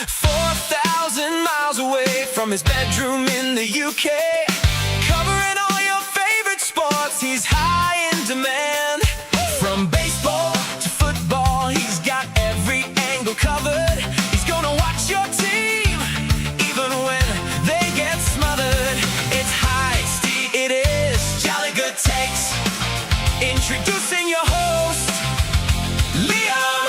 4,000 miles away from his bedroom in the UK, covering all your favorite sports, he's high in demand. From baseball to football, he's got every angle covered. He's gonna watch your team, even when they get smothered. It's Heisty, it is Jolly Good Takes. Introducing your host, Liam.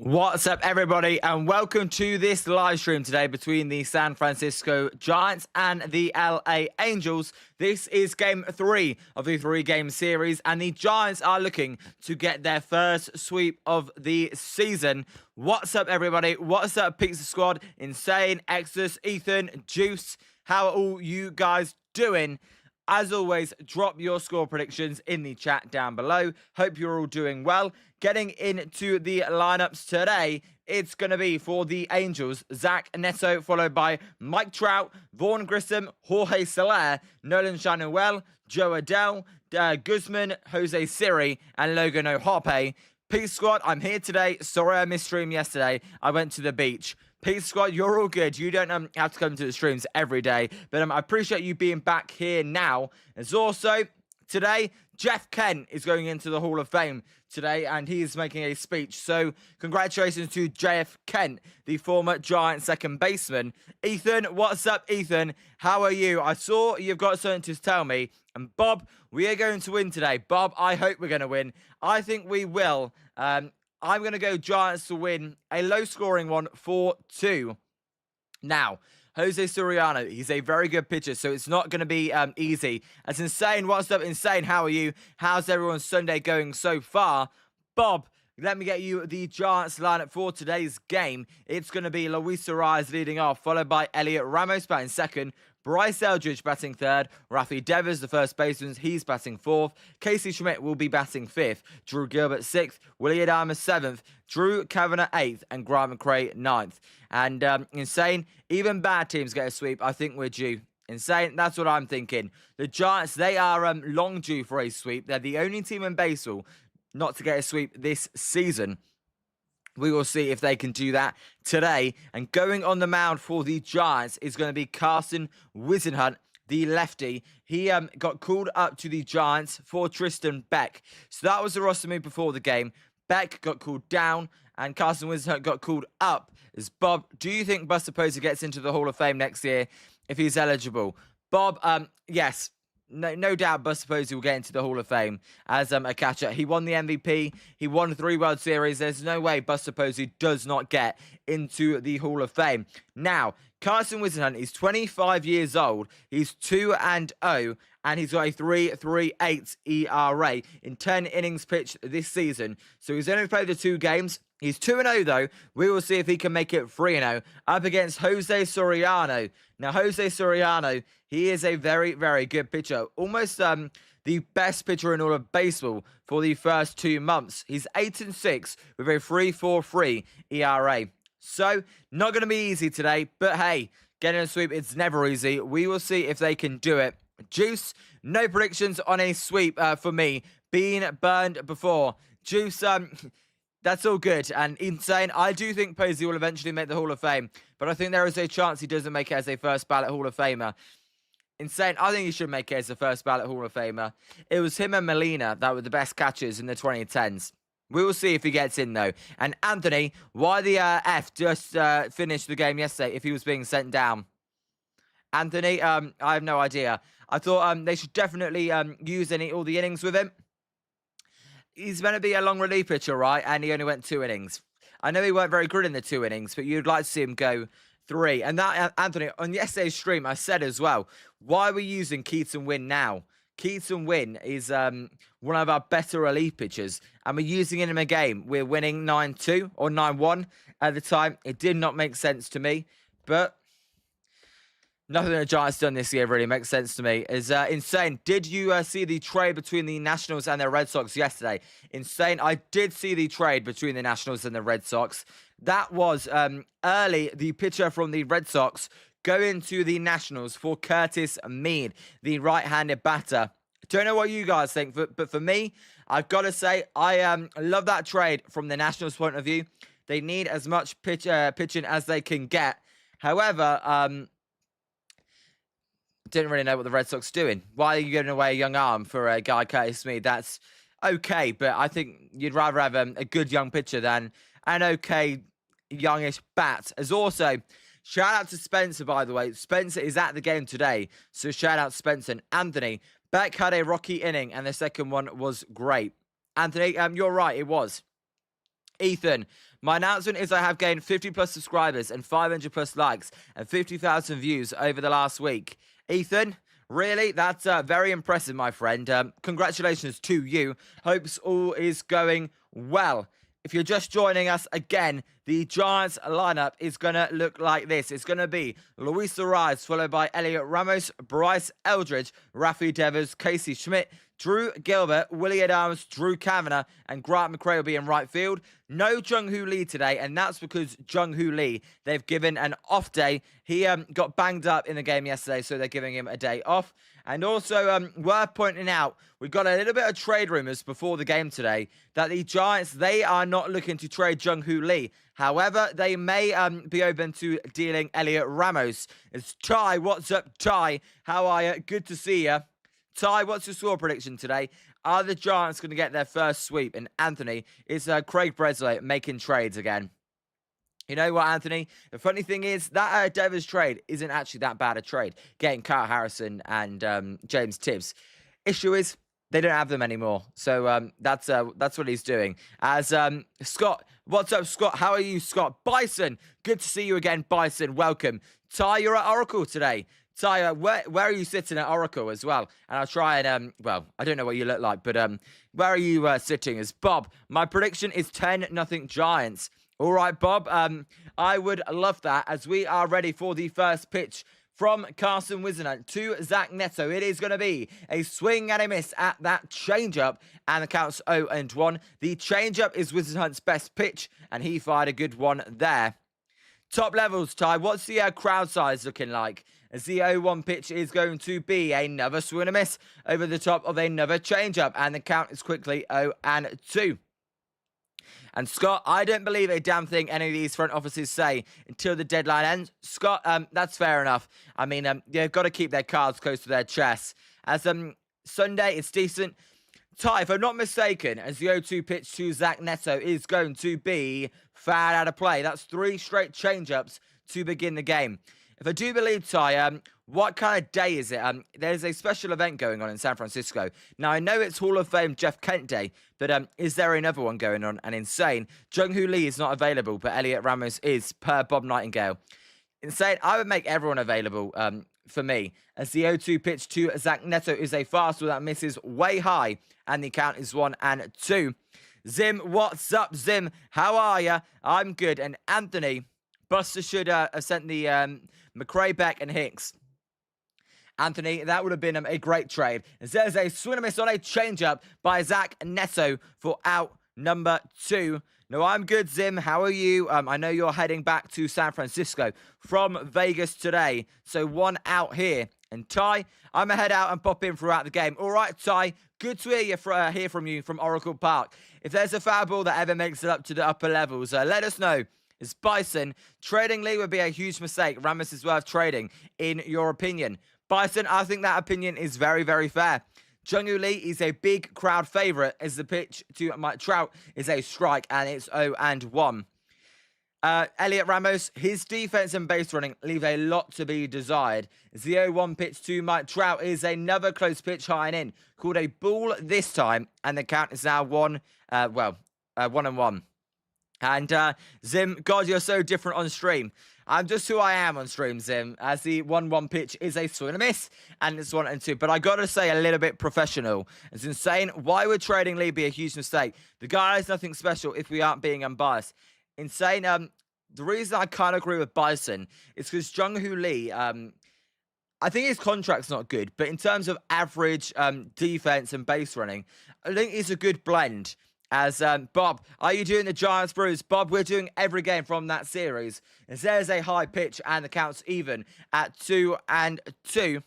What's up, everybody, and welcome to this live stream today between the San Francisco Giants and the LA Angels. This is game 3 of the 3-game series, and the Giants are looking to get their first sweep of the season. What's up, everybody? What's up, Pizza Squad? Insane, Exodus, Ethan, Juice. How are all you guys doing? As always, drop your score predictions in the chat down below. Hope you're all doing well. Getting into the lineups today, it's going to be for the Angels, Zach Neto, followed by Mike Trout, Vaughn Grissom, Jorge Soler, Nolan Shanuel, Joe Adele, Guzman, Jose Siri, and Logan O'Hoppe. Peace Squad, I'm here today. Sorry I missed stream yesterday. I went to the beach. Peace Squad, you're all good. You don't have to come to the streams every day, but I appreciate you being back here now. There's also, today, Jeff Kent is going into the Hall of Fame today, and he is making a speech. So, congratulations to Jeff Kent, the former Giant second baseman. Ethan, what's up, Ethan? How are you? I saw you've got something to tell me. And Bob, we are going to win today. Bob, I hope we're going to win. I think we will. I'm going to go Giants to win a low-scoring one, 4-2. Now, Jose Soriano, he's a very good pitcher, so it's not going to be easy. That's Insane. What's up, Insane? How are you? How's everyone's Sunday going so far? Bob, let me get you the Giants lineup for today's game. It's going to be Luis Ariz leading off, followed by Elliot Ramos batting second, Bryce Eldridge batting third, Rafi Devers, the first baseman, he's batting fourth, Casey Schmidt will be batting fifth, Drew Gilbert sixth, Willie Adama seventh, Drew Kavanagh eighth, and Grant McRae ninth. And Insane, even bad teams get a sweep. I think we're due. Insane, that's what I'm thinking. The Giants, they are long due for a sweep. They're the only team in baseball not to get a sweep this season. We will see if they can do that today. And going on the mound for the Giants is going to be Carson Whisenhunt, the lefty. He got called up to the Giants for Tristan Beck. So that was the roster move before the game. Beck got called down and Carson Whisenhunt got called up. As Bob, do you think Buster Posey gets into the Hall of Fame next year if he's eligible? Bob, yes. No doubt Buster Posey will get into the Hall of Fame as a catcher. He won the MVP. He won 3 World Series. There's no way Buster Posey does not get into the Hall of Fame. Now, Carson Whisenhunt is 25 years old. He's 2-0, and he's got a 3.38 ERA in 10 innings pitched this season. So he's only played the 2 games. He's 2-0, though. We will see if he can make it 3-0 up against Jose Soriano. Now, Jose Soriano, he is a very, very good pitcher. Almost the best pitcher in all of baseball for the first 2 months. He's 8-6 with a 3.43 ERA. So, not going to be easy today. But, hey, getting a sweep, it's never easy. We will see if they can do it. Juice, no predictions on a sweep for me. Being burned before. Juice, that's all good and Insane. I do think Posey will eventually make the Hall of Fame, but I think there is a chance he doesn't make it as a first ballot Hall of Famer. Insane, I think he should make it as a first ballot Hall of Famer. It was him and Molina that were the best catchers in the 2010s. We will see if he gets in, though. And Anthony, why the F just finished the game yesterday if he was being sent down? Anthony, I have no idea. I thought they should definitely use all the innings with him. He's meant to be a long relief pitcher, right? And he only went 2 innings. I know he weren't very good in the 2 innings, but you'd like to see him go 3. And that, Anthony, on yesterday's stream, I said as well, why are we using Keaton Wynn now? Keaton Wynn is one of our better relief pitchers, and we're using him in a game. We're winning 9-2 or 9-1 at the time. It did not make sense to me, but nothing the Giants done this year really makes sense to me. Is Insane. Did you see the trade between the Nationals and the Red Sox yesterday? Insane. I did see the trade between the Nationals and the Red Sox. That was early, the pitcher from the Red Sox going to the Nationals for Curtis Mead, the right-handed batter. Don't know what you guys think, but for me, I've got to say, I love that trade from the Nationals' point of view. They need as much pitching as they can get. However, didn't really know what the Red Sox are doing. Why are you giving away a young arm for a guy Curtis Smith? That's okay, but I think you'd rather have a good young pitcher than an okay youngish bat. As also, shout out to Spencer, by the way. Spencer is at the game today, so shout out Spencer. And Anthony, Beck had a rocky inning, and the second one was great. Anthony, you're right, it was. Ethan, my announcement is I have gained 50 plus subscribers and 500 plus likes and 50,000 views over the last week. Ethan, really? That's very impressive, my friend. Congratulations to you. Hopes all is going well. If you're just joining us again, the Giants lineup is going to look like this. It's going to be Luis Ariz, followed by Elliot Ramos, Bryce Eldridge, Rafi Devers, Casey Schmidt, Drew Gilbert, Willie Adams, Drew Kavanagh, and Grant McRae will be in right field. No Jung-Hoo Lee today, and that's because Jung-Hoo Lee, they've given an off day. He got banged up in the game yesterday, so they're giving him a day off. And also, worth pointing out, we got a little bit of trade rumors before the game today that the Giants, they are not looking to trade Jung-Hoo Lee. However, they may be open to dealing Elliot Ramos. It's Ty. What's up, Ty? How are you? Good to see you. Ty, what's your score prediction today? Are the Giants going to get their first sweep? And Anthony, is Craig Breslow making trades again? You know what, Anthony? The funny thing is that Devers trade isn't actually that bad a trade. Getting Kyle Harrison and James Tibbs. Issue is they don't have them anymore. So that's what he's doing. As Scott, what's up, Scott? How are you, Scott? Bison, good to see you again, Bison. Welcome. Ty, you're at Oracle today. Ty, where are you sitting at Oracle as well? And I'll try and, well, I don't know what you look like, but where are you sitting? As Bob, my prediction is 10-0 Giants. All right, Bob, I would love that as we are ready for the first pitch from Carson Whisenhunt to Zach Neto. It is going to be a swing and a miss at that changeup, and the count's 0-1. The changeup is Whisenhunt's best pitch, and he fired a good one there. Top levels, Ty, what's the crowd size looking like? As the 0-1 pitch is going to be another swing and a miss over the top of another changeup, and the count is quickly 0-2. And Scott, I don't believe a damn thing any of these front offices say until the deadline ends. Scott, that's fair enough. I mean, they've got to keep their cards close to their chests. As Sunday, it's decent. Ty, if I'm not mistaken, as the 0-2 pitch to Zach Neto is going to be fouled out of play. That's 3 straight change-ups to begin the game. If I do believe, Ty, what kind of day is it? There's a special event going on in San Francisco. Now, I know it's Hall of Fame Jeff Kent Day, but is there another one going on? And insane, Jung-Hoo Lee is not available, but Elliot Ramos is, per Bob Nightingale. Insane, I would make everyone available for me, as the 0-2 pitch to Zach Neto is a fastball that misses way high, and the count is 1-2. Zim, what's up, Zim? How are you? I'm good. And Anthony, Buster should have sent the McRae, Beck, and Hicks. Anthony, that would have been a great trade. As there's a swing and miss on a changeup by Zach Neto for out number 2. No, I'm good, Zim. How are you? I know you're heading back to San Francisco from Vegas today. So 1 out here. And Ty, I'm going to head out and pop in throughout the game. All right, Ty, good to hear from you from Oracle Park. If there's a foul ball that ever makes it up to the upper levels, let us know. It's Bison. Trading Lee would be a huge mistake. Ramos is worth trading, in your opinion. Bison, I think that opinion is very, very fair. Jung-Hoo Lee is a big crowd favourite as the pitch to Mike Trout is a strike, and it's 0-1. Elliot Ramos, his defense and base running leave a lot to be desired. As the 0-1 pitch to Mike Trout is another close pitch high and in, called a ball this time, and the count is now 1-1. And Zim, God, you're so different on stream. I'm just who I am on stream, Zim, as the 1-1 pitch is a swing and a miss, and it's 1-2. But I got to say, a little bit professional. It's insane. Why would trading Lee be a huge mistake? The guy is nothing special if we aren't being unbiased. Insane. The reason I kind of agree with Bison is because Jung-Hoo Lee, I think his contract's not good, but in terms of average defense and base running, I think it's a good blend. As Bob, are you doing the Giants Brews? Bob, we're doing every game from that series. As there's a high pitch and the count's even at 2-2.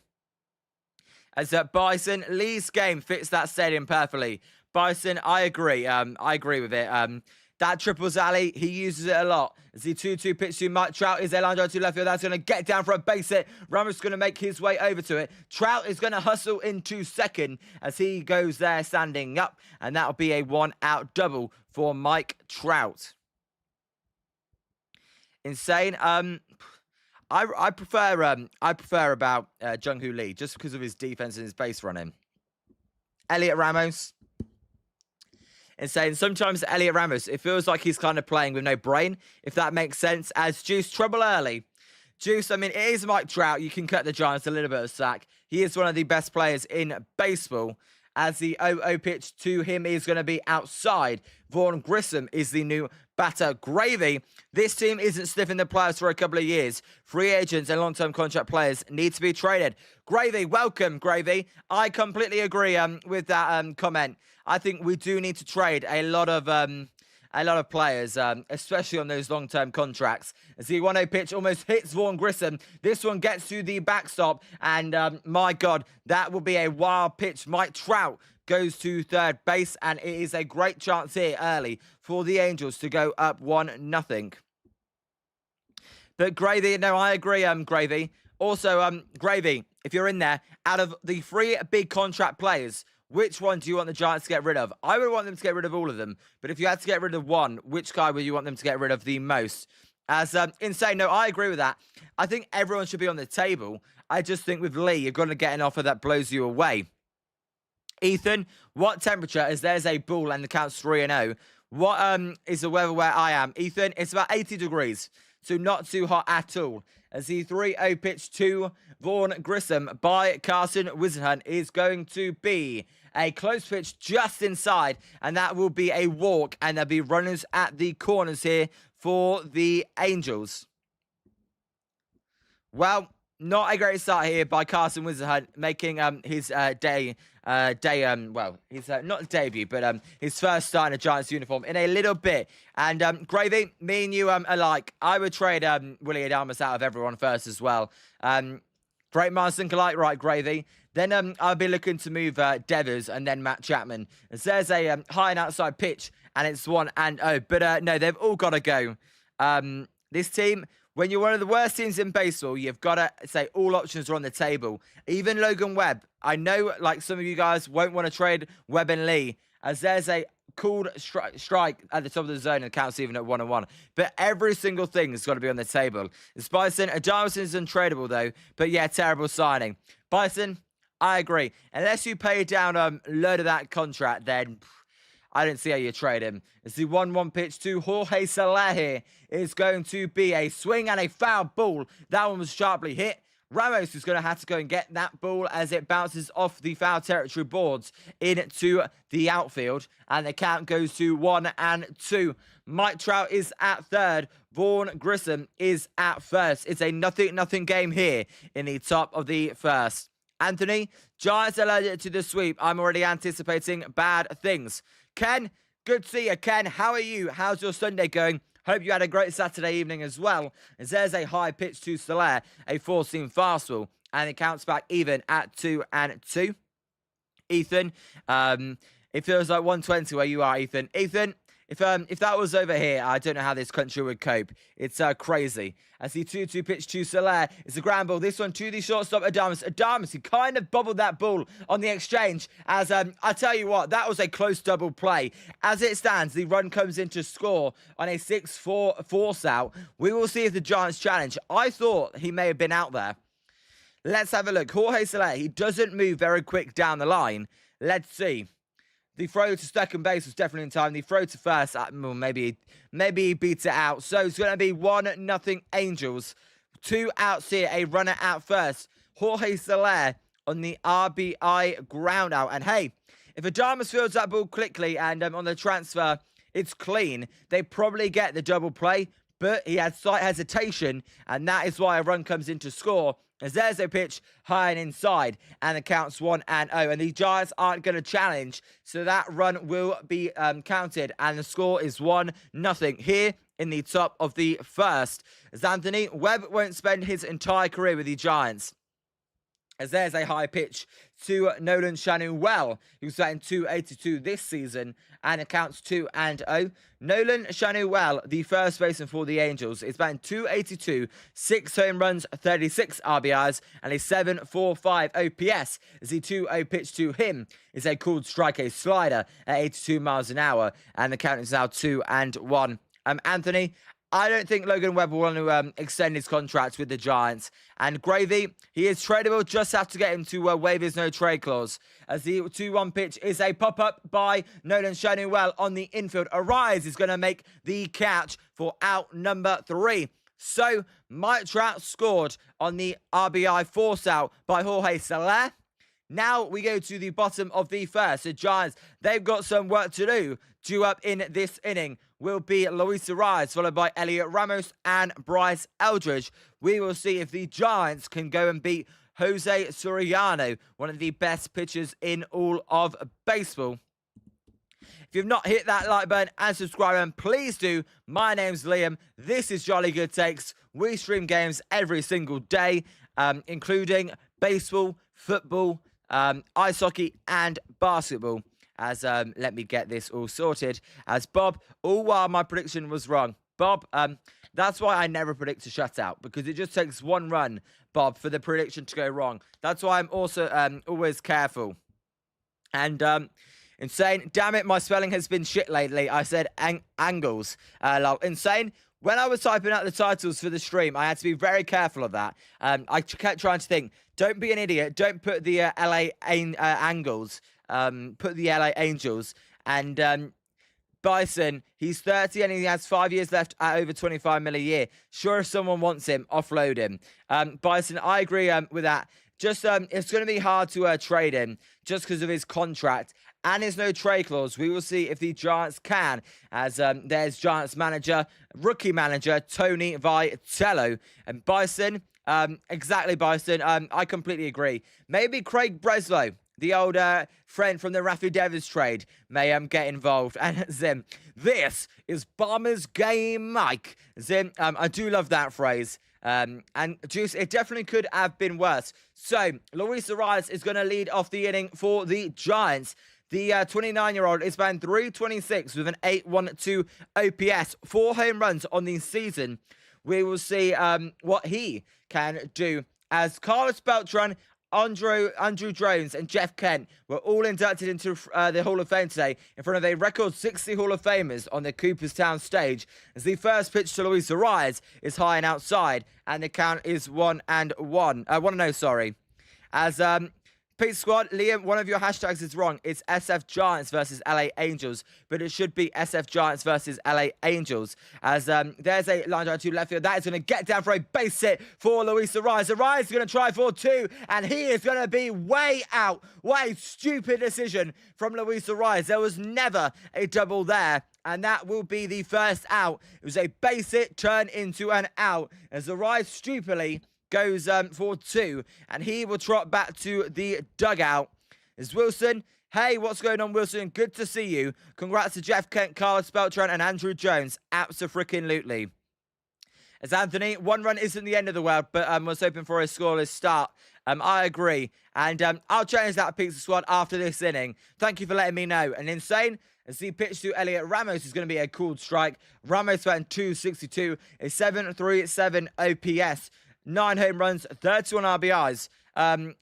as Bison, Lee's game fits that stadium perfectly. Bison, I agree. I agree with it. That triples alley, he uses it a lot. As the 2-2 pitch to Mike Trout is their line drive to left field. That's going to get down for a base hit. Ramos going to make his way over to it. Trout is going to hustle into second as he goes there standing up. And that'll be a 1-out double for Mike Trout. Insane. I prefer about Jung-Hoo Lee just because of his defense and his base running. Elliot Ramos. Insane. Sometimes Elliot Ramos, it feels like he's kind of playing with no brain, if that makes sense, as Juice trouble early. Juice, I mean, it is Mike Trout. You can cut the Giants a little bit of slack. He is one of the best players in baseball, as the 0-0 pitch to him is going to be outside. Vaughn Grissom is the new batter. Gravy, this team isn't sniffing the players for a couple of years. Free agents and long-term contract players need to be traded. Gravy, welcome, Gravy. I completely agree with that comment. I think we do need to trade a lot of players, especially on those long-term contracts. As the 1-0 pitch almost hits Vaughn Grissom. This one gets to the backstop, and my God, that will be a wild pitch. Mike Trout goes to third base, and it is a great chance here early for the Angels to go up 1-0. But Gravy, no, I agree, Gravy. Also, Gravy, if you're in there, out of the 3 big contract players, which one do you want the Giants to get rid of? I would want them to get rid of all of them. But if you had to get rid of one, which guy would you want them to get rid of the most? As Insane, no, I agree with that. I think everyone should be on the table. I just think with Lee, you're going to get an offer that blows you away. Ethan, what temperature is there's a ball and the count's 3-0? What is the weather where I am? Ethan, it's about 80 degrees. So not too hot at all. As the 3-0 pitch to Vaughn Grissom by Carson Wisenhunt is going to be a close pitch just inside, and that will be a walk, and there'll be runners at the corners here for the Angels. Well, not a great start here by Carson Wisenhunt, making his his not debut, but his first start in a Giants uniform in a little bit. And Gravy, me and you alike. I would trade Willie Adames out of everyone first as well. Great minds think alike, right, Gravy? Then I'll be looking to move Devers and then Matt Chapman. As there's a high and outside pitch, and it's 1-0. But no, they've all got to go. This team, when you're one of the worst teams in baseball, you've got to say all options are on the table. Even Logan Webb. I know, like, some of you guys won't want to trade Webb and Lee, as there's a called strike at the top of the zone and the count's even at 1-1. But every single thing has got to be on the table. It's Bison. Adames is untradeable, though. But yeah, terrible signing. Bison, I agree. Unless you pay down a load of that contract, then I don't see how you trade him. It's the 1-1 pitch to Jorge Soler here. It's going to be a swing and a foul ball. That one was sharply hit. Ramos is going to have to go and get that ball as it bounces off the foul territory boards into the outfield. And the count goes to 1-2. Mike Trout is at third. Vaughn Grissom is at first. It's a 0-0 game here in the top of the first. Anthony, Giants allergic to the sweep. I'm already anticipating bad things. Ken, good to see you. Ken, how are you? How's your Sunday going? Hope you had a great Saturday evening as well. As there's a high pitch to Soler, a 4-seam fastball, and it counts back even at 2-2. Ethan, it feels like 120 where you are, Ethan. Ethan, if that was over here, I don't know how this country would cope. It's crazy. As the 2-2 pitch to Soler, it's a ground ball. This one to the shortstop, Adames. Adames, he kind of bobbled that ball on the exchange. As I tell you what, that was a close double play. As it stands, the run comes in to score on a 6-4 force out. We will see if the Giants challenge. I thought he may have been out there. Let's have a look. Jorge Soler, he doesn't move very quick down the line. Let's see. The throw to second base was definitely in time. The throw to first, well, maybe he beats it out. So it's going to be 1-0 Angels. 2 outs here, a runner out first. Jorge Soler on the RBI ground out. And hey, if Adames fields that ball quickly and on the transfer, it's clean, they probably get the double play. But he had slight hesitation, and that is why a run comes in to score. As there's a pitch high and inside, and the count's 1-0. And the Giants aren't going to challenge, so that run will be counted. And the score is 1-0 here in the top of the first. As Anthony, Webb won't spend his entire career with the Giants. as there's a high pitch to Nolan Shanuel, who's batting 282 this season and accounts 2-0. Nolan Shanuel, the first baseman for the Angels, is batting 282, 6 home runs, 36 RBIs, and a 7.45 OPS. As the 2-0 pitch to him is a called strike, a slider at 82 miles an hour, and the count is now 2-1. Anthony, I don't think Logan Webb will want to extend his contract with the Giants. And Gravy, he is tradable. Just have to get him to waive his no-trade clause. As the 2-1 pitch is a pop-up by Nolan Shanuel on the infield. Arise is going to make the catch for out number 3. So, Mike Trout scored on the RBI force out by Jorge Soler. Now we go to the bottom of the first. The Giants, they've got some work to do. Due up in this inning will be Luis Arraez, followed by Elliot Ramos and Bryce Eldridge. We will see if the Giants can go and beat Jose Soriano, one of the best pitchers in all of baseball. If you've not hit that like button and subscribe, then please do. My name's Liam. This is Jolly Good Takes. We stream games every single day, including baseball, football, ice hockey, and basketball. As let me get this all sorted. As Bob, all while my prediction was wrong. Bob, that's why I never predict a shutout, because it just takes one run, Bob, for the prediction to go wrong. That's why I'm also always careful. And Insane, damn it, my spelling has been shit lately. I said angles. Insane. When I was typing out the titles for the stream, I had to be very careful of that. I kept trying to think, don't be an idiot. Don't put the LA angles. Put the LA Angels. And Bison, he's 30 and he has 5 years left at over 25 mil a year. Sure, if someone wants him, offload him. Bison, I agree with that. Just it's going to be hard to trade him just because of his contract and his no trade clause. We will see if the Giants can, as there's Giants manager, rookie manager, Tony Vitello. And Bison, exactly, Bison, I completely agree. Maybe Craig Breslow, the old friend from the Rafi Devers trade, may get involved. And Zim, this is Bombers Game Mike. Zim, I do love that phrase. And Juice, it definitely could have been worse. So, Luis Arraez is going to lead off the inning for the Giants. The 29-year-old is batting 326 with an 8.12 OPS, 4 home runs on the season. We will see what he can do, as Carlos Beltran, Andrew Jones and Jeff Kent were all inducted into the Hall of Fame today in front of a record 60 Hall of Famers on the Cooperstown stage, as the first pitch to Luis Arraez is high and outside, and the count is 1-0, sorry. As Pete Squad, Liam, one of your hashtags is wrong. It's SF Giants versus LA Angels, but it should be SF Giants versus LA Angels. As there's a line drive to left field. That is going to get down for a base hit for Luis Arraez. Arraez is going to try for 2, and he is going to be way out. What a stupid decision from Luis Arraez. There was never a double there. And that will be the first out. It was a base hit turned into an out, as Arraez stupidly goes for 2, and he will trot back to the dugout. As Wilson, hey, what's going on, Wilson? Good to see you. Congrats to Jeff Kent, Carlos Beltran, and Andrew Jones. Abso-freaking-lutely. As Anthony, 1 run isn't the end of the world, but was hoping for a scoreless start. I agree. And I'll change that pizza squad after this inning. Thank you for letting me know. And Insane, as the pitch to Elliot Ramos is going to be a called strike. Ramos batting 262, a 7.37 OPS. 9 home runs, 31 RBIs.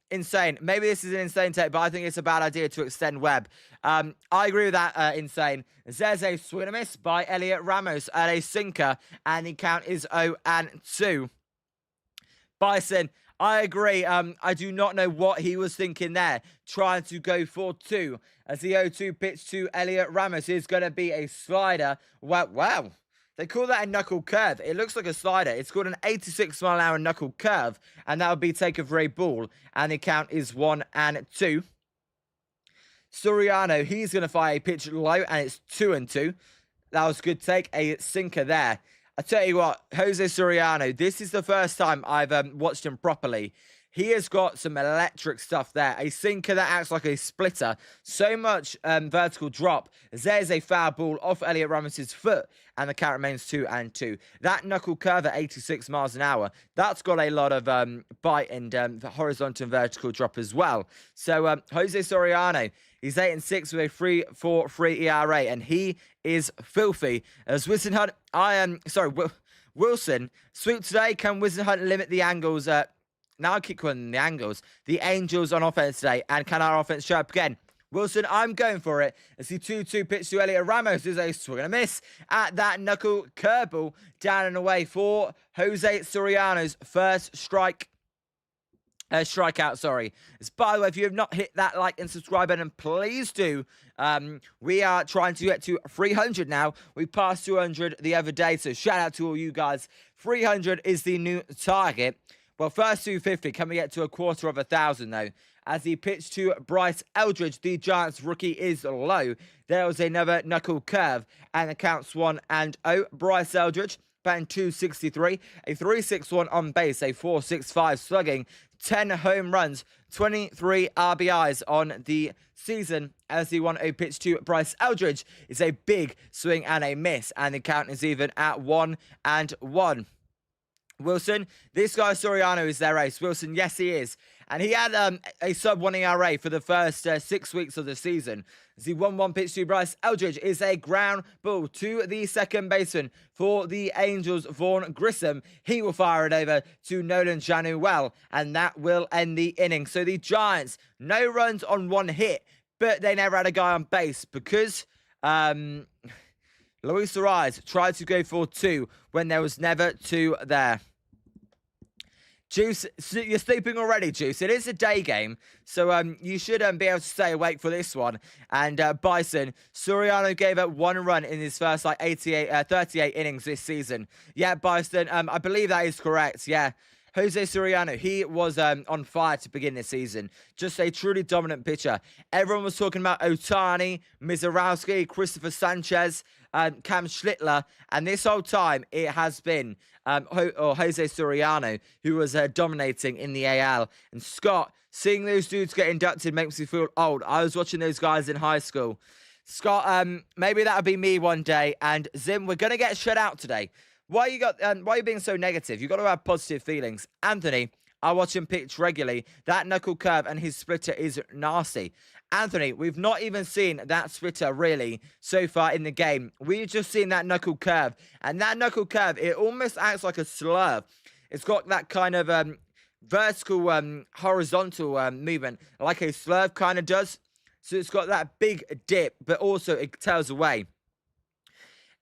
Insane. Maybe this is an insane take, but I think it's a bad idea to extend Webb. I agree with that, Insane. There's a swing and a miss by Elliot Ramos at a sinker, and the count is 0-2. Bison, I agree. I do not know what he was thinking there, trying to go for 2. As the 0-2 pitch to Elliot Ramos is going to be a slider. Wow. They call that a knuckle curve. It looks like a slider. It's called an 86-mile-an-hour knuckle curve, and that would be taken for a ball, and the count is 1-2. Soriano, he's going to fire a pitch low, and it's 2-2. That was a good take, a sinker there. I tell you what, Jose Soriano, this is the first time I've watched him properly. He has got some electric stuff there. A sinker that acts like a splitter. So much vertical drop. There's a foul ball off Elliot Ramos's foot, and the count remains 2-2. That knuckle curve at 86 miles an hour, that's got a lot of bite and horizontal and vertical drop as well. So Jose Soriano, he's 8-6 with a 3.43 ERA, and he is filthy. As Wilson Hunt, Wilson, sweep today. Can Wilson Hunt limit the angles? Now I keep calling them the angles. The Angels on offense today. And can our offense show up again? Wilson, I'm going for it. As the 2-2 pitch to Elliot Ramos is a swing and a miss at that knuckle curveball down and away for Jose Soriano's first strikeout, sorry. As by the way, if you have not hit that like and subscribe button, please do. We are trying to get to 300 now. We passed 200 the other day, so shout out to all you guys. 300 is the new target. Well, first 250. Can we get to 250,000 though? As he pitched to Bryce Eldridge, the Giants rookie is low. There was another knuckle curve, and the count's 1-0. Bryce Eldridge batting 263, a 3.61 on base, a 4.65 slugging, 10 home runs, 23 RBIs on the season. As the 1-0 pitch to Bryce Eldridge is a big swing and a miss, and the count is even at 1-1. Wilson, this guy Soriano is their ace. Wilson, yes, he is. And he had a sub-1 ERA for the first 6 weeks of the season. As the 1-1 pitch to Bryce Eldridge is a ground ball to the second baseman for the Angels, Vaughn Grissom. He will fire it over to Nolan Januel, and that will end the inning. So the Giants, no runs on 1 hit, but they never had a guy on base because Luis Suarez tried to go for 2 when there was never 2 there. Juice, you're sleeping already, Juice. It is a day game, so you should be able to stay awake for this one. And Bison, Soriano gave up 1 run in his first 38 innings this season. Yeah, Bison, I believe that is correct. Yeah, Jose Soriano, he was on fire to begin this season. Just a truly dominant pitcher. Everyone was talking about Ohtani, Mizorowski, Christopher Sanchez, Cam Schlittler, and this whole time it has been Jose Soriano who was dominating in the AL. And Scott, seeing those dudes get inducted makes me feel old. I was watching those guys in high school. Scott, maybe that'll be me one day. And Zim, we're gonna get shut out today. Why are you being so negative? You've got to have positive feelings. Anthony, I watch him pitch regularly. That knuckle curve and his splitter is nasty. Anthony, we've not even seen that splitter really so far in the game. We've just seen that knuckle curve. And that knuckle curve, it almost acts like a slurve. It's got that kind of vertical, horizontal movement, like a slurve kind of does. So it's got that big dip, but also it tails away.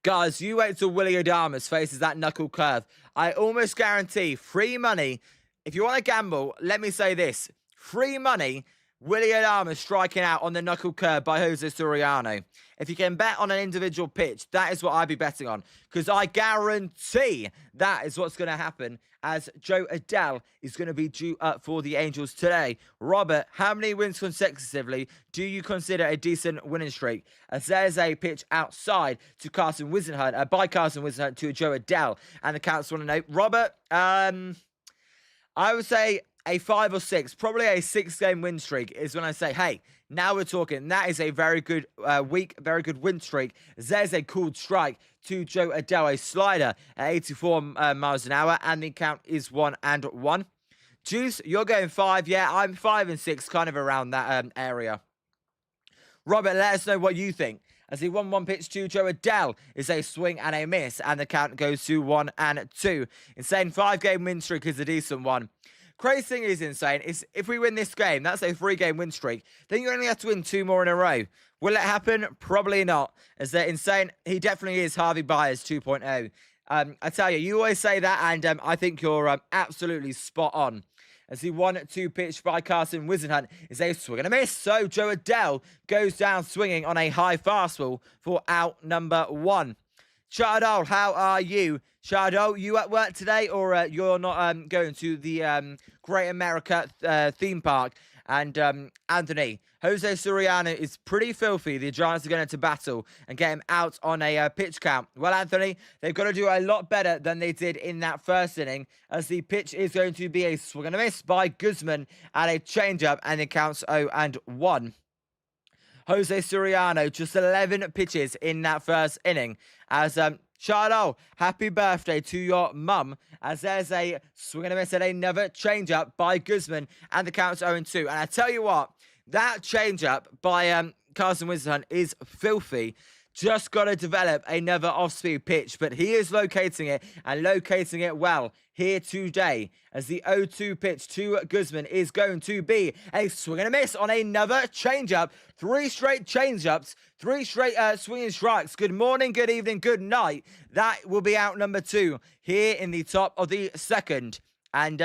Guys, you wait till Willy Adames faces that knuckle curve. I almost guarantee free money. If you want to gamble, let me say this. Free money, Willy Adames striking out on the knuckle curve by Jose Soriano. If you can bet on an individual pitch, that is what I'd be betting on. Because I guarantee that is what's going to happen as Joe Adele is going to be due up for the Angels today. Robert, how many wins consecutively do you consider a decent winning streak? As there's a pitch outside to Carson Whisenhunt, by Carson Whisenhunt to Joe Adele. And the Cats want to know. Robert, I would say a 5 or 6, probably a 6-game win streak is when I say, hey, now we're talking. That is a very good week, very good win streak. There's a cool strike to Joe Adele, a slider at 84 miles an hour, and the count is 1-1. Juice, you're going 5. Yeah, I'm 5 and 6, kind of around that area. Robert, let us know what you think. As the 1-1 pitch to Joe Adele is a swing and a miss, and the count goes to 1-2. Insane 5-game win streak is a decent one. Crazy thing is insane is if we win this game, that's a 3-game win streak, then you only have to win 2 more in a row. Will it happen? Probably not. As they're insane, he definitely is Harvey Byers 2.0. I tell you, you always say that, and I think you're absolutely spot on. As the 1-2 pitch by Carson Whisenhunt is a swing and a miss. So Joe Adele goes down swinging on a high fastball for out number 1. Shardol, how are you? Shardol, you at work today, or you're not going to the Great America theme park? And Anthony, Jose Soriano is pretty filthy. The Giants are going to battle and get him out on a pitch count. Well, Anthony, they've got to do a lot better than they did in that first inning, as the pitch is going to be a swing and a miss by Guzman and a changeup, and it counts 0-1. Jose Soriano, just 11 pitches in that first inning. As Charlo, happy birthday to your mum, as there's a swing and a miss and another changeup by Guzman, and the count's 0-2. And I tell you what, that changeup by Carson Winston is filthy. Just got to develop another off-speed pitch, but he is locating it, and locating it well here today, as the 0-2 pitch to Guzman is going to be a swing and a miss on another changeup. 3 straight changeups, 3 straight swinging strikes. Good morning, good evening, good night. That will be out number 2 here in the top of the second. And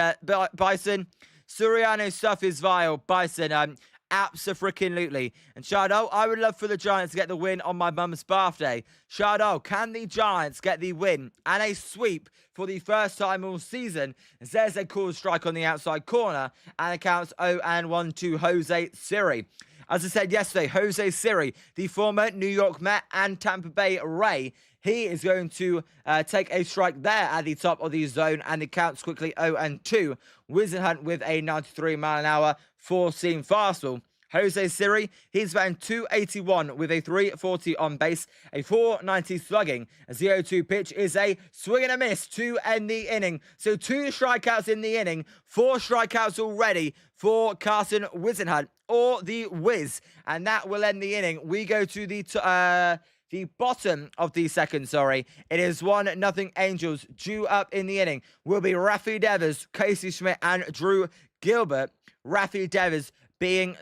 Bison, Soriano's stuff is vile. Bison, abso-freaking-lutely. And Shardo, I would love for the Giants to get the win on my mum's birthday. Shardo, can the Giants get the win and a sweep for the first time all season? As there's a called strike on the outside corner, and it counts 0-1 to Jose Siri. As I said yesterday, Jose Siri, the former New York Met and Tampa Bay Ray, he is going to take a strike there at the top of the zone, and it counts quickly 0-2. Wizenhunt with a 93-mile-an-hour four-seam fastball. Jose Siri, he's batting .281 with a .340 on base, a .490 slugging. A 0-2 pitch is a swing and a miss to end the inning. So 2 strikeouts in the inning, 4 strikeouts already for Carson Wizenhunt, or the Wiz, and that will end the inning. We go to the bottom of the second, It is 1-0 Angels. Due up in the inning will be Rafi Devers, Casey Schmidt, and Drew Gilbert. Rafi Devers being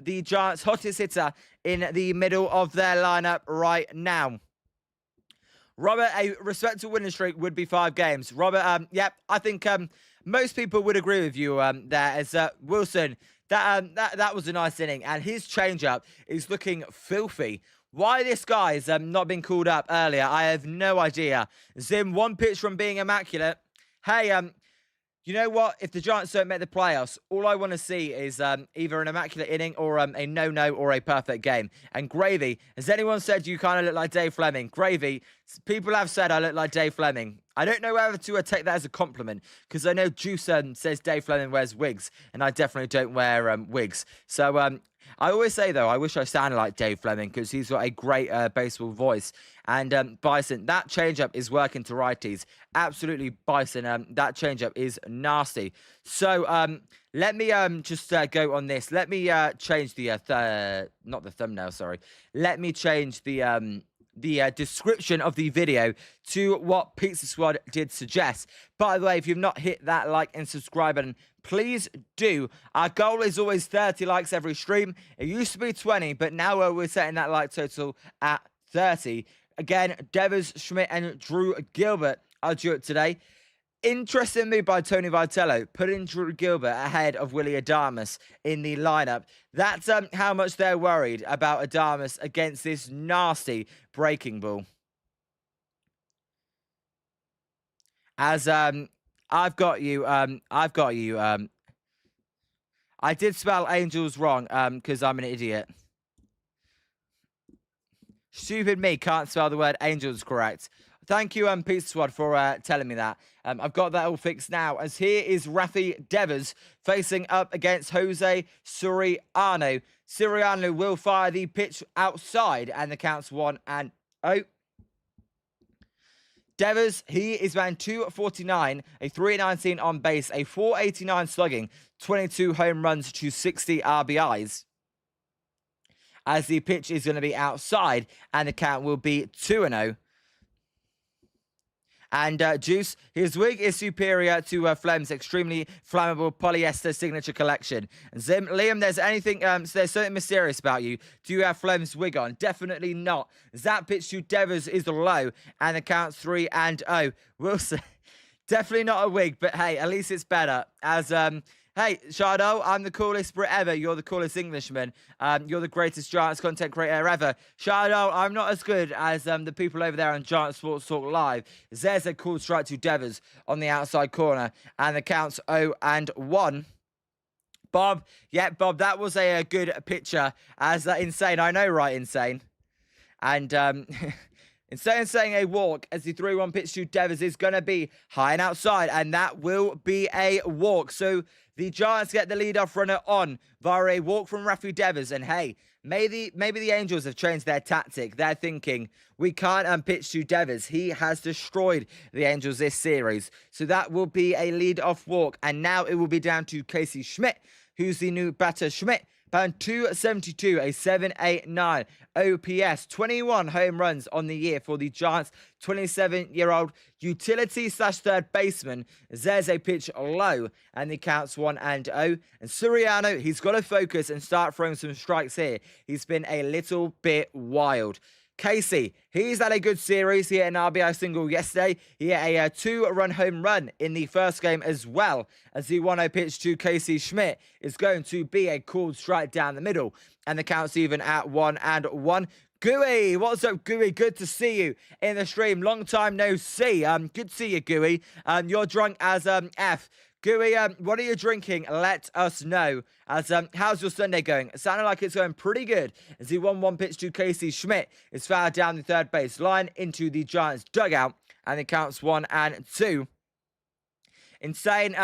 the Giants' hottest hitter in the middle of their lineup right now. Robert, a respectable winning streak would be 5 games. Robert, yep, I think most people would agree with you there. As Wilson, that was a nice inning, and his changeup is looking filthy. Why this guy's not been called up earlier, I have no idea. Zim, 1 pitch from being immaculate. Hey, you know what? If the Giants don't make the playoffs, all I want to see is either an immaculate inning or a no-no or a perfect game. And Gravy, has anyone said you kind of look like Dave Fleming? Gravy, people have said I look like Dave Fleming. I don't know whether to take that as a compliment, because I know Juice says Dave Fleming wears wigs, and I definitely don't wear wigs. So I always say, though, I wish I sounded like Dave Fleming, because he's got a great baseball voice. And Bison, that changeup is working to righties. Absolutely, Bison, that changeup is nasty. So let me just go on this. Let me change the, not the thumbnail, sorry. Let me change the description of the video to what Pizza Squad did suggest. By the way, if you've not hit that like and subscribe button, please do. Our goal is always 30 likes every stream. It used to be 20, but now we're setting that like total at 30. Again, Devers, Schmidt, and Drew Gilbert are due up today. Interesting move by Tony Vitello, putting Drew Gilbert ahead of Willie Adames in the lineup. That's how much they're worried about Adames against this nasty breaking ball. As I've got you. I did spell Angels wrong because I'm an idiot. Stupid me can't spell the word Angels correct. Thank you, Pizza Squad, for telling me that. I've got that all fixed now, as here is Rafi Devers facing up against Jose Soriano. Soriano will fire the pitch outside, and the count's 1-0. Devers, he is batting .249, a .319 on base, a .489 slugging, 22 home runs to 60 RBIs. As the pitch is going to be outside, and the count will be 2-0. And Juice, his wig is superior to Flem's extremely flammable polyester signature collection. And Zim, Liam, there's something mysterious about you. Do you have Flem's wig on? Definitely not. That pitch to Devers is low, and the count's 3-0. Wilson, definitely not a wig, but hey, at least it's better. As hey, Shardo, I'm the coolest Brit ever. You're the coolest Englishman. You're the greatest Giants content creator ever. Shardo, I'm not as good as the people over there on Giant Sports Talk Live. There's a cool strike to Devers on the outside corner, and the count's 0-1. Bob, yeah, Bob, that was a good picture. As Insane, I know, right, Insane? And Insane saying a walk as the 3-1 pitch to Devers is going to be high and outside, and that will be a walk. So the Giants get the leadoff runner on via a walk from Rafi Devers. And hey, maybe the Angels have changed their tactic. They're thinking, we can't pitch to Devers. He has destroyed the Angels this series. So that will be a leadoff walk. And now it will be down to Casey Schmidt, who's the new batter. Schmidt, batting 272, a 789 OPS, 21 home runs on the year for the Giants. 27-year-old utility / third baseman. There's a pitch low, and the count's 1-0. And Soriano, he's got to focus and start throwing some strikes here. He's been a little bit wild. Casey, he's had a good series. He hit an RBI single yesterday. He hit a 2-run home run in the first game as well, as the 1-0 pitch to Casey Schmidt is going to be a called strike down the middle, and the count's even at 1-1. Gooey, what's up, Gooey? Good to see you in the stream. Long time no see. Good to see you, Gooey. You're drunk as F. Gooey, what are you drinking? Let us know. As how's your Sunday going? It sounded like it's going pretty good. As the 1-1 pitch to Casey Schmidt is fouled down the third base line into the Giants dugout, and it counts 1-2. Insane.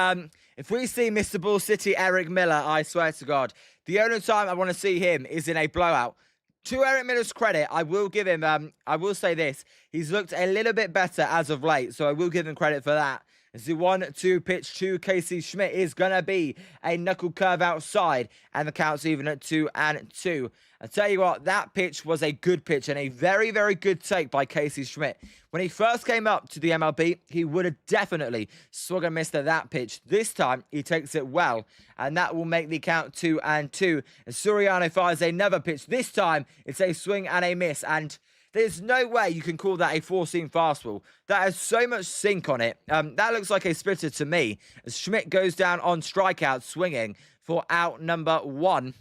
If we see Mr. Bull City Eric Miller, I swear to God, the only time I want to see him is in a blowout. To Eric Miller's credit, I will give him, I will say this, he's looked a little bit better as of late, so I will give him credit for that. As the 1-2 pitch to Casey Schmidt is going to be a knuckle curve outside, and the count's even at 2-2. I tell you what, that pitch was a good pitch and a very, very good take by Casey Schmidt. When he first came up to the MLB, he would have definitely swung and missed at that pitch. This time, he takes it well, and that will make the count 2-2. As Soriano fires another pitch. This time, it's a swing and a miss, and there's no way you can call that a four-seam fastball. That has so much sink on it. That looks like a splitter to me, as Schmidt goes down on strikeout swinging for out number 1.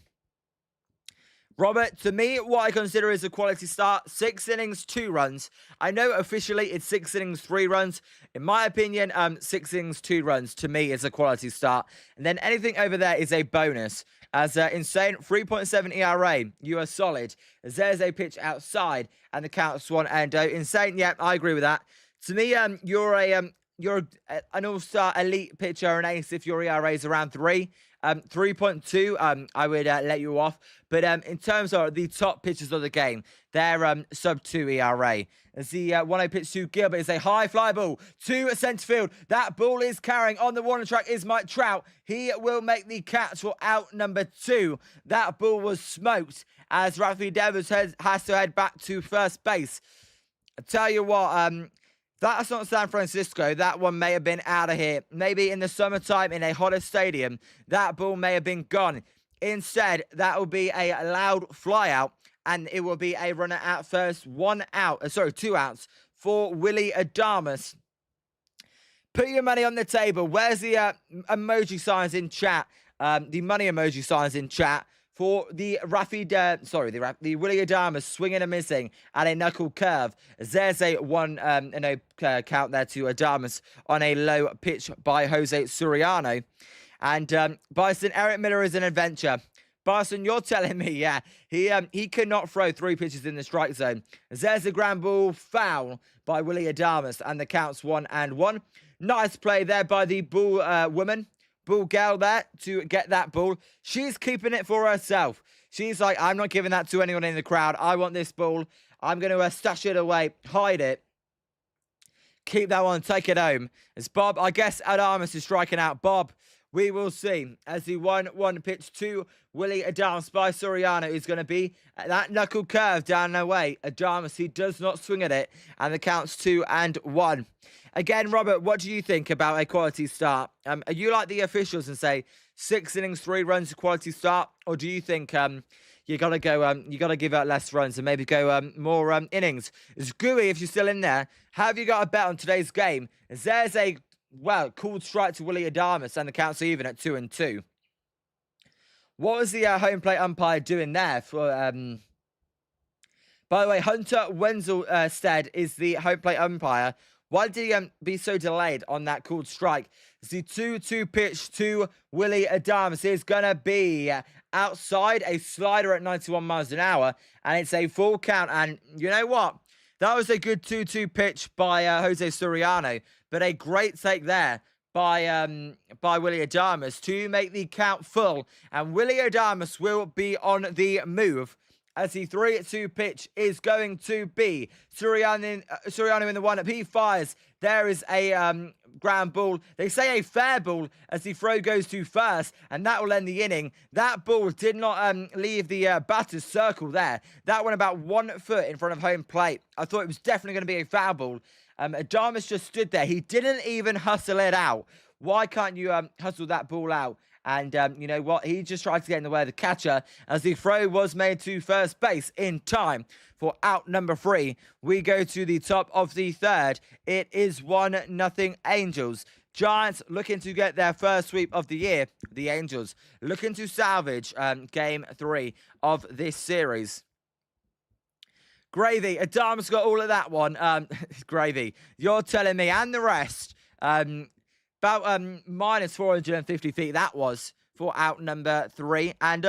Robert, to me, what I consider is a quality start. 6 innings, 2 runs. I know officially it's 6 innings, 3 runs. In my opinion, 6 innings, 2 runs to me is a quality start. And then anything over there is a bonus. As Insane, 3.7 ERA, you are solid. As there's a pitch outside, and the count's 1-0. Insane, yeah, I agree with that. To me, you're an all-star elite pitcher, an ace if your ERA is around 3. 3.2, I would let you off. But in terms of the top pitchers of the game, they're sub 2 ERA. As the 1-0 pitch to Gilbert is a high fly ball to centre field. That ball is carrying on the warning track is Mike Trout. He will make the catch for out number 2. That ball was smoked as Rafi Devers has to head back to first base. I tell you what, that's not San Francisco. That one may have been out of here. Maybe in the summertime in a hotter stadium, that ball may have been gone. Instead, that will be a loud flyout, and it will be a runner at first. 2 outs for Willie Adames. Put your money on the table. Where's the emoji signs in chat? The money emoji signs in chat for the the Willie Adames swinging and missing at a knuckle curve. There's a count there to Adames on a low pitch by Jose Soriano. And Bison, Eric Miller is an adventure. Bison, you're telling me, yeah, he cannot throw 3 pitches in the strike zone. There's a ground ball foul by Willie Adames, and the count's 1-1. Nice play there by the bull woman. Bull gal there to get that ball. She's keeping it for herself. She's like, I'm not giving that to anyone in the crowd. I want this ball. I'm going to stash it away, hide it. Keep that one, take it home. As Bob, I guess Adames is striking out. Bob, we will see. As the 1-1 pitch to Willie Adames by Soriano is going to be that knuckle curve down the way. Adames, he does not swing at it. And the count's 2-1. Again, Robert, what do you think about a quality start? Are you like the officials and say 6 innings, 3 runs, a quality start? Or do you think you got to go, you got to give out less runs and maybe go more innings? It's Gooey, if you're still in there. Have you got a bet on today's game? Is there's a called strike to Willie Adames, and the count's even at 2-2. What was the home plate umpire doing there? For by the way, Hunter Wenzelstead is the home plate umpire. Why did he be so delayed on that called strike? The 2-2 pitch to Willie Adames is going to be outside, a slider at 91 miles an hour, and it's a full count. And you know what? That was a good 2-2 pitch by Jose Soriano, but a great take there by Willie Adames to make the count full. And Willie Adames will be on the move, as the 3-2 pitch is going to be Soriano in the one-up. He fires. There is a ground ball. They say a fair ball as the throw goes to first, and that will end the inning. That ball did not leave the batter's circle there. That went about 1 foot in front of home plate. I thought it was definitely going to be a foul ball. Adames just stood there. He didn't even hustle it out. Why can't you hustle that ball out? And you know what? He just tried to get in the way of the catcher as the throw was made to first base in time for out number 3. We go to the top of the third. It is 1-0 Angels. Giants looking to get their first sweep of the year. The Angels looking to salvage game 3 of this series. Gravy. Adames got all of that one. Gravy. You're telling me, and the rest. About minus 450 feet that was for out number 3. And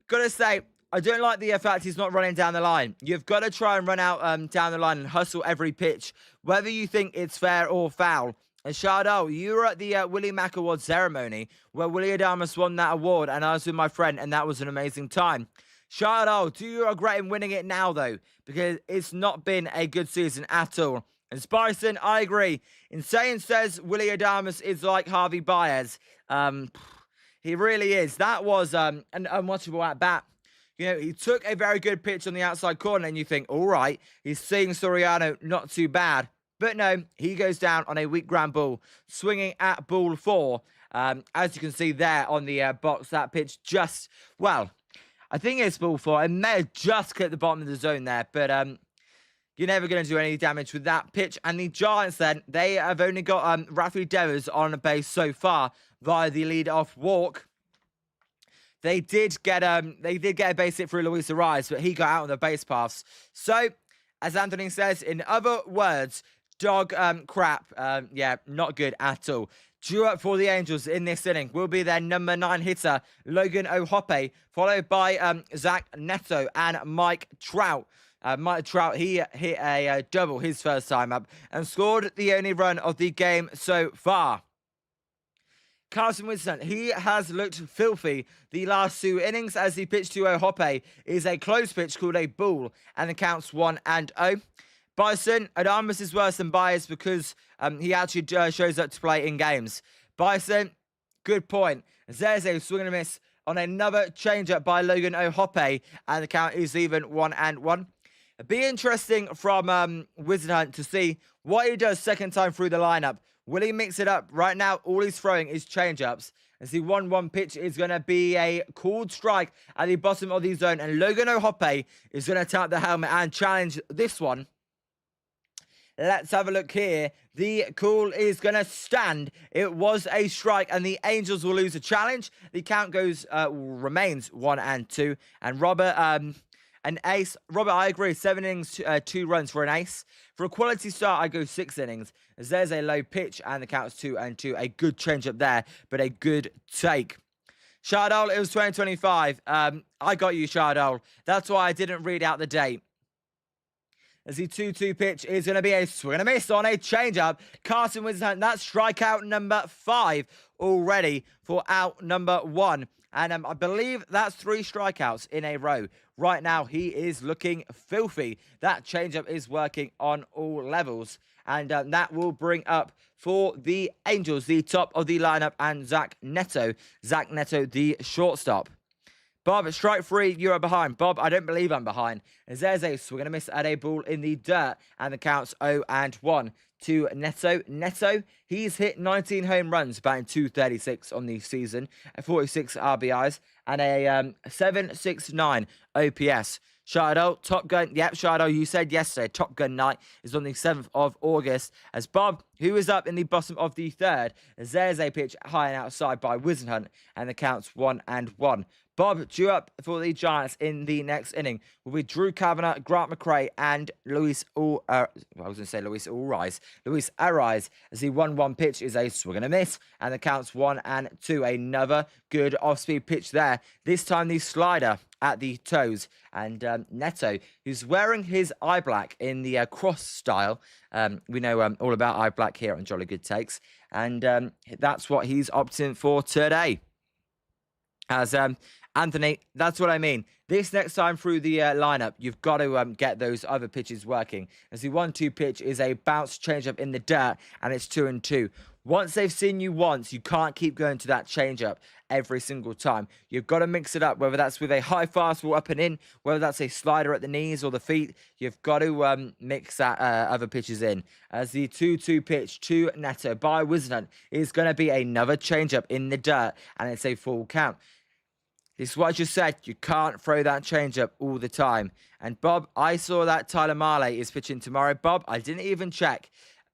gotta say, I don't like the fact he's not running down the line. You've got to try and run out down the line and hustle every pitch, whether you think it's fair or foul. And Shardal, you were at the Willie Mack Award ceremony where Willie Adames won that award, and I was with my friend, and that was an amazing time. Shardal, do you regret him winning it now, though? Because it's not been a good season at all. And Spison, I agree. Insane says Willie Adames is like Harvey Baez. He really is. That was an unwatchable at bat. You know, he took a very good pitch on the outside corner, and you think, all right, he's seeing Soriano, not too bad. But no, he goes down on a weak ground ball, swinging at ball 4. As you can see there on the box, that pitch just, well, I think it's ball 4. It may have just hit the bottom of the zone there, but you're never going to do any damage with that pitch. And the Giants then, they have only got Rafi Devers on base so far via the lead-off walk. They did get a base hit through Luis Arias, but he got out on the base paths. So, as Anthony says, in other words, dog crap. Yeah, not good at all. Due up for the Angels in this inning will be their number 9 hitter, Logan O'Hoppe, followed by Zach Neto and Mike Trout. Mike Trout, he hit a double his first time up and scored the only run of the game so far. Carson Winston, he has looked filthy the last 2 innings as the pitch to O'Hoppe is a close pitch called a ball, and the count's 1-0. Bison, Adames is worse than Baez because he actually shows up to play in games. Bison, good point. There's a swing and a miss on another changeup by Logan O'Hoppe, and the count is even 1-1. It'd be interesting from Wizard Hunt to see what he does second time through the lineup. Will he mix it up? Right now, all he's throwing is changeups. As the 1-1 pitch is going to be a called strike at the bottom of the zone, and Logan O'Hoppe is going to tap the helmet and challenge this one. Let's have a look here. The call is going to stand. It was a strike, and the Angels will lose a challenge. The count remains 1-2. And Robert, an ace. Robert, I agree. 7 innings, 2 runs for an ace. For a quality start, I go 6 innings. As there's a low pitch, and the count's 2-2. A good change up there, but a good take. Shardal, it was 2025. I got you, Shardal. That's why I didn't read out the date. As the 2-2 pitch is going to be a swing and a miss on a changeup. Carson Winston, that's strikeout number 5 already for out number 1. And I believe that's 3 strikeouts in a row. Right now, he is looking filthy. That changeup is working on all levels. And that will bring up for the Angels, the top of the lineup, and Zach Neto. Zach Neto, the shortstop. Bob, strike 3, you're behind. Bob, I don't believe I'm behind. As there's a swing and a miss at a ball in the dirt, and the count's 0-1 to Neto. Neto, he's hit 19 home runs, batting .236 on the season, 46 RBIs, and a 7.69 OPS. Shardo, Top Gun. Yep, Shardo, you said yesterday, Top Gun night is on the 7th of August. As Bob, who is up in the bottom of the third, as there's a pitch high and outside by Wizenhunt, and the count's 1-1. Bob due up for the Giants in the next inning will be Drew Kavanagh, Grant McRae, and Luis Arise. As the 1-1 pitch is a swing and a miss, and the count's 1-2. Another good off-speed pitch there. This time the slider at the toes, and Neto, who's wearing his eye black in the cross style. We know all about eye black here on Jolly Good Takes, and that's what he's opting for today. As Anthony, that's what I mean. This next time through the lineup, you've got to get those other pitches working. As the 1-2 pitch is a bounce changeup in the dirt, and it's 2-2. Once they've seen you once, you can't keep going to that changeup every single time. You've got to mix it up, whether that's with a high fastball up and in, whether that's a slider at the knees or the feet. You've got to mix that other pitches in. As the 2-2 pitch to Neto by Wizenhunt is going to be another changeup in the dirt, and it's a full count. This is what I just said. You can't throw that changeup all the time. And Bob, I saw that Tyler Mahle is pitching tomorrow. Bob, I didn't even check.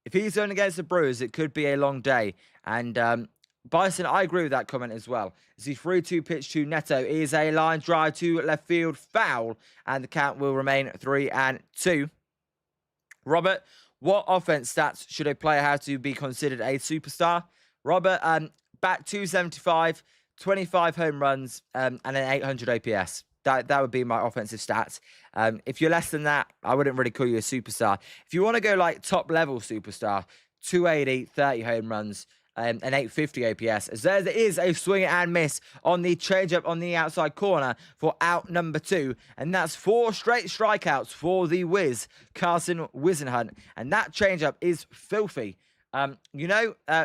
If he's going against the Brewers, it could be a long day. And Bison, I agree with that comment as well. As the 3-2 pitch to Neto is a line drive to left field foul. And the count will remain 3-2. Robert, what offense stats should a player have to be considered a superstar? Robert, bat 275. 25 home runs and an 800 OPS. That would be my offensive stats. If you're less than that, I wouldn't really call you a superstar. If you want to go like top level superstar, 280, 30 home runs, and 850 OPS. As there is a swing and miss on the changeup on the outside corner for out number 2. And that's 4 straight strikeouts for the Wiz, Carson Wizenhunt. And that changeup is filthy.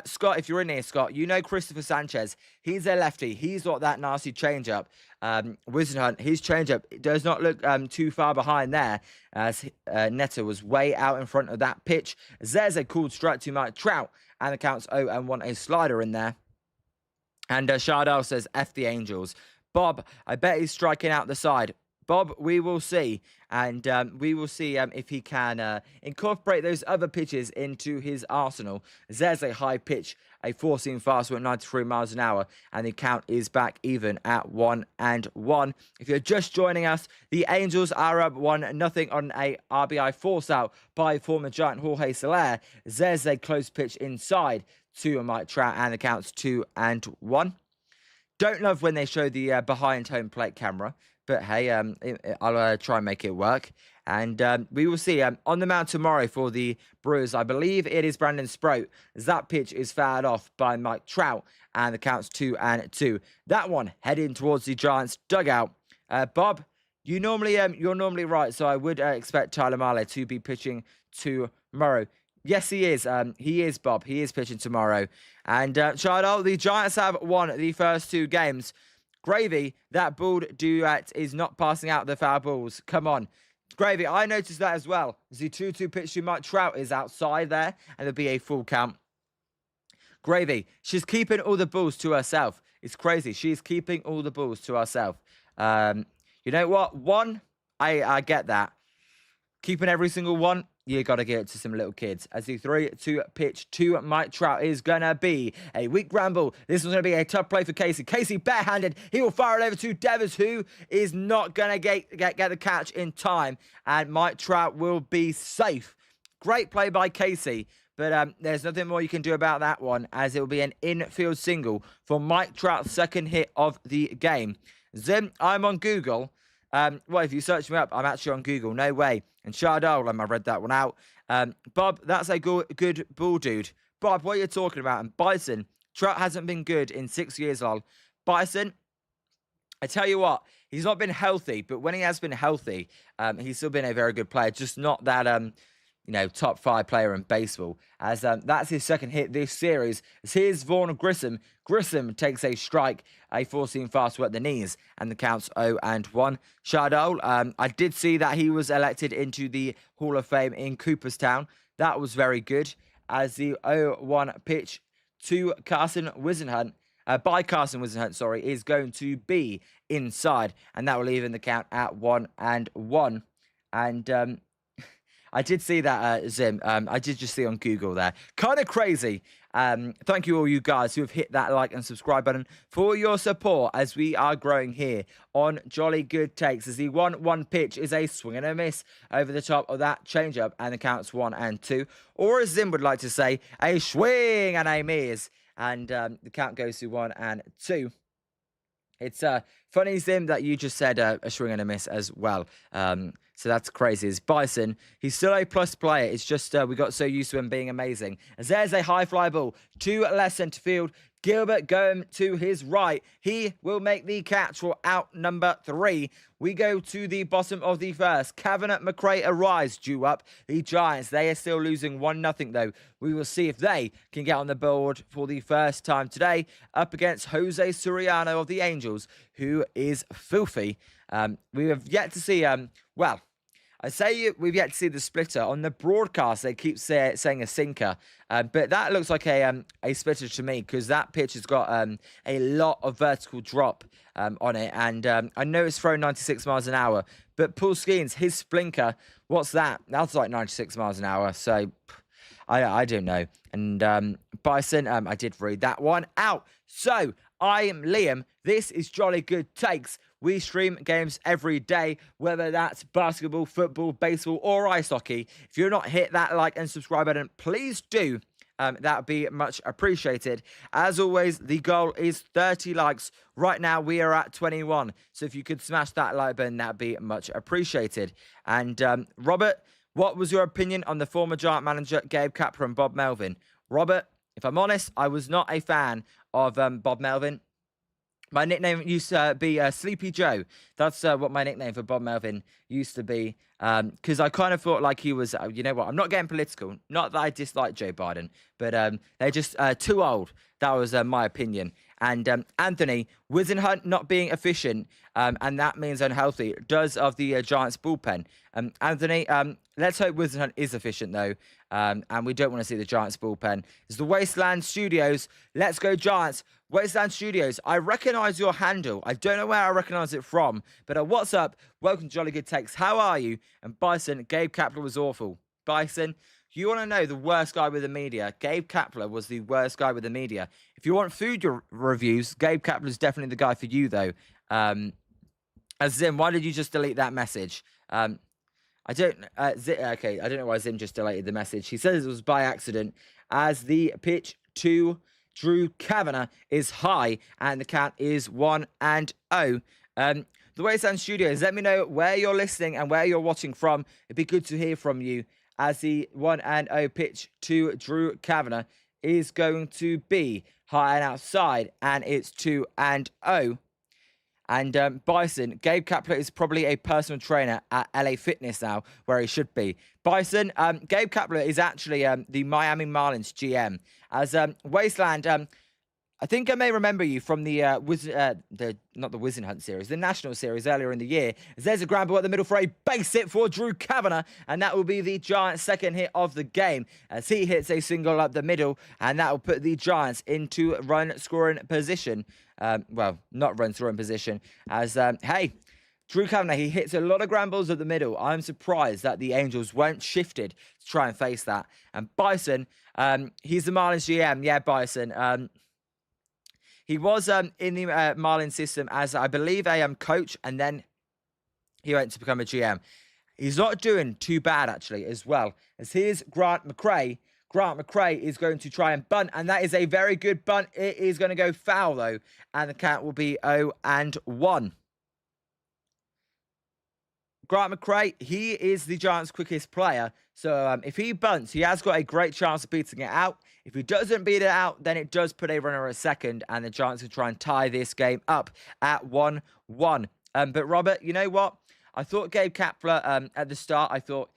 Scott, if you're in here, Scott, you know Christopher Sanchez. He's a lefty. He's got that nasty changeup. Wizenhunt, his changeup does not look too far behind there, as Neto was way out in front of that pitch. There's a cool strike to Mike Trout, and the count's 0-1, a slider in there. And Shardell says, F the Angels. Bob, I bet he's striking out the side. Bob, we will see, and we will see if he can incorporate those other pitches into his arsenal. There's a high pitch, a 4-seam fastball at 93 miles an hour, and the count is back even at 1-1. If you're just joining us, the Angels are up 1-0 on a RBI force out by former Giant Jorge Soler. There's a close pitch inside to Mike Trout, and the count's 2-1. Don't love when they show the behind home plate camera. But hey, I'll try and make it work. And we will see. On the mound tomorrow for the Brewers, I believe it is Brandon Sproat. As that pitch is fouled off by Mike Trout. And the count's 2-2. That one heading towards the Giants dugout. Bob, you're normally right. So I would expect Tyler Mahle to be pitching tomorrow. Yes, he is. He is, Bob. He is pitching tomorrow. And Chardo, the Giants have won the first 2 games. Gravy, that bald duet is not passing out the foul balls. Come on. Gravy, I noticed that as well. The 2-2 pitch to Mike Trout is outside there, and there'll be a full count. Gravy, she's keeping all the balls to herself. It's crazy. She's keeping all the balls to herself. You know what? I get that. Keeping every single one, you got to give it to some little kids. As the 3-2 pitch to Mike Trout is going to be a weak ramble. This is going to be a tough play for Casey. Casey barehanded. He will fire it over to Devers, who is not going to get the catch in time. And Mike Trout will be safe. Great play by Casey. But there's nothing more you can do about that one, as it will be an infield single for Mike Trout's second hit of the game. Zim, I'm on Google. Well, if you search me up, I'm actually on Google. No way. And Shardol, I read that one out. Bob, that's a good bull dude. Bob, what are you talking about? And Bison, Trout hasn't been good in 6 years, lol. Bison, I tell you what, he's not been healthy, but when he has been healthy, he's still been a very good player. Just not that, top 5 player in baseball. As that's his second hit this series. As here's Vaughn Grissom. Grissom takes a strike, a 4-seam fastball at the knees, and the count's 0-1. Shardol, I did see that he was elected into the Hall of Fame in Cooperstown. That was very good. As the 0-1 pitch to Carson Wizenhunt, by Carson Wisenhunt, sorry, is going to be inside, and that will even the count at 1-1. And I did see that, Zim. I did just see on Google there. Kind of crazy. Thank you all you guys who have hit that like and subscribe button for your support as we are growing here on Jolly Good Takes. As the 1-1 pitch is a swing and a miss over the top of that changeup, and the count's 1-2. Or as Zim would like to say, a swing and a miss. And the count goes to 1-2. It's funny, Zim, that you just said a swing and a miss as well. So that's crazy. It's Bison. He's still a plus player. It's just we got so used to him being amazing. As there's a high fly ball to left centre field. Gilbert going to his right. He will make the catch for out number 3. We go to the bottom of the first. Kavanagh McRae arrives due up. The Giants, they are still losing 1-0 though. We will see if they can get on the board for the first time today up against Jose Soriano of the Angels, who is filthy. We have yet to see, well, I say we've yet to see the splitter. On the broadcast, they keep saying a sinker. But that looks like a splitter to me, because that pitch has got a lot of vertical drop on it. And I know it's thrown 96 miles an hour. But Paul Skeens, his splinker, what's that? That's like 96 miles an hour. So I don't know. And Bison, I did read that one out. So I am Liam. This is Jolly Good Takes. We stream games every day, whether that's basketball, football, baseball, or ice hockey. If you're not hit that like and subscribe button, please do. That would be much appreciated. As always, the goal is 30 likes. Right now, we are at 21. So if you could smash that like button, that would be much appreciated. And Robert, what was your opinion on the former Giant manager, Gabe Kapler and Bob Melvin? Robert, if I'm honest, I was not a fan of Bob Melvin. My nickname used to be Sleepy Joe. That's what my nickname for Bob Melvin used to be. Because I kind of thought like he was, you know what, I'm not getting political. Not that I dislike Joe Biden, but they're just too old. That was my opinion. And Anthony, Wisenhunt not being efficient, and that means unhealthy, does of the Giants bullpen. Anthony, let's hope Wisenhunt is efficient, though. And we don't want to see the Giants bullpen. It's the Wasteland Studios. Let's go, Giants. Wasteland Studios, I recognise your handle. I don't know where I recognise it from, but what's up? Welcome to Jolly Good Takes. How are you? And Bison, Gabe Kapler was awful. Bison, you want to know the worst guy with the media? Gabe Kapler was the worst guy with the media. If you want food reviews, Gabe Kapler is definitely the guy for you, though. As Zim, why did you just delete that message? Okay, I don't know why Zim just deleted the message. He says it was by accident, as the pitch to Drew Kavanagh is high, and the count is 1-0. The Wasteland Studios, let me know where you're listening and where you're watching from. It'd be good to hear from you, as the 1-0 pitch to Drew Kavanagh is going to be high and outside, and it's 2-0. And Bison, Gabe Kapler is probably a personal trainer at LA Fitness now, where he should be. Bison, Gabe Kapler is actually the Miami Marlins GM. As Wasteland, I think I may remember you from the not the Wisenhunt series, the National series earlier in the year. As there's a ground ball at the middle for a base hit for Drew Kavanagh, and that will be the Giants' second hit of the game, as he hits a single up the middle, and that will put the Giants into run-scoring position. Well, not run-scoring position, as, hey, Drew Kavanagh, he hits a lot of ground balls at the middle. I'm surprised that the Angels weren't shifted to try and face that. And Bison, he's the Marlins GM. Yeah, Bison. He was in the Marlins system as, I believe, a coach, and then he went to become a GM. He's not doing too bad, actually, as well. As here's Grant McRae. Grant McRae is going to try and bunt, and that is a very good bunt. It is going to go foul, though, and the count will be 0-1. Grant McRae, he is the Giants' quickest player. So if he bunts, he has got a great chance of beating it out. If he doesn't beat it out, then it does put a runner at second, and the Giants can try and tie this game up at 1-1. But Robert, you know what? I thought Gabe Kapler, at the start, I thought,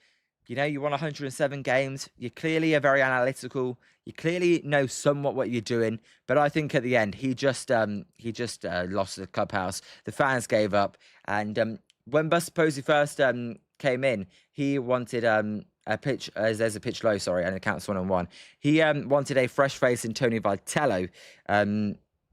you know, you won 107 games. You clearly are very analytical. You clearly know somewhat what you're doing. But I think at the end, he just lost the clubhouse. The fans gave up. And when Buster Posey first came in, he wanted a pitch. There's a pitch low, sorry, and it counts 1-1. He wanted a fresh face in Tony Vitello.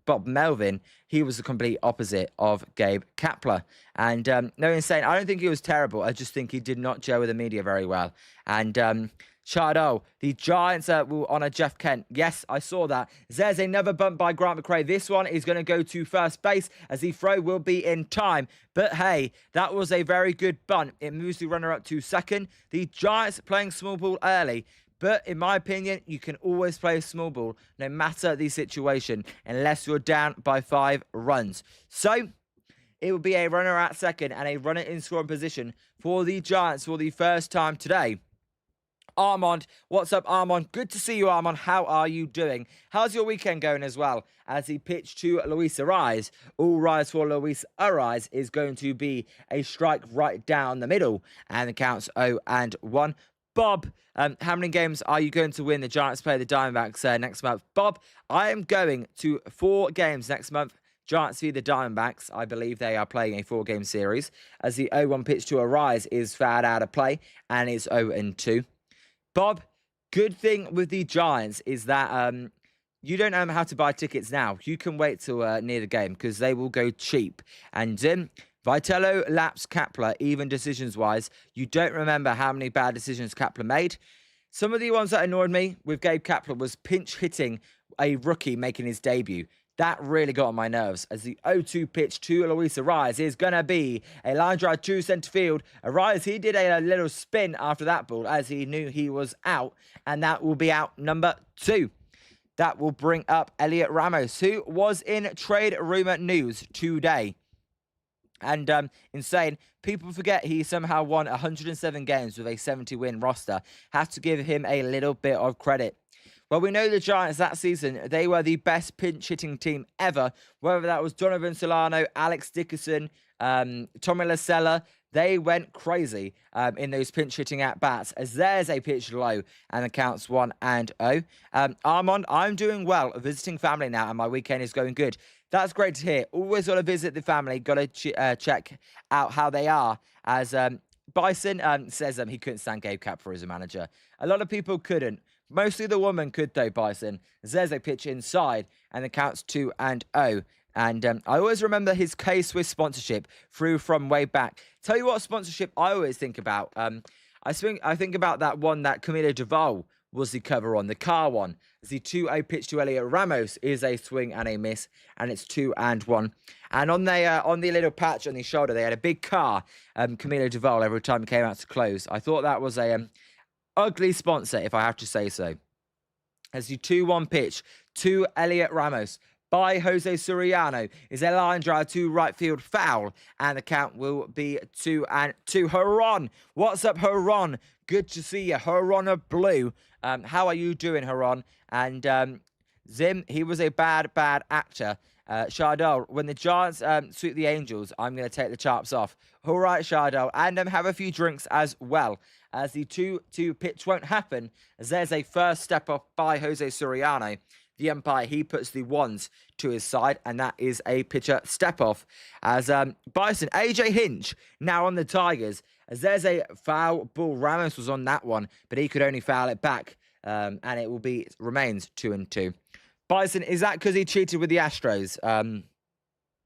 Bob Melvin, he was the complete opposite of Gabe Kapler. And no, insane. I don't think he was terrible. I just think he did not gel with the media very well. And Chardot, the Giants will honour Jeff Kent. Yes, I saw that. There's another bump by Grant McRae. This one is going to go to first base as the throw will be in time. But hey, that was a very good bunt. It moves the runner up to second. The Giants playing small ball early. But in my opinion, you can always play small ball no matter the situation unless you're down by 5 runs. So it will be a runner at second and a runner in scoring position for the Giants for the first time today. Armand, what's up, Armand? Good to see you, Armand. How are you doing? How's your weekend going as well? As he pitched to Luis Ariz. All rise for Luis Ariz is going to be a strike right down the middle. And the count's 0-1. Bob, how many games are you going to win? The Giants play the Diamondbacks next month. Bob, I am going to 4 games next month. Giants v the Diamondbacks. I believe they are playing a 4-game series. As the 0-1 pitch to Ariz is fouled out of play and is 0-2. Bob, good thing with the Giants is that you don't have to buy tickets now. You can wait till near the game because they will go cheap. And Vitello laps Kapler, even decisions-wise. You don't remember how many bad decisions Kapler made. Some of the ones that annoyed me with Gabe Kapler was pinch hitting a rookie making his debut. That really got on my nerves as the 0-2 pitch to Luis Ariz is going to be a line drive to centre field. Ariz, he did a little spin after that ball as he knew he was out, and that will be out number 2. That will bring up Elliot Ramos, who was in trade rumour news today. And insane, people forget he somehow won 107 games with a 70-win roster. Have to give him a little bit of credit. Well, we know the Giants that season, they were the best pinch-hitting team ever. Whether that was Donovan Solano, Alex Dickerson, Tommy Lasella, they went crazy in those pinch-hitting at-bats. As there's a pitch low and the count's 1-0. Armand, I'm doing well, visiting family now, and my weekend is going good. That's great to hear. Always got to visit the family. Got to check out how they are. As Bison says he couldn't stand Gabe Kapler as a manager. A lot of people couldn't. Mostly the woman could, though, Bison. There's a pitch inside, and the count's 2-0. And I always remember his K-Swiss sponsorship through from way back. Tell you what sponsorship I always think about. I think about that one that Camilo Duval was the cover on, the car one. As the 2-0 pitch to Elliot Ramos is a swing and a miss, and it's 2-1. And on the little patch on his shoulder, they had a big car, Camilo Duval, every time he came out to close. I thought that was a ugly sponsor, if I have to say so. As the 2-1 pitch to Elliot Ramos by Jose Soriano is a line drive to right field foul, and the count will be 2-2. Haron, what's up, Haron? Good to see you, Haron of Blue. How are you doing, Haron? And Zim, he was a bad actor. Chardot, when the Giants sweep the Angels, I'm going to take the chaps off. All right, Chardot, and have a few drinks as well. As the 2-2 pitch won't happen, as there's a first step off by Jose Soriano. The umpire, he puts the ones to his side, and that is a pitcher step off. As Bison, AJ Hinch, now on the Tigers, as there's a foul ball. Ramos was on that one, but he could only foul it back, and it remains 2-2. Bison, is that because he cheated with the Astros?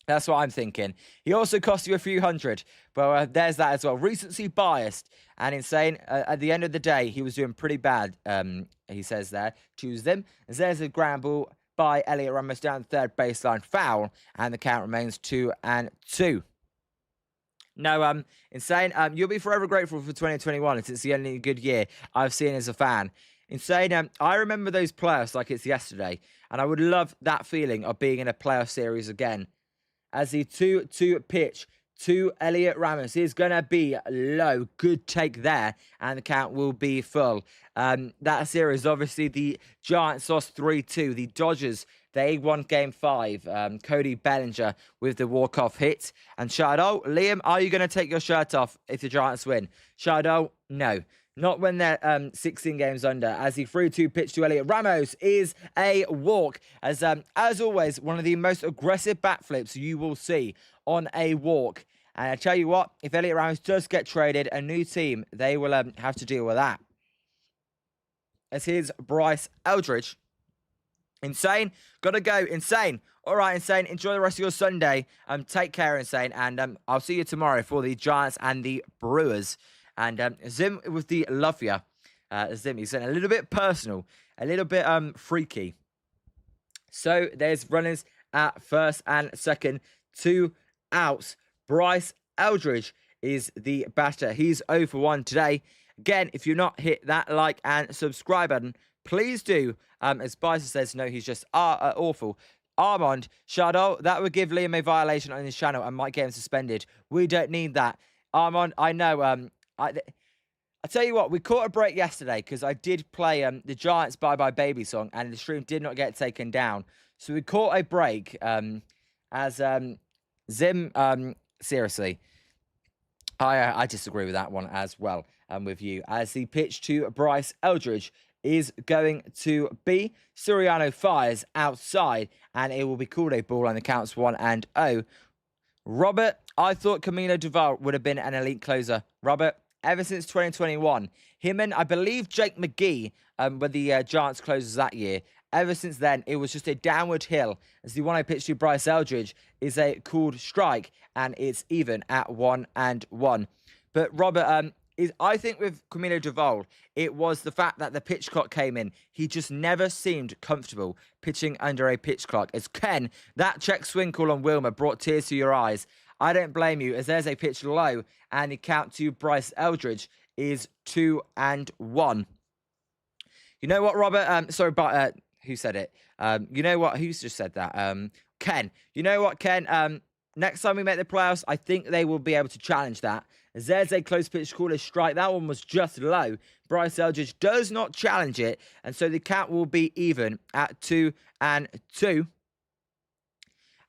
That's what I'm thinking. He also cost you a few hundred. But there's that as well. Recency biased and insane. At the end of the day, he was doing pretty bad, he says there. Choose them. As there's a ground ball by Elliot Ramos down the third baseline foul. And the count remains 2-2. No, insane. You'll be forever grateful for 2021. It's the only good year I've seen as a fan. Insane. I remember those playoffs like it's yesterday. And I would love that feeling of being in a playoff series again. As the 2-2 pitch to Elliot Ramos is going to be low. Good take there. And the count will be full. That series, obviously, the Giants lost 3-2. The Dodgers, they won Game 5. Cody Bellinger with the walk-off hit. And Chardot, Liam, are you going to take your shirt off if the Giants win? Chardot, no. Not when they're 16 games under. As the 3-2 pitch to Elliot Ramos is a walk. As always, one of the most aggressive bat flips you will see on a walk. And I tell you what, if Elliot Ramos does get traded, a new team, they will have to deal with that. As here's Bryce Eldridge. Insane. Gotta go. Insane. All right, Insane, enjoy the rest of your Sunday. Take care, Insane, and I'll see you tomorrow for the Giants and the Brewers. And Zim with the love ya. Zim, he's saying a little bit personal, a little bit freaky. So there's runners at first and second, 2 outs. Bryce Eldridge is the batter. He's 0 for 1 today. Again, if you've not hit that like and subscribe button, please do. As Bison says, no, he's just awful. Armand Shadow, that would give Liam a violation on his channel and might get him suspended. We don't need that. Armand, I know. I tell you what, we caught a break yesterday because I did play the Giants Bye Bye Baby song and the stream did not get taken down. So we caught a break as Zim, seriously, I disagree with that one as well with you. As the pitch to Bryce Eldridge is going to be Soriano fires outside and it will be called a ball and the count's 1-0. Robert, I thought Camilo Duval would have been an elite closer. Robert, ever since 2021, him and I believe Jake McGee were the Giants closers that year. Ever since then, it was just a downward hill as the 1-0 pitch to Bryce Eldridge is a called strike and it's even at 1-1. But Robert, I think with Camilo Duval, it was the fact that the pitch clock came in. He just never seemed comfortable pitching under a pitch clock. As Ken, that check swing call on Wilmer brought tears to your eyes. I don't blame you, as there's a pitch low, and the count to Bryce Eldridge is 2-1. You know what, Robert? Sorry, but who said it? You know what? Who's just said that? Ken. You know what, Ken? Next time we make the playoffs, I think they will be able to challenge that. As there's a close pitch call, a strike. That one was just low. Bryce Eldridge does not challenge it, and so the count will be even at 2-2.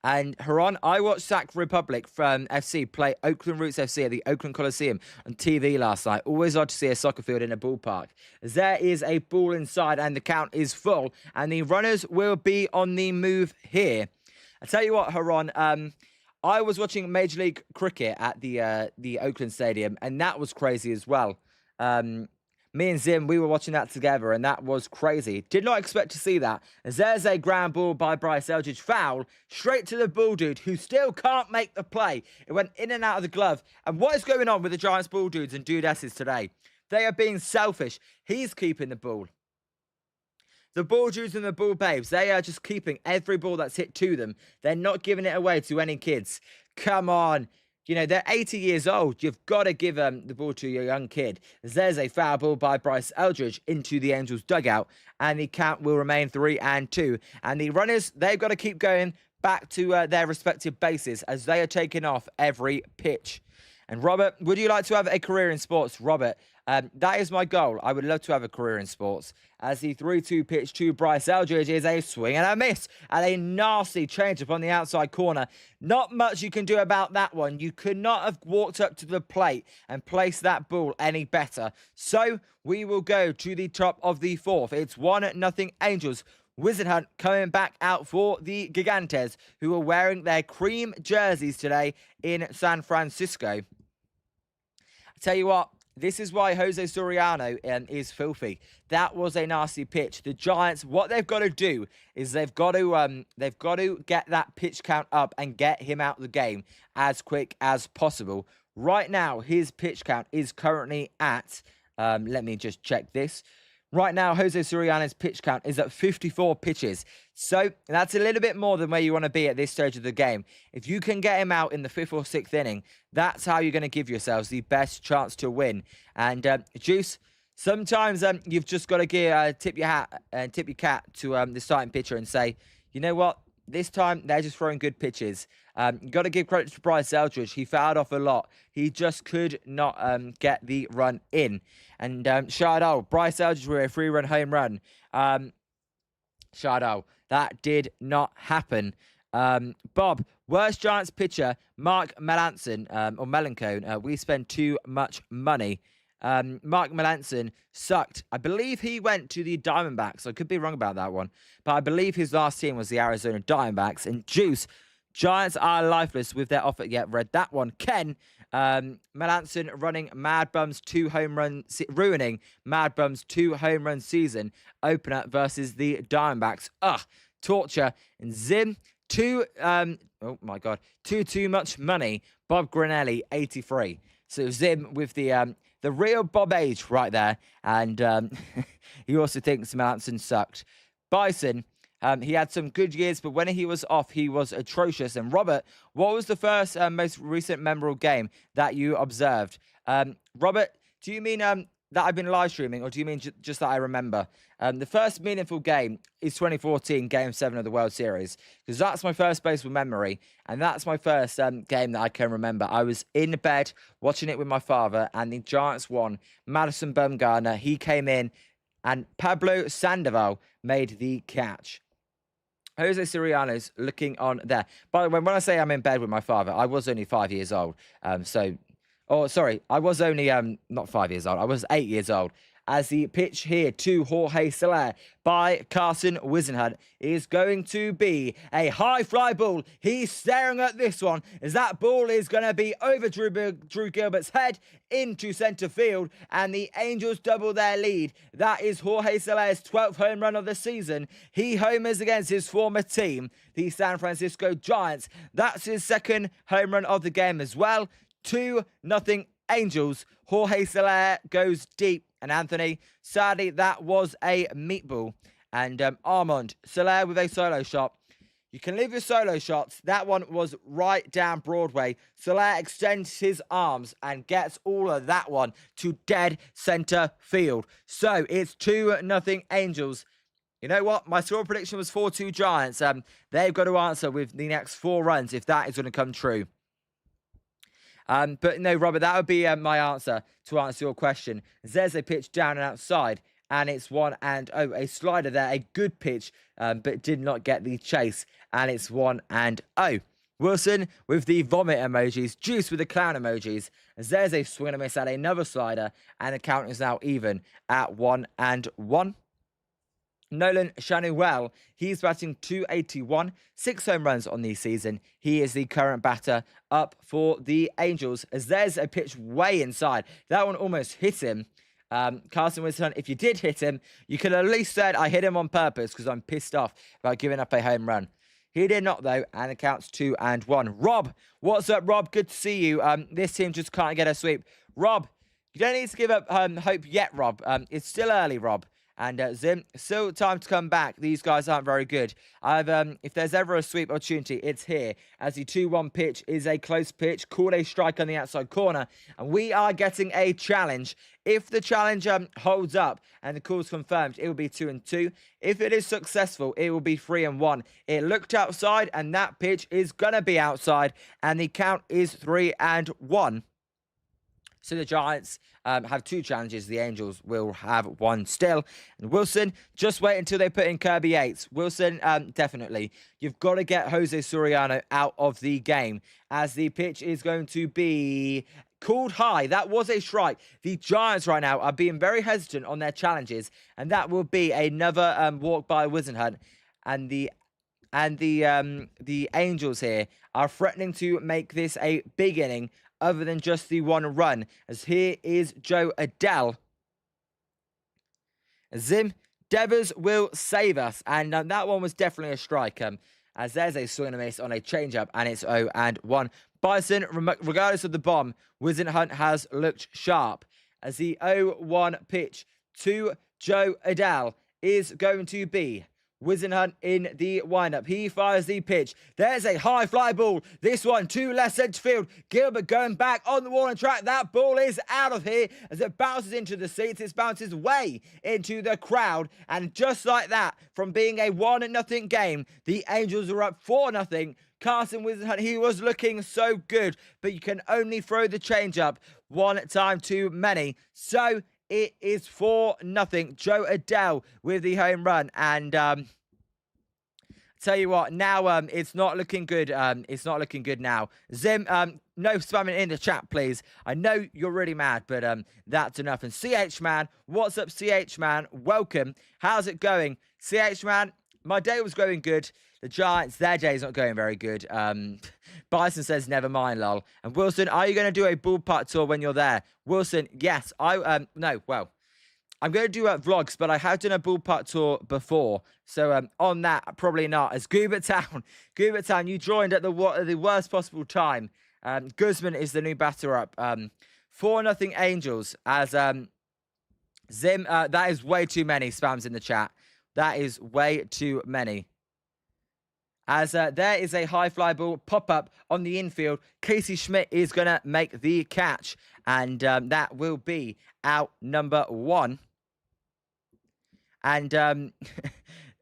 And Haran, I watched Sac Republic from FC play Oakland Roots FC at the Oakland Coliseum on TV last night. Always odd to see a soccer field in a ballpark. As there is a ball inside and the count is full, and the runners will be on the move here. I tell you what, Haran, I was watching Major League Cricket at the Oakland Stadium, and that was crazy as well. Me and Zim, we were watching that together, and that was crazy. Did not expect to see that. As there's a ground ball by Bryce Eldridge, foul, straight to the ball dude, who still can't make the play. It went in and out of the glove. And what is going on with the Giants ball dudes and dudesses today? They are being selfish. He's keeping the ball. The ball dudes and the ball babes, they are just keeping every ball that's hit to them. They're not giving it away to any kids. Come on. You know, they're 80 years old. You've got to give the ball to your young kid. As there's a foul ball by Bryce Eldridge into the Angels dugout. And the count will remain 3-2. And the runners, they've got to keep going back to their respective bases as they are taking off every pitch. And Robert, would you like to have a career in sports? Robert, that is my goal. I would love to have a career in sports. As the 3-2 pitch to Bryce Eldridge is a swing and a miss. And a nasty change up on the outside corner. Not much you can do about that one. You could not have walked up to the plate and placed that ball any better. So we will go to the top of the fourth. It's 1-0 Angels. Wizard Hunt coming back out for the Gigantes, who are wearing their cream jerseys today in San Francisco. I tell you what, this is why Jose Soriano is filthy. That was a nasty pitch. The Giants, what they've got to do is they've got to get that pitch count up and get him out of the game as quick as possible. Right now, his pitch count is currently at, let me just check this. Right now, Jose Soriano's pitch count is at 54 pitches. So that's a little bit more than where you want to be at this stage of the game. If you can get him out in the 5th or 6th inning, that's how you're going to give yourselves the best chance to win. And Juice, sometimes you've just got to tip your hat and tip your cap to the starting pitcher and say, you know what? This time, they're just throwing good pitches. You got to give credit to Bryce Eldridge. He fouled off a lot. He just could not get the run in. And Shardal, Bryce Eldridge with a 3-run home run. Shardal, that did not happen. Bob, worst Giants pitcher, Mark Melancon, or Melancone. We spend too much money. Mark Melancon sucked. I believe he went to the Diamondbacks. I could be wrong about that one. But I believe his last team was the Arizona Diamondbacks. And Juice, Giants are lifeless with their offer. Yeah, read that one. Ken, Melancon running Mad Bum's 2 home run, ruining Mad Bum's 2 home run season opener versus the Diamondbacks. Ugh, torture. And Zim, Oh my God, too much money. Bob Grinelli, 83. So Zim with the real Bob Age right there, and he also thinks Melanson sucked. Bison, he had some good years, but when he was off, he was atrocious. And Robert, what was the first most recent memorable game that you observed? Robert, do you mean that I've been live streaming, or do you mean just that I remember? The first meaningful game is 2014 Game 7 of the World Series, because that's my first baseball memory, and that's my first game that I can remember. I was in bed watching it with my father, and the Giants won. Madison Bumgarner, he came in, and Pablo Sandoval made the catch. Jose Soriano's looking on there. By the way, when I say I'm in bed with my father, I was only 5 years old. Oh, sorry, I was only not 5 years old. I was 8 years old. As the pitch here to Jorge Soler by Carson Whisenhunt is going to be a high fly ball. He's staring at this one as that ball is going to be over Drew Gilbert's head into centre field, and the Angels double their lead. That is Jorge Soler's 12th home run of the season. He homers against his former team, the San Francisco Giants. That's his second home run of the game as well. 2-0 Angels. Jorge Soler goes deep. And Anthony, sadly, that was a meatball. And Armand, Soler with a solo shot. You can leave your solo shots. That one was right down Broadway. Soler extends his arms and gets all of that one to dead centre field. So it's 2-0 Angels. You know what? My score prediction was 4-2 Giants. They've got to answer with the next 4 runs if that is going to come true. But no, Robert, that would be my answer to answer your question. There's a pitch down and outside, and it's 1-0. A slider there, a good pitch, but did not get the chase, and it's 1-0. Wilson with the vomit emojis, Juice with the clown emojis. There's a swing and a miss at another slider, and the count is now even at 1-1. Nolan Shanuel, he's batting .281, 6 home runs on the season. He is the current batter up for the Angels, as there's a pitch way inside. That one almost hit him. Carson Whisenhunt, if you did hit him, you could at least said, I hit him on purpose because I'm pissed off about giving up a home run. He did not, though, and it counts 2-1. Rob, what's up, Rob? Good to see you. This team just can't get a sweep. Rob, you don't need to give up hope yet, Rob. It's still early, Rob. And Zim, still time to come back. These guys aren't very good. If there's ever a sweep opportunity, it's here. As the 2-1 pitch is a close pitch, called a strike on the outside corner. And we are getting a challenge. If the challenge holds up and the call's confirmed, it will be 2-2. If it is successful, it will be 3-1. It looked outside, and that pitch is going to be outside. And the count is 3-1. So the Giants have 2 challenges. The Angels will have 1 still. And Wilson, just wait until they put in Kirby Yates. Wilson, definitely. You've got to get Jose Soriano out of the game, as the pitch is going to be called high. That was a strike. The Giants right now are being very hesitant on their challenges, and that will be another walk by Whisenhunt. And the Angels here are threatening to make this a big inning, other than just the 1 run, as here is Joe Adele. Zim, Devers will save us, and that one was definitely a strike, as there's a swing and a miss on a changeup, and it's 0-1. Bison, regardless of the bomb, Whisenhunt has looked sharp, as the 0-1 pitch to Joe Adele is going to be Whisenhunt in the windup. He fires the pitch. There's a high fly ball. This one to left centre field. Gilbert going back on the warning track. That ball is out of here as it bounces into the seats. It bounces way into the crowd. And just like that, from being a 1-0 game, the Angels are up 4-0. Carson Whisenhunt, he was looking so good, but you can only throw the changeup 1 time too many. So it is 4-0. Joe Adele with the home run. And tell you what, now it's not looking good. It's not looking good now. Zim, no spamming in the chat, please. I know you're really mad, but that's enough. And CH Man, what's up, CH Man? Welcome. How's it going? CH Man, my day was going good. The Giants, their day's not going very good. Bison says, never mind, lol. And Wilson, are you going to do a ball putt tour when you're there? Wilson, yes. I'm going to do vlogs, but I have done a ballpark tour before. So on that, probably not. As Goober Town, you joined at the worst possible time. Guzman is the new batter up. 4-0 Angels as Zim. That is way too many spams in the chat. That is way too many. As there is a high fly ball pop-up on the infield. Casey Schmidt is going to make the catch. And that will be out number 1. And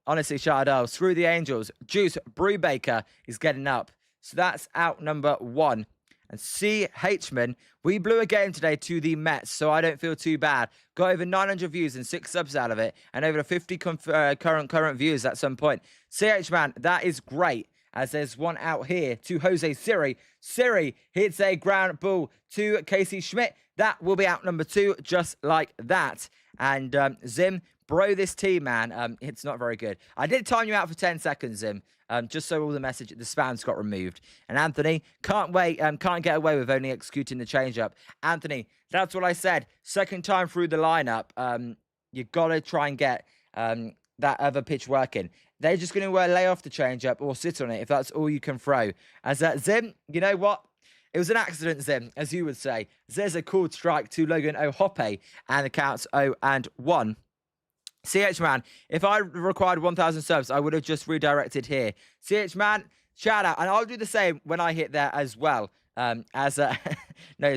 honestly, Shardell, screw the Angels. Juice Brubaker is getting up. So that's out number 1. And C.H.man, we blew a game today to the Mets, so I don't feel too bad. Got over 900 views and 6 subs out of it, and over 50 current views at some point. C.H.man, that is great, as there's one out here to Jose Siri. Siri hits a ground ball to Casey Schmidt. That will be out number 2, just like that. And Zim, bro, this team, man, it's not very good. I did time you out for 10 seconds, Zim. Just so all the spams got removed. And Anthony, can't get away with only executing the changeup. Anthony, that's what I said. Second time through the lineup, you got to try and get that other pitch working. They're just going to lay off the changeup or sit on it if that's all you can throw. As Zim, you know what? It was an accident, Zim, as you would say. There's a called strike to Logan RHP, and the count's 0-1. CH-man, if I required 1,000 subs, I would have just redirected here. CH-man, shout out. And I'll do the same when I hit there as well. No,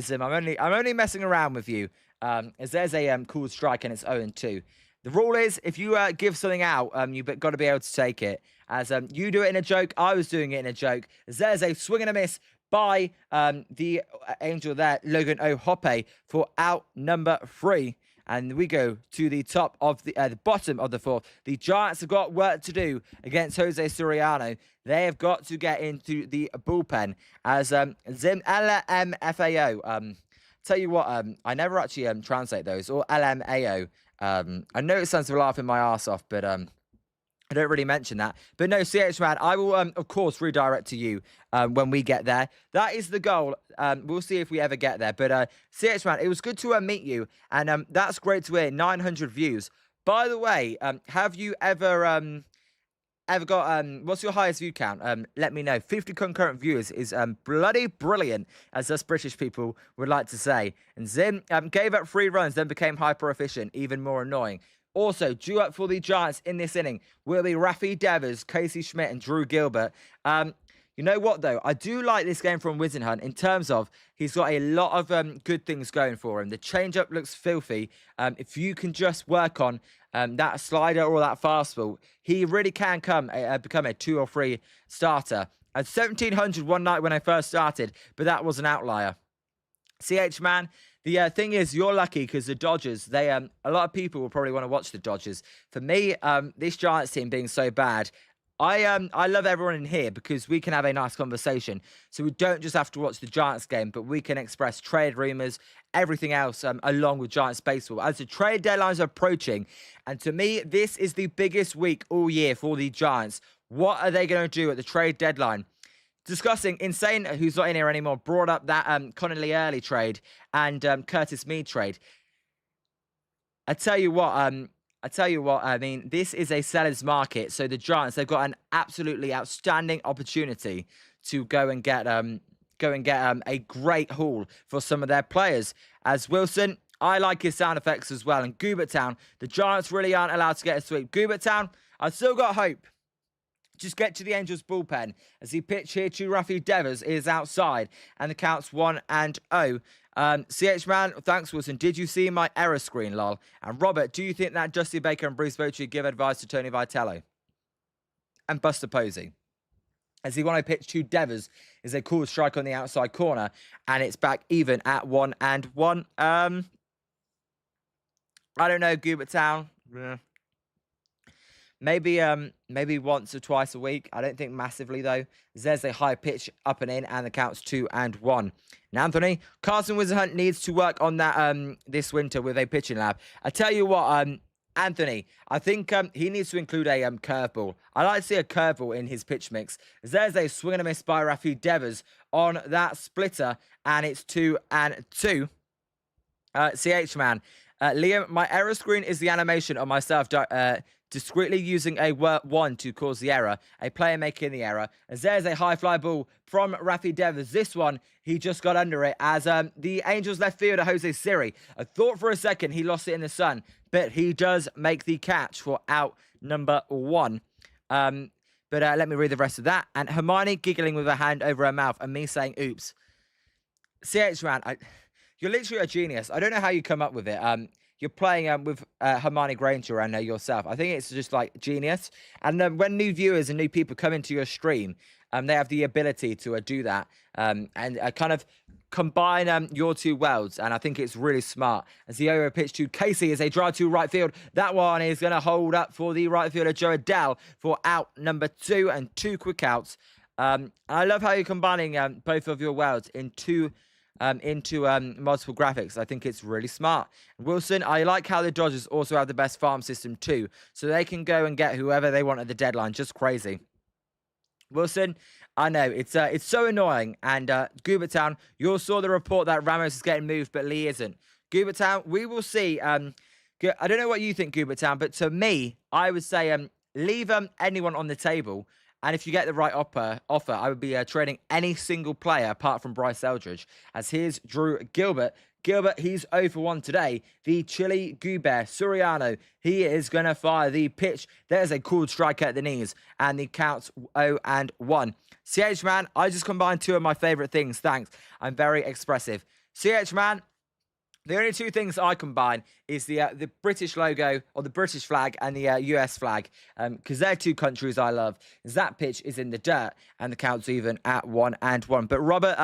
Zim, I'm only messing around with you. As there's a cool strike and it's 0-2. The rule is, if you give something out, you've got to be able to take it. As you do it in a joke, I was doing it in a joke. As there's a swing and a miss by the Angel there, Logan RHP, for out number 3. And we go to the top of the bottom of the 4th. The Giants have got work to do against Jose Soriano. They have got to get into the bullpen as Zim LMFAO. Tell you what, I never actually translate those, or LMAO. I know it sounds like laughing my ass off, but I don't really mention that. But no, CH-man, I will, of course, redirect to you when we get there. That is the goal. We'll see if we ever get there. But CH-man, it was good to meet you. And that's great to hear. 900 views. By the way, have you ever got, what's your highest view count? Let me know. 50 concurrent viewers is bloody brilliant, as us British people would like to say. And Zim gave up 3 runs, then became hyper efficient, even more annoying. Also, due up for the Giants in this inning will be Rafi Devers, Casey Schmidt, and Drew Gilbert. You know what, though? I do like this game from Wizenhunt in terms of he's got a lot of good things going for him. The changeup looks filthy. If you can just work on that slider or that fastball, he really can become a 2 or 3 starter. At 1,700 one night when I first started, but that was an outlier. CH-man, the thing is, you're lucky because the Dodgers, a lot of people will probably want to watch the Dodgers. For me, this Giants team being so bad, I love everyone in here because we can have a nice conversation. So we don't just have to watch the Giants game, but we can express trade rumors, everything else along with Giants baseball. As the trade deadlines are approaching, and to me, this is the biggest week all year for the Giants. What are they going to do at the trade deadline? Discussing Insane, who's not in here anymore, brought up that Connolly Early trade and Curtis Mead trade. I tell you what, I mean, this is a seller's market. So the Giants, they've got an absolutely outstanding opportunity to go and get a great haul for some of their players. As Wilson, I like his sound effects as well. And Goober Town, the Giants really aren't allowed to get a sweep. Goober Town, I've still got hope. Just get to the Angels bullpen as the pitch here to Rafi Devers is outside and the count's 1-0. CH-man, thanks, Wilson. Did you see my error screen, lol? And Robert, do you think that Dusty Baker and Bruce Bochy give advice to Tony Vitello? And Buster Posey. As the 1-0 pitch to Devers is a cool strike on the outside corner and it's back even at 1-1. I don't know, Gilbert Town. Yeah. Maybe once or twice a week. I don't think massively, though. There's a high pitch up and in, and the count's 2-1. Now, Anthony, Carson Wizenhunt needs to work on that this winter with a pitching lab. I tell you what, Anthony, I think he needs to include a curveball. I like to see a curveball in his pitch mix. There's a swing and a miss by Rafi Devers on that splitter, and it's 2-2. CH-man, Liam, my error screen is the animation of myself discreetly using a wand to cause the error, a player making the error. As there's a high fly ball from Rafi Devers. This one, he just got under it as the Angels left fielder Jose Soriano. I thought for a second he lost it in the sun, but he does make the catch for out number 1. But let me read the rest of that. And Hermione giggling with her hand over her mouth and me saying, oops. CH, man, you're literally a genius. I don't know how you come up with it. You're playing with Hermione Granger and yourself. I think it's just like genius. And when new viewers and new people come into your stream, they have the ability to do that and kind of combine your two worlds. And I think it's really smart. As the over pitch to Casey as they drive to right field. That one is going to hold up for the right fielder, Joe Adele, for out number 2 and 2 quick outs. I love how you're combining both of your worlds into multiple graphics. I think it's really smart. Wilson, I like how the Dodgers also have the best farm system too, so they can go and get whoever they want at the deadline. Just crazy. Wilson, I know it's so annoying. And Gilbert Town, you all saw the report that Ramos is getting moved, but Lee isn't. Gilbert Town, we will see. I don't know what you think, Gilbert Town, but to me, I would say leave anyone on the table. And if you get the right offer, I would be trading any single player apart from Bryce Eldridge. As here's Drew Gilbert. Gilbert, he's 0 for 1 today. The Chili Goober Soriano, he is going to fire the pitch. There's a cool strike at the knees. And the count's 0 and 1. CH, man, I just combined 2 of my favorite things. Thanks. I'm very expressive. CH, man. The only 2 things I combine is the British logo or the British flag and the US flag, because they're 2 countries I love. As that pitch is in the dirt and the count's even at 1 and 1. But Robert,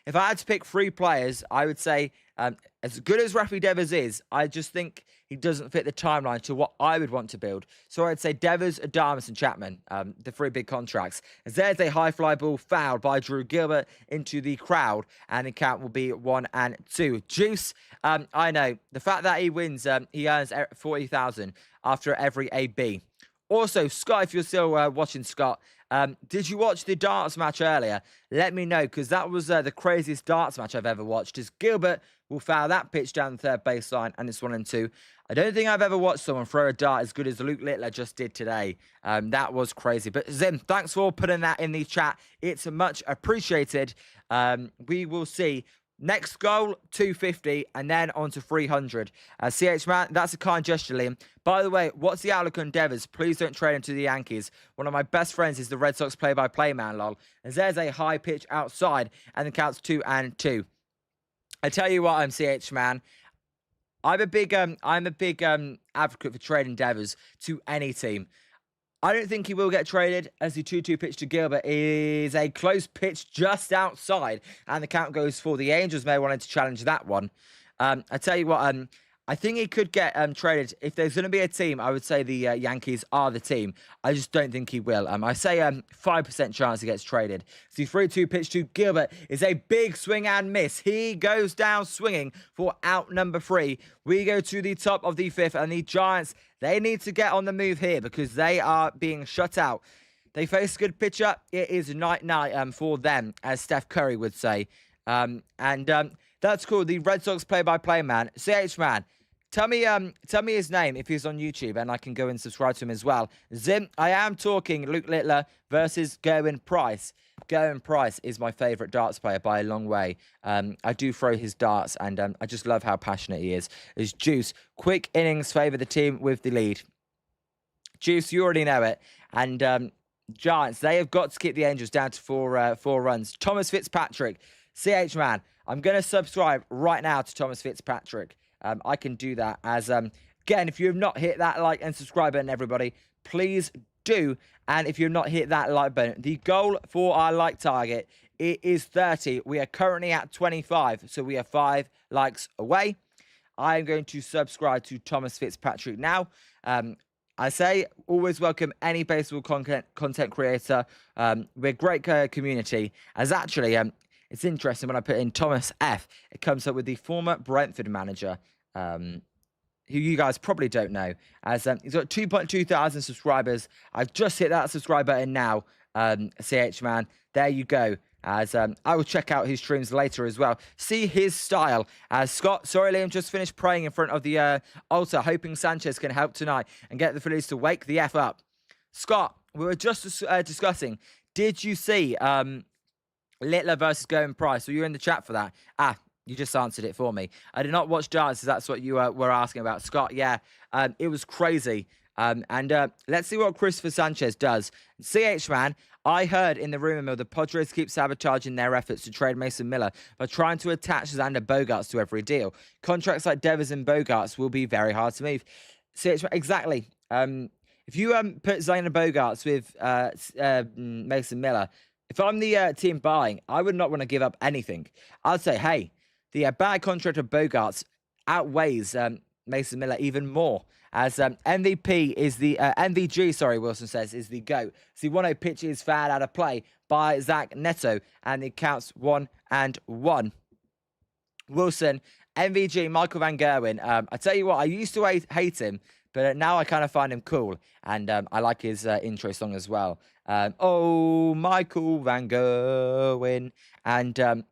if I had to pick 3 players, I would say as good as Rafi Devers is, I just think he doesn't fit the timeline to what I would want to build. So I'd say Devers, Adames, and Chapman, the 3 big contracts. As there's a high fly ball fouled by Drew Gilbert into the crowd, and the count will be 1 and 2. Juice, I know the fact that he wins, he earns 40,000 after every AB. Also, Scott, if you're still watching, Scott, did you watch the darts match earlier? Let me know, because that was the craziest darts match I've ever watched. As Gilbert will foul that pitch down the third baseline, and it's 1 and 2. I don't think I've ever watched someone throw a dart as good as Luke Littler just did today. That was crazy. But Zim, thanks for putting that in the chat. It's much appreciated. We will see. Next goal, 250, and then on to 300. CH, man, that's a kind gesture, Liam. By the way, what's the outlook on Devers? Please don't trade him to the Yankees. One of my best friends is the Red Sox play-by-play man, lol. As there's a high pitch outside, and the count's 2 and 2. I tell you what, I'm CH, man. I'm a big advocate for trading Devers to any team. I don't think he will get traded, as the 2-2 pitch to Gilbert is a close pitch just outside, and the count goes for the Angels. May wanted to challenge that one. I tell you what, I think he could get traded. If there's going to be a team, I would say the Yankees are the team. I just don't think he will. I say 5% chance he gets traded. The 3-2 pitch to Gilbert is a big swing and miss. He goes down swinging for out number 3. We go to the top of the 5th, and the Giants, they need to get on the move here because they are being shut out. They face a good pitcher. It is night-night for them, as Steph Curry would say. That's cool. The Red Sox play-by-play man, CH man. Tell me his name if he's on YouTube, and I can go and subscribe to him as well. Zim, I am talking Luke Littler versus Gerwin Price. Gerwin Price is my favourite darts player by a long way. I do throw his darts, and I just love how passionate he is. As Juice, quick innings favour the team with the lead. Juice, you already know it. And Giants, they have got to keep the Angels down to 4 runs. Thomas Fitzpatrick, CH man, I'm going to subscribe right now to Thomas Fitzpatrick. I can do that as, again, if you have not hit that like and subscribe button, everybody, please do. And if you have not hit that like button, the goal for our like target, it is 30. We are currently at 25, so we are 5 likes away. I am going to subscribe to Thomas Fitzpatrick now. I say always welcome any baseball content creator. We're a great community. As actually, it's interesting when I put in Thomas F, it comes up with the former Brentford manager, who you guys probably don't know, as he's got 2.2 thousand subscribers. I've just hit that subscribe button now, CH man. There you go. as I will check out his streams later as well. See his style. As Scott, sorry Liam, just finished praying in front of the altar, hoping Sanchez can help tonight and get the Phillies to wake the F up. Scott, we were just discussing, did you see Littler versus Going Price? Were you in the chat for that? You just answered it for me. I did not watch darts, so that's what you were asking about. Scott, yeah, it was crazy. Let's see what Christopher Sanchez does. CH, man, I heard in the rumor mill the Padres keep sabotaging their efforts to trade Mason Miller by trying to attach Xander Bogaerts to every deal. Contracts like Devers and Bogaerts will be very hard to move. CH, exactly. If you put Xander Bogaerts with Mason Miller, if I'm the team buying, I would not want to give up anything. I'd say, hey, the bad contract of Bogaerts outweighs Mason Miller even more. As MVP is the MVG, sorry, Wilson says, is the GOAT. So the 1-0 pitch is fouled out of play by Zach Neto, and it counts 1-1. Wilson, MVG, Michael Van Gerwen. I tell you what, I used to hate him, but now I kind of find him cool, and I like his intro song as well. Oh, Michael Van Gerwen, and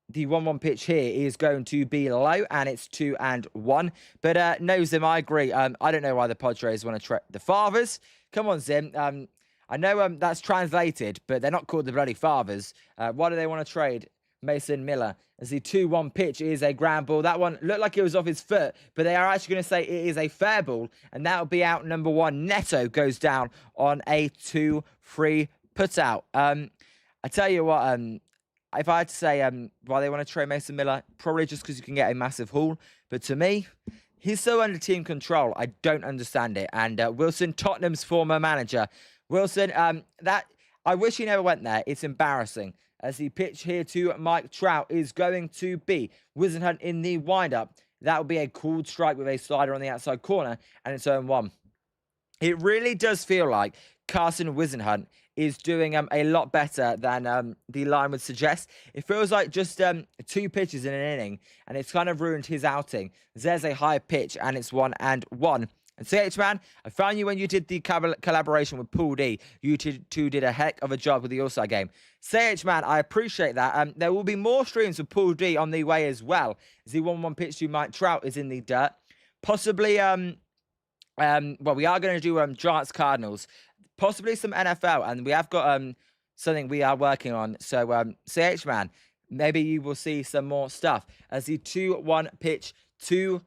the 1-1 pitch here is going to be low, and it's 2-1. But no, Zim, I agree. I don't know why the Padres want to trade the Fathers. Come on, Zim. I know that's translated, but they're not called the bloody Fathers. Why do they want to trade Mason Miller? As the 2-1 pitch is a ground ball. That one looked like it was off his foot, but they are actually going to say it is a fair ball, and that'll be out number 1. Neto goes down on a 2-3 putout. I tell you what, if I had to say why they want to trade Mason Miller, probably just because you can get a massive haul. But to me, he's so under team control, I don't understand it. And Wilson, Tottenham's former manager. Wilson, I wish he never went there. It's embarrassing. As the pitch here to Mike Trout is going to be Wisenhunt in the wind-up. That will be a called strike with a slider on the outside corner, and it's 0-1. It really does feel like Carson Wisenhunt is doing a lot better than the line would suggest. It feels like just 2 pitches in an inning, and it's kind of ruined his outing. There's a high pitch, and it's 1-1. And CH, man, I found you when you did the collaboration with Paul D. You two did a heck of a job with the All-Star game. CH, man, I appreciate that. There will be more streams with Paul D on the way as well. As the 1-1 pitch to Mike Trout is in the dirt. Possibly, well, we are going to do Giants Cardinals. Possibly some NFL, and we have got something we are working on. So, CH, man, maybe you will see some more stuff. As the 2-1 pitch to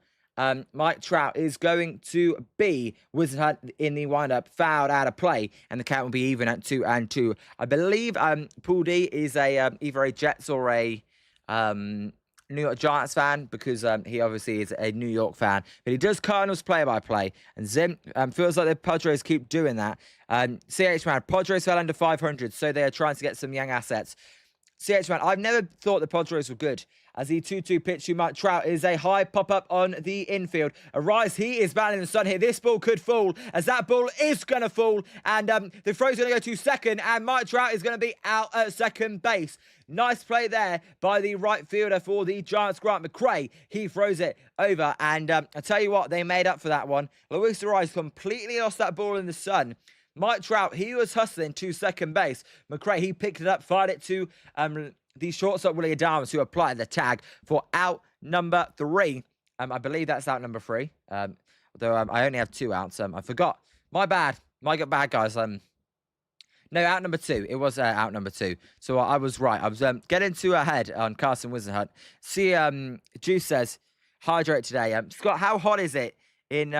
Mike Trout is going to be Wisenhunt in the windup, fouled out of play, and the count will be even at 2-2. I believe Paul D is either a Jets or a New York Giants fan, because he obviously is a New York fan, but he does Cardinals play-by-play, and Zim feels like the Padres keep doing that. CH, man, Padres fell under 500, so they are trying to get some young assets. CH, man, I've never thought the Padres were good. As the 2-2 pitch to Mike Trout is a high pop-up on the infield. A rise, he is battling the sun here. This ball could fall, as that ball is going to fall. And the throw's going to go to second, and Mike Trout is going to be out at second base. Nice play there by the right fielder for the Giants, Grant McCray. He throws it over, and I tell you what, they made up for that one. Luis Ariz completely lost that ball in the sun. Mike Trout, he was hustling to second base. McCray, he picked it up, fired it to the shortstop, Willie Adams, who applied the tag for out number 3. I believe that's out number 3. Although I only have 2 outs. I forgot. My bad. My bad, guys. No, out number 2. It was out number 2. So I was right. I was getting too ahead on Carson Wisenhunt. See, Juice says, hydrate today. Scott, how hot is it in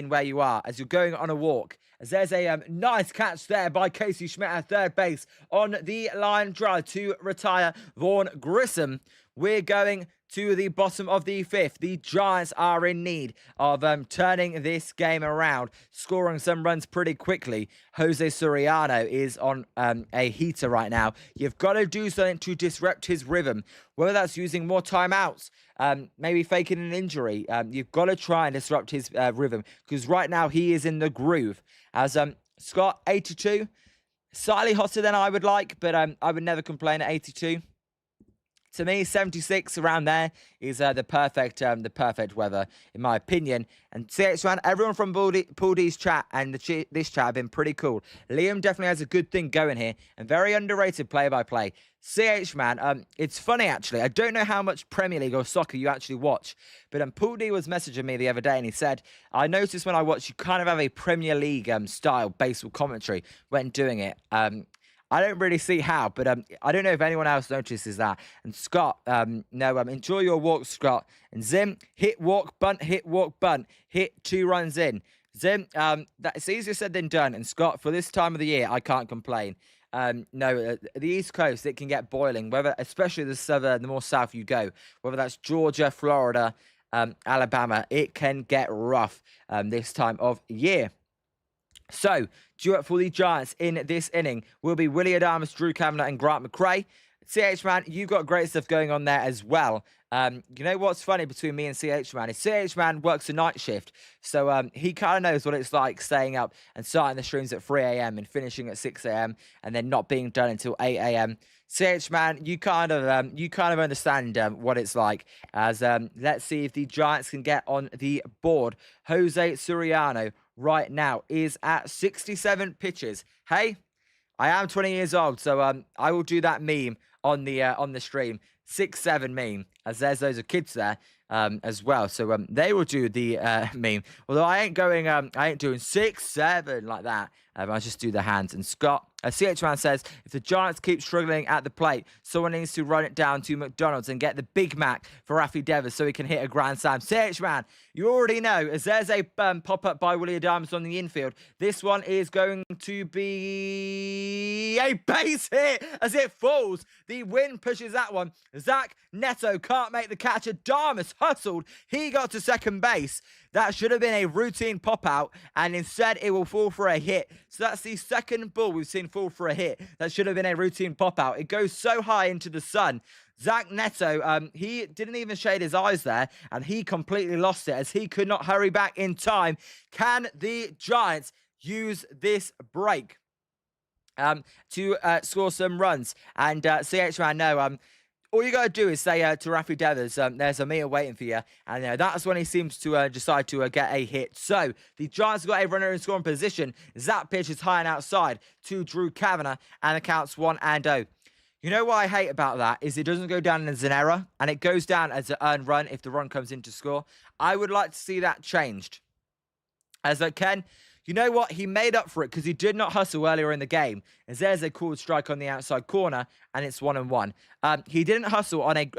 where you are as you're going on a walk? As there's a nice catch there by Casey Schmidt at third base on the line drive to retire Vaughn Grissom. We're going to the bottom of the 5th. The Giants are in need of turning this game around, scoring some runs pretty quickly. Jose Soriano is on a heater right now. You've got to do something to disrupt his rhythm, whether that's using more timeouts, maybe faking an injury. You've got to try and disrupt his rhythm, because right now he is in the groove. As Scott, 82, slightly hotter than I would like, but I would never complain at 82. To me, 76 around there is the perfect weather, in my opinion. And CH1, everyone from Pool D's chat and this chat have been pretty cool. Liam definitely has a good thing going here, and very underrated play-by-play. CH, man, it's funny, actually. I don't know how much Premier League or soccer you actually watch, but Pool D was messaging me the other day, and he said, I noticed when I watch, you kind of have a Premier League style baseball commentary when doing it. I don't really see how, but I don't know if anyone else notices that. And Scott, no, enjoy your walk, Scott. And Zim, hit, walk, bunt, hit 2 runs in. Zim, that's easier said than done. And Scott, for this time of the year, I can't complain. No, the East Coast, it can get boiling, whether, especially the more south you go, whether that's Georgia, Florida, Alabama, it can get rough this time of year. So, due up for the Giants in this inning will be Willie Adames, Drew Kavanagh, and Grant McRae. CH, man, you've got great stuff going on there as well. You know what's funny between me and CH, man, is CH, man, works a night shift. So, he kind of knows what it's like staying up and starting the streams at 3 a.m. and finishing at 6 a.m. and then not being done until 8 a.m. CH, man, you kind of understand what it's like. As let's see if the Giants can get on the board. Jose Soriano right now is at 67 pitches. Hey, I am 20 years old, so I will do that meme on the stream. 6'7" meme, as there's loads of kids there as well. So they will do the meme. Although I ain't doing 6'7" like that. I'll just do the hands. And Scott, CH-Man says, if the Giants keep struggling at the plate, someone needs to run it down to McDonald's and get the Big Mac for Rafi Devers so he can hit a grand slam. CH-Man, you already know, as there's a pop-up by Willie Adames on the infield, this one is going to be a base hit as it falls. The wind pushes that one. Zach Neto can't make the catch. Adames hustled. He got to second base. That should have been a routine pop-out, and instead it will fall for a hit. So that's the second ball we've seen fall for a hit. That should have been a routine pop-out. It goes so high into the sun. Zach Neto, he didn't even shade his eyes there, and he completely lost it as he could not hurry back in time. Can the Giants use this break to score some runs? And CH-Man, no, all you got to do is say to Rafi Devers, there's a meal waiting for you. And that's when he seems to decide to get a hit. So the Giants have got a runner in scoring position. That pitch is high and outside to Drew Kavanagh, and the count's 1-0. You know what I hate about that is it doesn't go down as an error, and it goes down as an earned run if the run comes in to score. I would like to see that changed. As I can. You know what? He made up for it because he did not hustle earlier in the game. As there's a called strike on the outside corner, and it's 1-1. He didn't hustle on a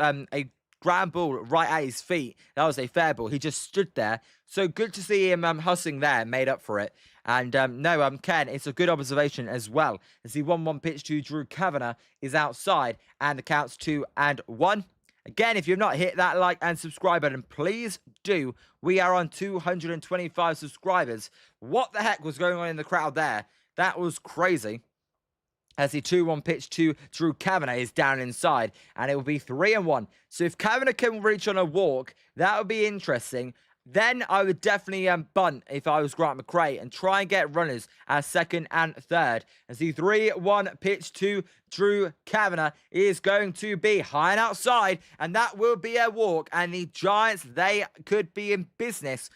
ground ball right at his feet. That was a fair ball. He just stood there. So good to see him hustling there, made up for it. And no, Ken, it's a good observation as well. As the 1-1 pitch to Drew Kavanagh is outside, and the count's 2-1. Again, if you've not hit that like and subscribe button, please do. We are on 225 subscribers. What the heck was going on in the crowd there? That was crazy. As the 2-1 pitch to Drew Kavanagh is down inside, and it will be 3-1. So if Kavanagh can reach on a walk, that would be interesting. Then I would definitely bunt if I was Grant McRae and try and get runners at second and third. As the 3-1 pitch to Drew Kavanagh is going to be high and outside, and that will be a walk. And the Giants, they could be in business.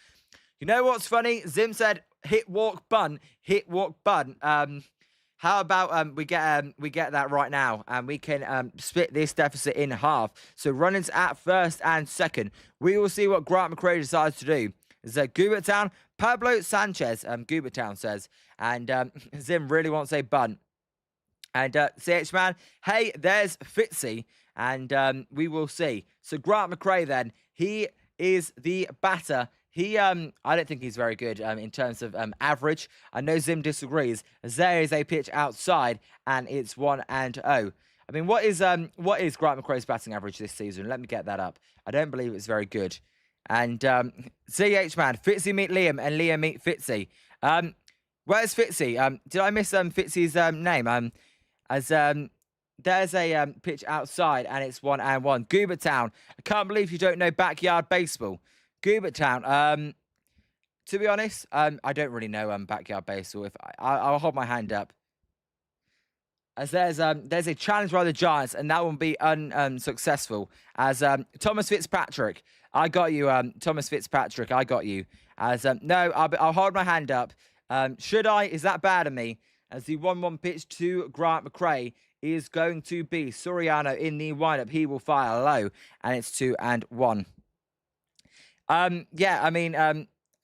You know what's funny? Zim said, hit, walk, bunt. Hit, walk, bunt. How about we get that right now, and we can split this deficit in half. So runners at first and second. We will see what Grant McRae decides to do. Is that Goobertown? Pablo Sanchez, Goobertown says. And Zim really wants a bunt. And CH Man, hey, there's Fitzy. And we will see. So Grant McRae then, he is the batter. He, I don't think he's very good in terms of average. I know Zim disagrees, as there is a pitch outside, and it's 1-0. I mean, what is Grant McRae's batting average this season? Let me get that up. I don't believe it's very good. And CH Man, Fitzy meet Liam, and Liam meet Fitzy. Where's Fitzy? Did I miss Fitzy's name? There's a pitch outside, and it's 1-1. Goobertown. I can't believe you don't know backyard baseball. Goobertown, to be honest, I don't really know backyard baseball. If I'll hold my hand up. as there's a challenge by the Giants, and that will be unsuccessful. As Thomas Fitzpatrick, I got you. Thomas Fitzpatrick, I got you. As no, I'll hold my hand up. Should I? Is that bad of me? As the 1-1 pitch to Grant McRae is going to be Soriano in the windup. He will fire low, and it's 2-1. Yeah, I mean,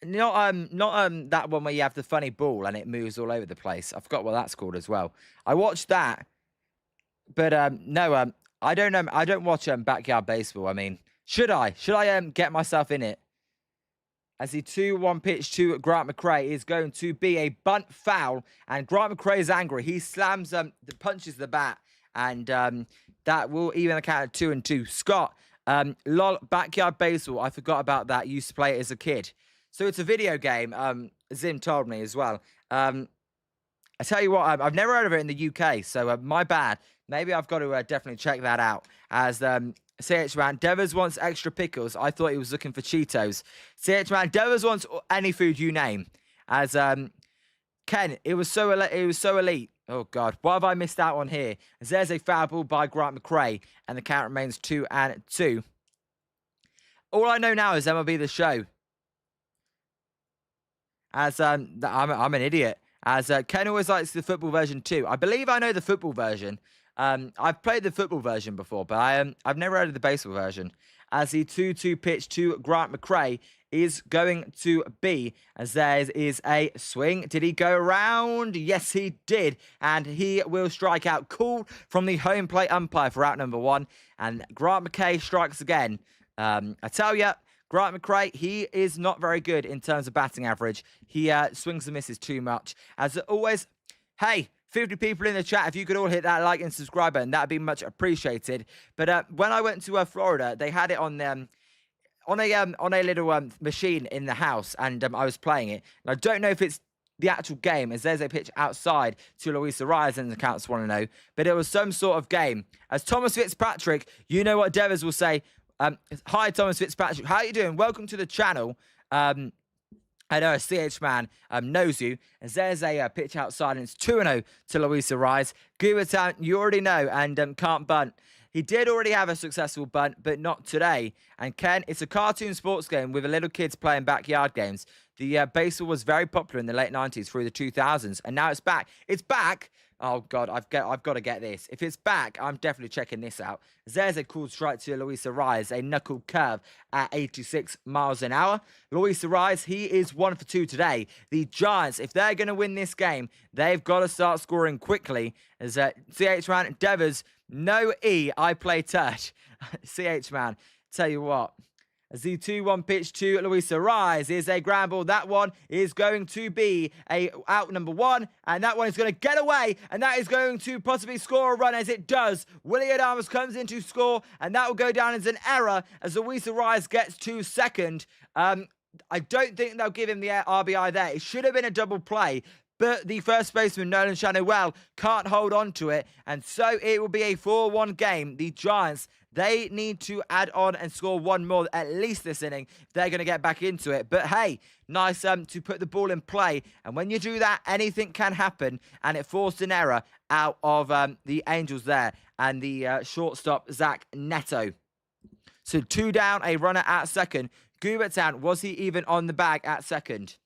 not that one where you have the funny ball and it moves all over the place. I forgot what that's called as well. I watched that, but no, I don't know. I don't watch backyard baseball. I mean, should I? Should I get myself in it? As the 2-1 pitch to Grant McRae is going to be a bunt foul, and Grant McRae is angry. He slams punches the bat, and that will even account at 2-2. Scott, lol, backyard baseball. I forgot about that. Used to play it as a kid. So it's a video game. Zim told me as well. I tell you what, I've never heard of it in the UK, so my bad. Maybe I've got to definitely check that out. As CH Man, Devers wants extra pickles. I thought he was looking for Cheetos. CH Man, Devers wants any food you name. As Ken, it was so elite. Oh God, why have I missed out on here? As there's a foul ball by Grant McRae, and the count remains 2-2. All I know now is MLB The Show. As I'm an idiot. As Ken always likes the football version too. I believe I know the football version. I've played the football version before, but I've never heard of the baseball version. As the 2-2 pitch to Grant McRae is going to be, as there is a swing. Did he go around? Yes, he did. And he will strike out. Call from the home plate umpire for out number 1. And Grant McRae strikes again. I tell you, Grant McRae, he is not very good in terms of batting average. He swings and misses too much. As always, hey, 50 people in the chat, if you could all hit that like and subscribe button, that would be much appreciated. But when I went to Florida, they had it on a little machine in the house, and I was playing it. And I don't know if it's the actual game, as there's a pitch outside to Luis Arias, and the counts 1-0. But it was some sort of game. As Thomas Fitzpatrick, you know what Devers will say. Hi, Thomas Fitzpatrick. How are you doing? Welcome to the channel. I know a CH man knows you, as there's a pitch outside, and it's 2-0 to Luis Arias. Goobertown, you already know, and can't bunt. He did already have a successful bunt, but not today. And Ken, it's a cartoon sports game with a little kids playing backyard games. The baseball was very popular in the late 90s through the 2000s, and now it's back. It's back. Oh, God, I've got to get this. If it's back, I'm definitely checking this out. There's a cool strike to Luis Arias, a knuckle curve at 86 miles an hour. Luis Arias, he is 1 for 2 today. The Giants, if they're going to win this game, they've got to start scoring quickly. As CH Man, Devers, no E, I play touch. CH Man, tell you what. As the 2-1 pitch to Luis Arias is a ground ball. That one is going to be a out number 1. And that one is going to get away. And that is going to possibly score a run, as it does. Willie Adames comes in to score. And that will go down as an error as Luis Arias gets to second. I don't think they'll give him the RBI there. It should have been a double play. But the first baseman, Nolan Shanawell, can't hold on to it. And so it will be a 4-1 game. The Giants, they need to add on and score one more, at least this inning, if they're going to get back into it. But hey, nice to put the ball in play. And when you do that, anything can happen. And it forced an error out of the Angels there. And the shortstop, Zach Neto. So 2 down, a runner at second. Goobertown, was he even on the bag at second?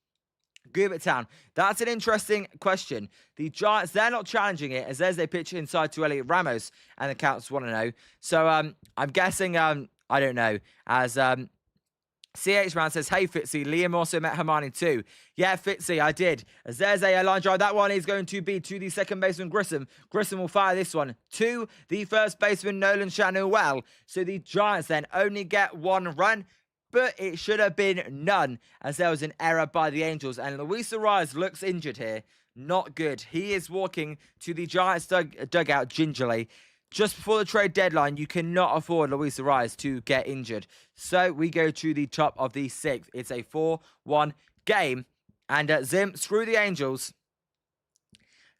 Goobertown, that's an interesting question. The Giants, they're not challenging it, as there's a pitch inside to Elliot Ramos, and the count's 1-0. So I'm guessing, I don't know, as CH Man says, hey Fitzy, Liam also met Hermione too. Yeah, Fitzy, I did. As there's a line drive, that one is going to be to the second baseman, Grissom. Grissom will fire this one to the first baseman, Nolan Shanawell. So the Giants then only get 1 run. But it should have been none, as there was an error by the Angels. And Luis Arias looks injured here. Not good. He is walking to the Giants dugout gingerly. Just before the trade deadline, you cannot afford Luis Arias to get injured. So we go to the top of the 6th. It's a 4-1 game. And Zim, screw the Angels.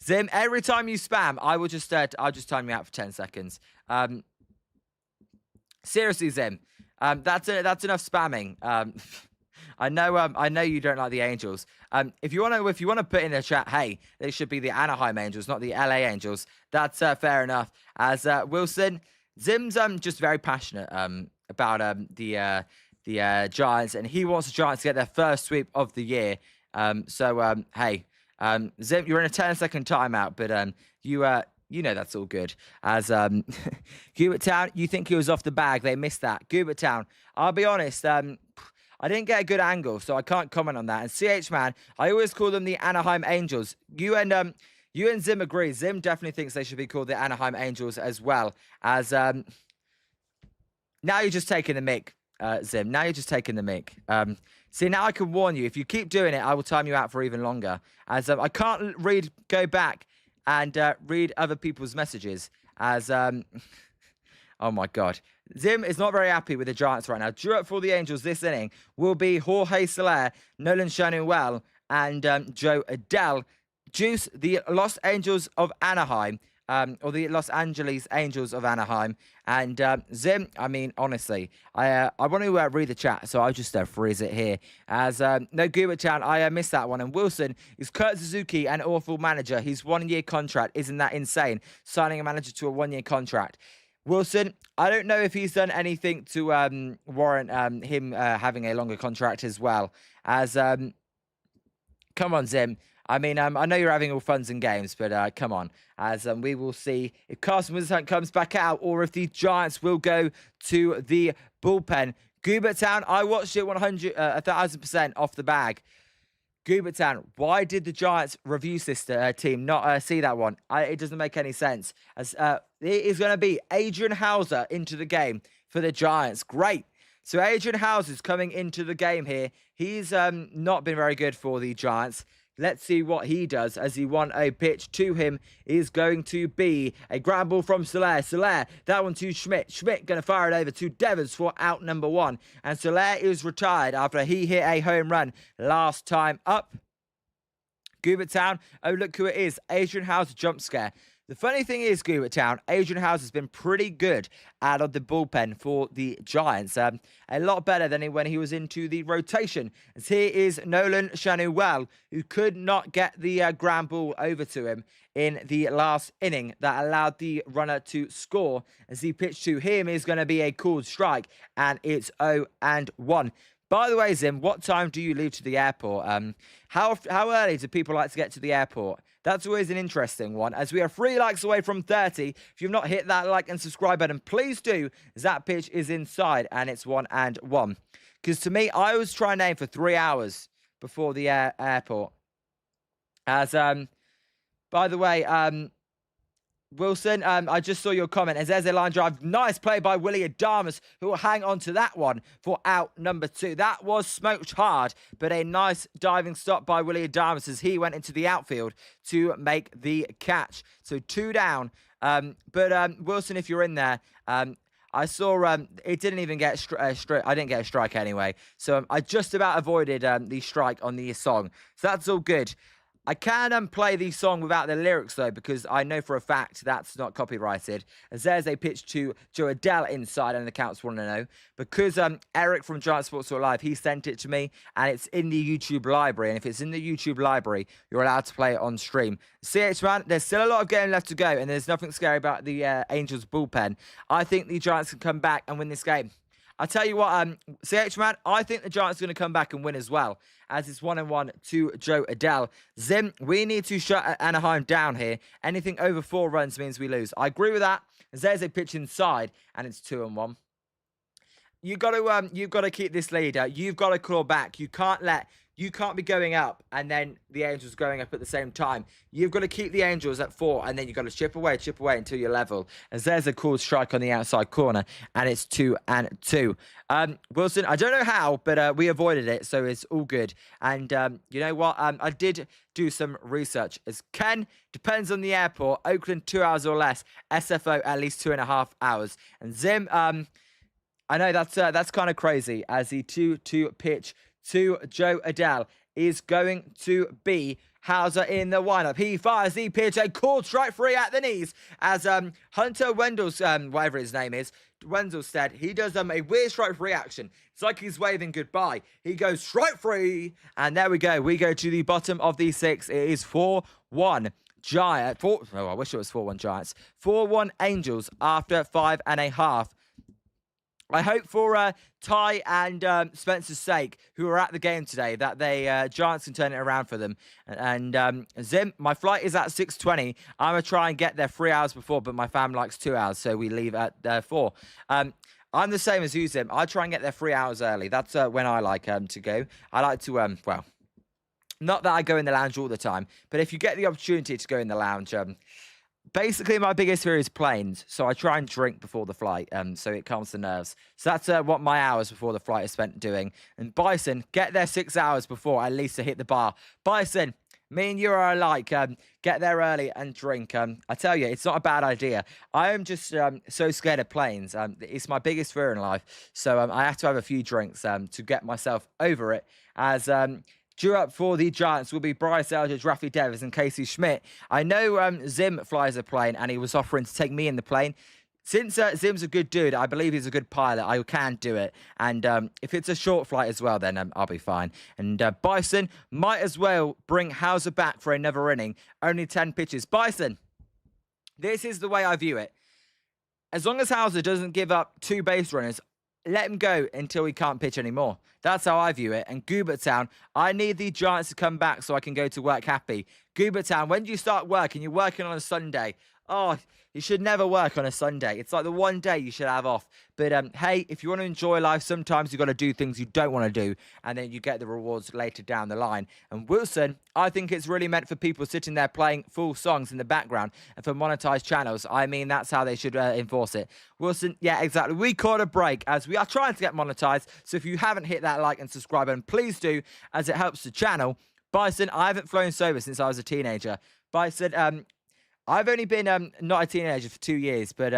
Zim, every time you spam, I'll just time you out for 10 seconds. Seriously, Zim. That's enough spamming. I know you don't like the Angels. If you want to put in the chat, hey, they should be the Anaheim Angels, not the LA Angels. That's fair enough. As Wilson, Zim's just very passionate about the Giants, and he wants the Giants to get their first sweep of the year. Hey, Zim, you're in a 10-second timeout, but you know that's all good. As Gubert Town, you think he was off the bag? They missed that. Gubert Town, I'll be honest. I didn't get a good angle, so I can't comment on that. And CH Man, I always call them the Anaheim Angels. You and Zim agree. Zim definitely thinks they should be called the Anaheim Angels as well. As now you're just taking the mic, Zim. Now you're just taking the mic. See, now I can warn you. If you keep doing it, I will time you out for even longer. As I can't go back and read other people's messages. As oh my God. Zim is not very happy with the Giants right now. Drew up for the Angels this inning will be Jorge Soler, Nolan Schanuel, and Joe Adele. Juice, the Los Angels of Anaheim, or the Los Angeles Angels of Anaheim. And Zim, I mean, honestly, I want to read the chat, so I'll just freeze it here. As no Gubert Town, I missed that one. And Wilson is Kurt Suzuki, an awful manager. His 1-year contract, isn't that insane? Signing a manager to a 1-year contract. Wilson, I don't know if he's done anything to warrant him having a longer contract as well. As come on, Zim. I mean, I know you're having all funs and games, but come on. As we will see if Carson Wentz comes back out or if the Giants will go to the bullpen. Gubert Town, I watched it 1,000% off the bag. Gubert Town, why did the Giants review sister team not see that one? It doesn't make any sense. As it is going to be Adrian Hauser into the game for the Giants. Great. So Adrian Hauser's coming into the game here. He's not been very good for the Giants. Let's see what he does as he won a pitch to him is going to be a ground ball from Soler. Soler, that one to Schmidt. Schmidt going to fire it over to Devers for out number 1. And Soler is retired after he hit a home run last time up. Gubert Town, oh look who it is. Adrian Hauser jump scare. The funny thing is, Gubert Town, Adrian Hauser has been pretty good out of the bullpen for the Giants. A lot better than when he was into the rotation. As here is Nolan Schanuel, who could not get the ground ball over to him in the last inning that allowed the runner to score. As the pitch to him is going to be a called strike, and it's 0-1. By the way, Zim, what time do you leave to the airport? How early do people like to get to the airport? That's always an interesting one, as we are 3 likes away from 30. If you've not hit that like and subscribe button, please do, as that pitch is inside, and it's 1-1. Because to me, I always try and aim for 3 hours before the airport. As, by the way, Wilson, I just saw your comment. As there's a line drive. Nice play by Willie Adames, who will hang on to that one for out number 2. That was smoked hard, but a nice diving stop by Willie Adames as he went into the outfield to make the catch. So 2 down. Wilson, if you're in there, I saw it didn't even get I didn't get a strike anyway. So I just about avoided the strike on the song. So that's all good. I can play the song without the lyrics, though, because I know for a fact that's not copyrighted. As there's a pitch to Joe Adele inside, and the count's 1-0. Because Eric from Giant Sports Live, he sent it to me, and it's in the YouTube library. And if it's in the YouTube library, you're allowed to play it on stream. CH Man, there's still a lot of game left to go, and there's nothing scary about the Angels bullpen. I think the Giants can come back and win this game. I'll tell you what, CH Man, I think the Giants are going to come back and win as well, as it's 1-1 to Joe Adele. Zim, we need to shut Anaheim down here. Anything over 4 runs means we lose. I agree with that. As there's a pitch inside, and it's 2-1. You've got to keep this leader. You've got to claw back. You can't be going up and then the Angels going up at the same time. You've got to keep the Angels at 4, and then you've got to chip away until you're level. As there's a cool strike on the outside corner, and it's 2-2. Wilson, I don't know how, but we avoided it, so it's all good. And you know what? I did do some research. As Ken, depends on the airport. Oakland, 2 hours or less. SFO, at least 2.5 hours. And Zim, I know that's kind of crazy, as the 2-2 pitch to Joe Adele is going to be Hauser in the windup. He fires the pitch, a called strike free at the knees as Hunter Wendell's, whatever his name is, Wenzelstead, he does a weird strike free action. It's like he's waving goodbye. He goes strike free, and there we go. We go to the bottom of the 6. It is 4-1 Giant. I wish it was 4-1 Giants. 4-1 Angels after 5.5. I hope for Ty and Spencer's sake, who are at the game today, that they Giants can turn it around for them. And Zim, my flight is at 6:20. I'm going to try and get there 3 hours before, but my fam likes 2 hours, so we leave at 4. I'm the same as you, Zim. I try and get there 3 hours early. That's when I like to go. I like to, well, not that I go in the lounge all the time, but if you get the opportunity to go in the lounge, basically, my biggest fear is planes, so I try and drink before the flight, so it calms the nerves. So that's what my hours before the flight is spent doing. And Bison, get there 6 hours before, at least to hit the bar. Bison, me and you are alike. Get there early and drink. I tell you, it's not a bad idea. I am just so scared of planes. It's my biggest fear in life, so I have to have a few drinks to get myself over it. As due up for the Giants will be Bryce Eldridge, Rafi Devers, and Casey Schmidt. I know Zim flies a plane, and he was offering to take me in the plane. Since Zim's a good dude, I believe he's a good pilot. I can do it. And if it's a short flight as well, then I'll be fine. And Bison might as well bring Hauser back for another inning. Only 10 pitches. Bison, this is the way I view it. As long as Hauser doesn't give up 2 base runners, let him go until he can't pitch anymore. That's how I view it. And Goobertown, I need the Giants to come back so I can go to work happy. Goobertown, when do you start working? You're working on a Sunday. Oh, you should never work on a Sunday. It's like the one day you should have off. But hey, if you want to enjoy life, sometimes you've got to do things you don't want to do, and then you get the rewards later down the line. And Wilson, I think it's really meant for people sitting there playing full songs in the background, and for monetized channels. I mean, that's how they should enforce it. Wilson, yeah, exactly. We caught a break as we are trying to get monetized. So if you haven't hit that like and subscribe button, please do, as it helps the channel. Bison, I haven't flown sober since I was a teenager. Bison, I've only been not a teenager for 2 years, but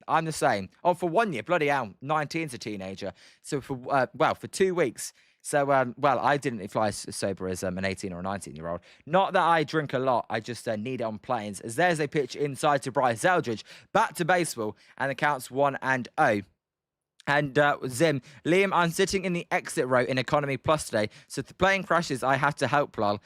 I'm the same. Oh, for 1 year, bloody hell, 19's a teenager. So for, for 2 weeks. So, well, I didn't fly as sober as an 18 or a 19-year-old. Not that I drink a lot, I just need it on planes. As there's a pitch inside to Bryce Eldridge, back to baseball, and the count's 1-0. And Zim, Liam, I'm sitting in the exit row in Economy Plus today, so if the plane crashes, I have to help, lol.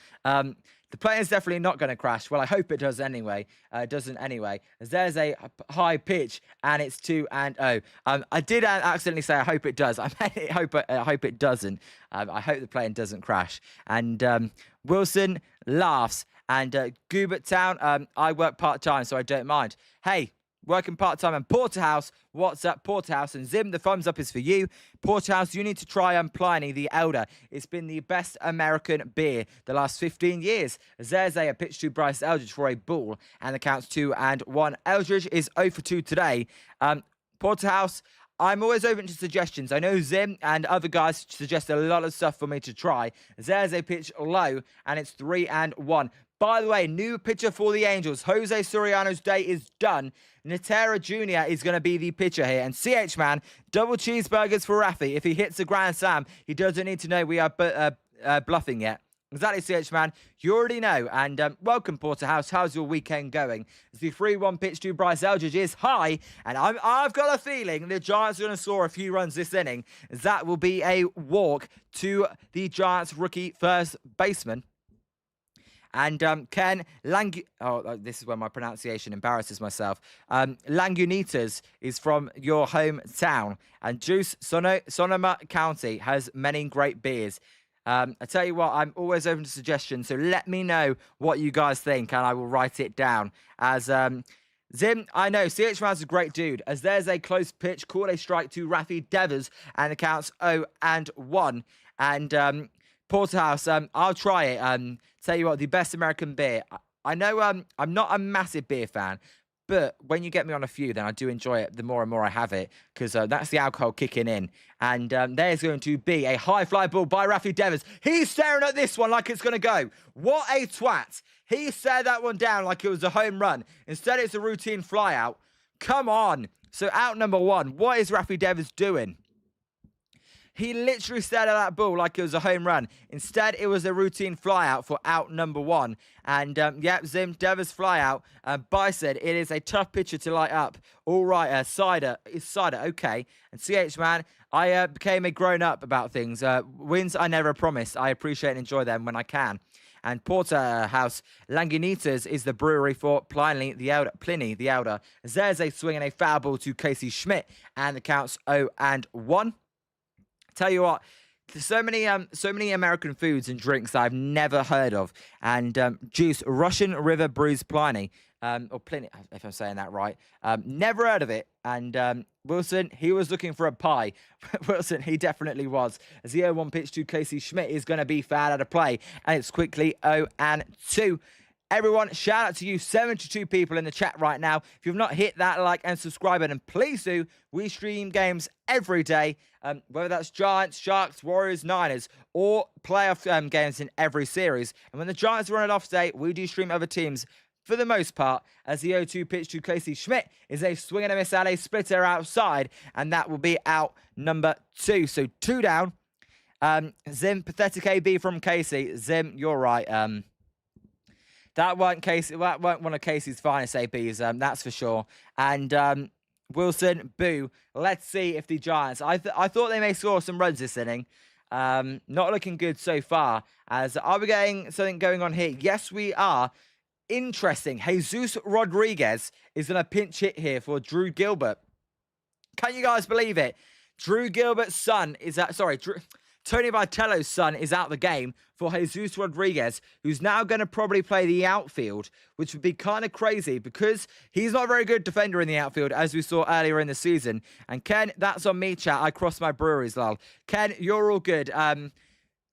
The plane is definitely not going to crash. Well, I hope it does anyway. It doesn't anyway. As there's a high pitch, and it's 2-0. I did accidentally say I hope it does. I hope it doesn't. I hope the plane doesn't crash. And Wilson laughs. And Goobertown, I work part-time, so I don't mind. Hey, working part-time and Porterhouse. What's up, Porterhouse? And Zim, the thumbs up is for you. Porterhouse, you need to try Pliny the Elder. It's been the best American beer the last 15 years. There's a pitch to Bryce Eldridge for a ball, and the count's 2-1. Eldridge is 0 for 2 today. Porterhouse, I'm always open to suggestions. I know Zim and other guys suggest a lot of stuff for me to try. There's a pitch low, and it's 3-1. By the way, new pitcher for the Angels. Jose Soriano's day is done. Natera Jr. is going to be the pitcher here. And CH Man, double cheeseburgers for Rafi. If he hits a grand slam, he doesn't need to know we are bluffing yet. Exactly, CH Man. You already know. And welcome, Porterhouse. How's your weekend going? As the 3-1 pitch to Bryce Eldridge is high. And I've got a feeling the Giants are going to score a few runs this inning. That will be a walk to the Giants rookie first baseman. And Ken this is where my pronunciation embarrasses myself. Lagunitas is from your hometown. And Juice, Sonoma County has many great beers. I tell you what, I'm always open to suggestions. So let me know what you guys think, and I will write it down. As Zim, I know, CH Man's a great dude. As there's a close pitch, called a strike to Rafi Devers, and the count's 0-1. And Porterhouse, I'll try it. Tell you what, the best American beer. I know I'm not a massive beer fan, but when you get me on a few, then I do enjoy it the more and more I have it, because that's the alcohol kicking in. And there's going to be a high fly ball by Rafi Devers. He's staring at this one like it's going to go. What a twat. He stared that one down like it was a home run. Instead, it's a routine fly out. Come on. So out number 1. What is Rafi Devers doing? He literally stared at that ball like it was a home run. Instead, it was a routine fly out for out number 1. And, Zim, Devers fly out. Bison, it is a tough pitcher to light up. All right, Cider, okay. And CH, man, I became a grown-up about things. Wins I never promised. I appreciate and enjoy them when I can. And Porterhouse Lagunitas is the brewery for Pliny the Elder. There's a swing and a foul ball to Casey Schmidt, and the count's 0-1. Tell you what, there's so many American foods and drinks that I've never heard of. And juice, Russian River Brews Pliny, or Pliny, if I'm saying that right. Never heard of it. And Wilson, he was looking for a pie. Wilson, he definitely was. As the 0-1 pitch to Casey Schmidt is going to be fouled out of play. And it's quickly 0-2. Everyone, shout out to you, 72 people in the chat right now. If you've not hit that like and subscribe button, please do. We stream games every day, whether that's Giants, Sharks, Warriors, Niners, or playoff games in every series. And when the Giants run it off day, we do stream other teams for the most part, as the 0-2 pitch to Casey Schmidt is a swing and a miss at a splitter outside, and that will be out number 2. So 2 down. Zim, pathetic AB from Casey. Zim, you're right. That weren't one of Casey's finest ABs, that's for sure. And Wilson, boo. Let's see if the Giants... I thought they may score some runs this inning. Not looking good so far. Are we getting something going on here? Yes, we are. Interesting. Jesus Rodriguez is going to pinch hit here for Drew Gilbert. Can you guys believe it? Drew Gilbert's son is at... Sorry, Tony Vitello's son is out the game for Jesus Rodriguez, who's now going to probably play the outfield, which would be kind of crazy because he's not a very good defender in the outfield, as we saw earlier in the season. And Ken, that's on me, chat. I crossed my breweries, lol. Ken, you're all good. I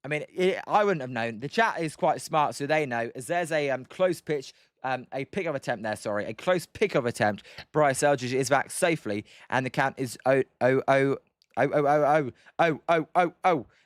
wouldn't have known. The chat is quite smart, so they know. As there's a close pitch, a pickup attempt there, sorry. A close pickup attempt. Bryce Eldridge is back safely, and the count is 0-0.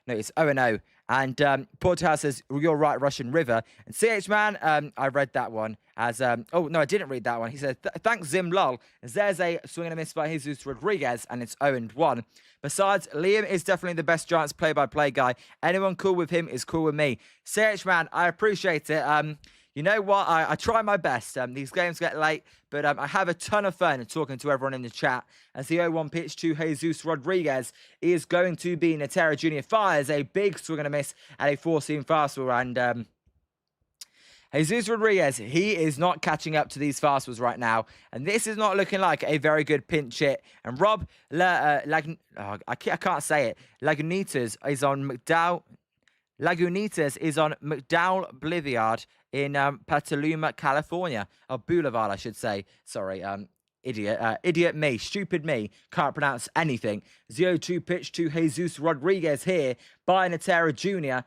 No, it's 0-0. And Porterhouse says, you're right, Russian River. And CH Man, I read that one as... oh, no, I didn't read that one. He said, thanks, Zim Lol. As there's a swing and a miss by Jesus Rodriguez, and it's 0-1. Besides, Liam is definitely the best Giants play-by-play guy. Anyone cool with him is cool with me. CH Man, I appreciate it. You know what? I try my best. These games get late, but I have a ton of fun talking to everyone in the chat. As the 0-1 pitch to Jesus Rodriguez is going to be Natera Jr. fires a big swing and a miss at a 4-seam fastball. And Jesus Rodriguez, he is not catching up to these fastballs right now. And this is not looking like a very good pinch hit. And Rob, I can't say it. Lagunitas is on McDowell Boulevard in Petaluma, California. Oh, Boulevard, I should say. Sorry, idiot me, stupid me. Can't pronounce anything. 0-2 pitch to Jesus Rodriguez here by Natera Jr.,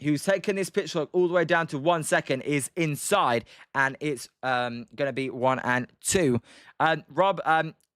who's taken this pitch clock all the way down to 1 second, is inside, and it's going to be 1-2. Rob,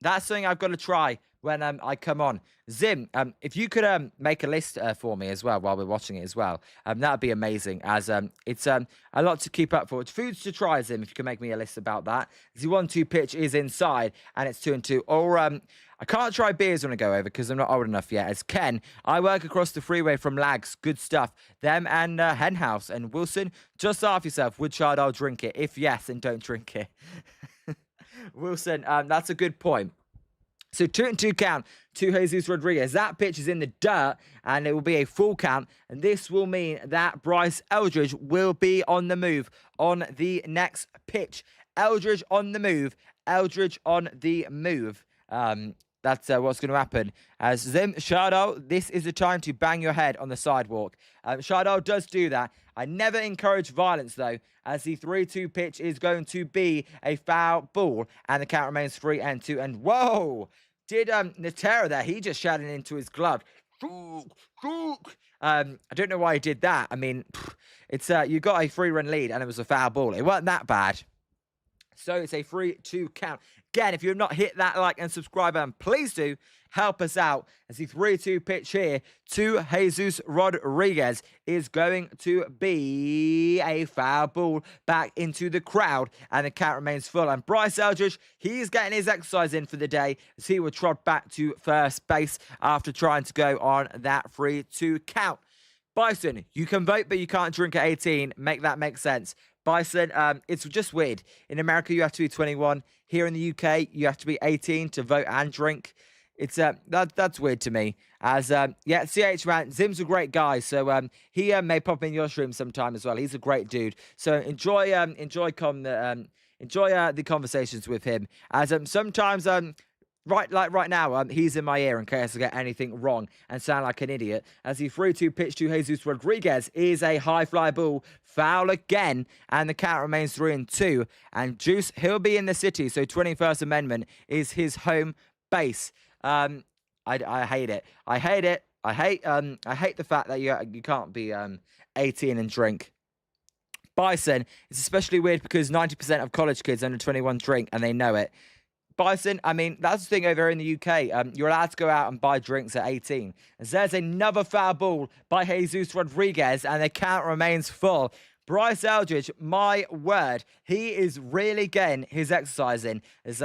that's something I've got to try when I come on. Zim, if you could make a list for me as well while we're watching it as well, that would be amazing, as it's a lot to keep up for. It's foods to try, Zim, if you can make me a list about that. The 1-2 pitch is inside, and it's 2-2. Or I can't try beers when I go over because I'm not old enough yet. As Ken, I work across the freeway from Lags. Good stuff. Them and Hen House. And Wilson, just ask yourself, would child I'll drink it? If yes, then don't drink it. Wilson, that's a good point. So 2-2 count to Jesus Rodriguez. That pitch is in the dirt, and it will be a full count. And this will mean that Bryce Eldridge will be on the move on the next pitch. Eldridge on the move. Eldridge on the move. That's what's going to happen. As Zim, Shardal, this is the time to bang your head on the sidewalk. Shardal does do that. I never encourage violence, though, as the 3-2 pitch is going to be a foul ball, and the count remains 3-2. And whoa! Did Natera there? He just shouted into his glove. I don't know why he did that. I mean, it's you got a 3-run lead, and it was a foul ball. It wasn't that bad. So it's a 3-2 count. Again, if you've not hit that like and subscribe button, please do help us out as the 3-2 pitch here to Jesus Rodriguez is going to be a foul ball back into the crowd, and the count remains full. And Bryce Eldridge, he's getting his exercise in for the day as he will trot back to first base after trying to go on that 3-2 count. Bison, you can vote, but you can't drink at 18. Make that make sense. Bison, it's just weird. In America, you have to be 21. Here in the UK, you have to be 18 to vote and drink. It's that's weird to me. As yeah, CH man, Zim's a great guy, so he may pop in your stream sometime as well. He's a great dude. So enjoy the conversations with him. As sometimes right now, he's in my ear in case I get anything wrong and sound like an idiot. As the 3-2 pitch to Jesus Rodriguez is a high fly ball, foul again, and the count remains 3-2. And Juice, he'll be in the city, so 21st Amendment is his home base. I hate it. I hate it. I hate the fact that you can't be 18 and drink. Bison, it's especially weird because 90% of college kids under 21 drink and they know it. Bison, I mean, that's the thing over here in the UK. You're allowed to go out and buy drinks at 18. As there's another foul ball by Jesus Rodriguez, and the count remains full. Bryce Eldridge, my word, he is really getting his exercise in. As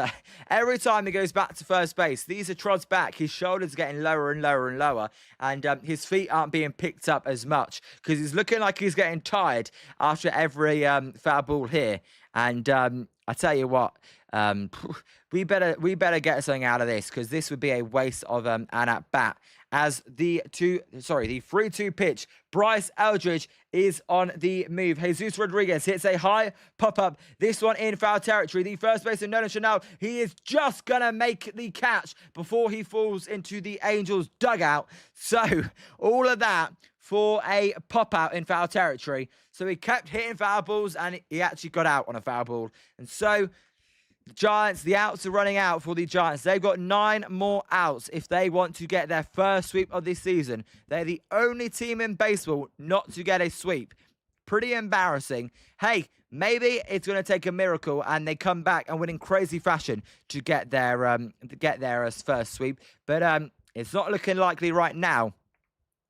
every time he goes back to first base, these are trods back. His shoulders are getting lower and lower and lower, and his feet aren't being picked up as much because he's looking like he's getting tired after every foul ball here. And I tell you what, we better get something out of this because this would be a waste of an at bat. As the 3-2 pitch, Bryce Eldridge is on the move. Jesus Rodriguez hits a high pop-up. This one in foul territory. The first baseman, Nolan Chanel, he is just going to make the catch before he falls into the Angels dugout. So, all of that for a pop-out in foul territory. So, he kept hitting foul balls, and he actually got out on a foul ball. And so, the Giants, the outs are running out for the Giants. They've got 9 more outs if they want to get their first sweep of this season. They're the only team in baseball not to get a sweep. Pretty embarrassing. Hey, maybe it's going to take a miracle and they come back and win in crazy fashion to get their first sweep. But it's not looking likely right now.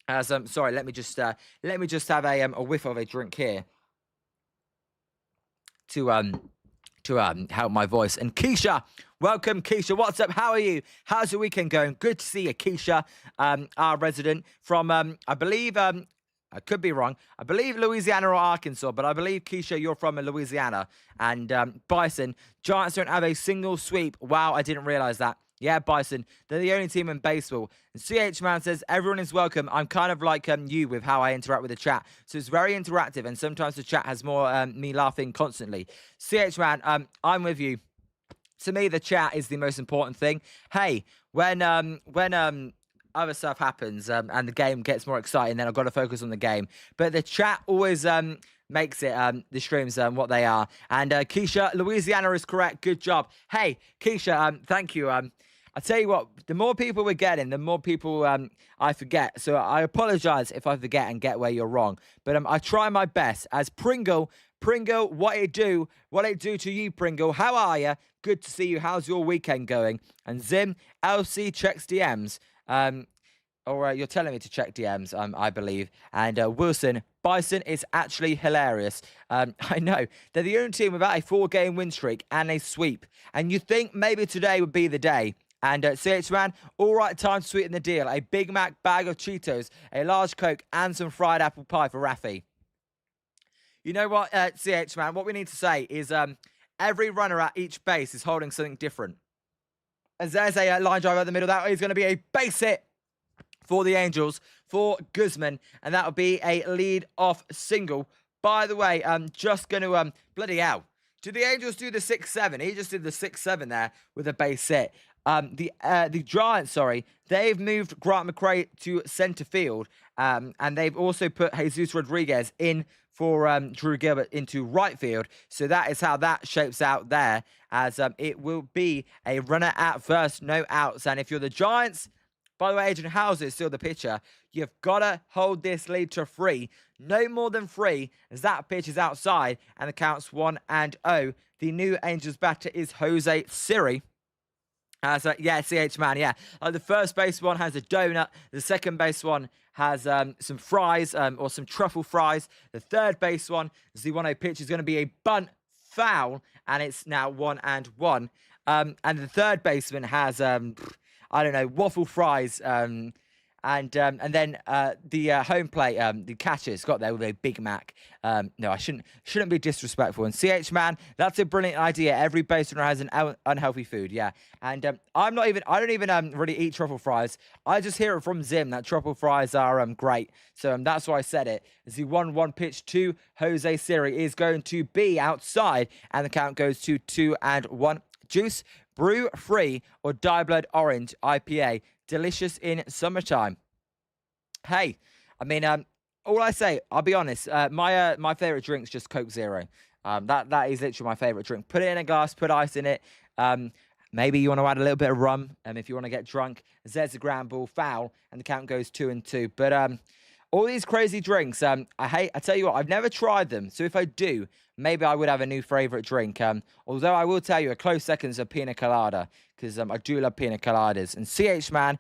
As sorry, let me just have a whiff of a drink here to help my voice. And Keisha, welcome, Keisha. What's up? How are you? How's your weekend going? Good to see you, Keisha, our resident from, I believe, I could be wrong. I believe Louisiana or Arkansas, but I believe, Keisha, you're from Louisiana. And Bison, Giants don't have a single sweep. Wow, I didn't realize that. Yeah, Bison, they're the only team in baseball. And CH Man says, everyone is welcome. I'm kind of like you with how I interact with the chat. So it's very interactive, and sometimes the chat has more me laughing constantly. CH Man, I'm with you. To me, the chat is the most important thing. Hey, when other stuff happens and the game gets more exciting, then I've got to focus on the game. But the chat always makes it the streams what they are. And Keisha, Louisiana is correct. Good job. Hey, Keisha, thank you. I tell you what, the more people we're getting, the more people I forget. So I apologize if I forget and get where you're wrong. But I try my best. As Pringle, what it do to you, Pringle? How are you? Good to see you. How's your weekend going? And Zim, LC checks DMs. Or you're telling me to check DMs, I believe. And Wilson, Bison is actually hilarious. I know. They're the only team without a 4-game win streak and a sweep. And you think maybe today would be the day. And CH Man, all right, time to sweeten the deal. A Big Mac bag of Cheetos, a large Coke, and some fried apple pie for Rafi. You know what, CH Man, what we need to say is every runner at each base is holding something different. As there's a line drive at the middle, that is going to be a base hit for the Angels, for Guzman, and that'll be a lead-off single. By the way, I'm just going to, bloody hell, do the Angels do the 6-7? He just did the 6-7 there with a base hit. The Giants, they've moved Grant McRae to center field, and they've also put Jesus Rodriguez in for Drew Gilbert into right field. So that is how that shapes out there, as it will be a runner at first, no outs. And if you're the Giants, By the way, Adrian Hauser is still the pitcher. You've got to hold this lead to 3. No more than 3, as that pitch is outside, and the count's 1-0. The new Angels batter is Jose Soriano. Yeah, CH man, yeah. The first base one has a donut. The second base one has some fries, or some truffle fries. The third base one, is the 1-0 pitch, is going to be a bunt foul, and it's now 1-1. And the third baseman has, I don't know, waffle fries, and then the home plate, the catcher's got there with a Big Mac. No, I shouldn't be disrespectful. And CH man, that's a brilliant idea. Every base runner has an unhealthy food, yeah. And I don't even really eat truffle fries. I just hear it from Zim that truffle fries are great. So that's why I said it. As the 1-1 pitch to Jose Soriano is going to be outside, and the count goes to 2-1. Juice, brew free, or dye blood orange IPA. Delicious in summertime. Hey, I mean, all I say, I'll be honest, my favorite drink's just Coke Zero. That is literally my favorite drink. Put it in a glass, put ice in it. Maybe you want to add a little bit of rum, if you want to get drunk. There's a ground ball foul, and the count goes 2-2. But all these crazy drinks, I tell you what, I've never tried them. So if I do, maybe I would have a new favorite drink. Although I will tell you, a close second is a pina colada, because I do love pina coladas. And CH man,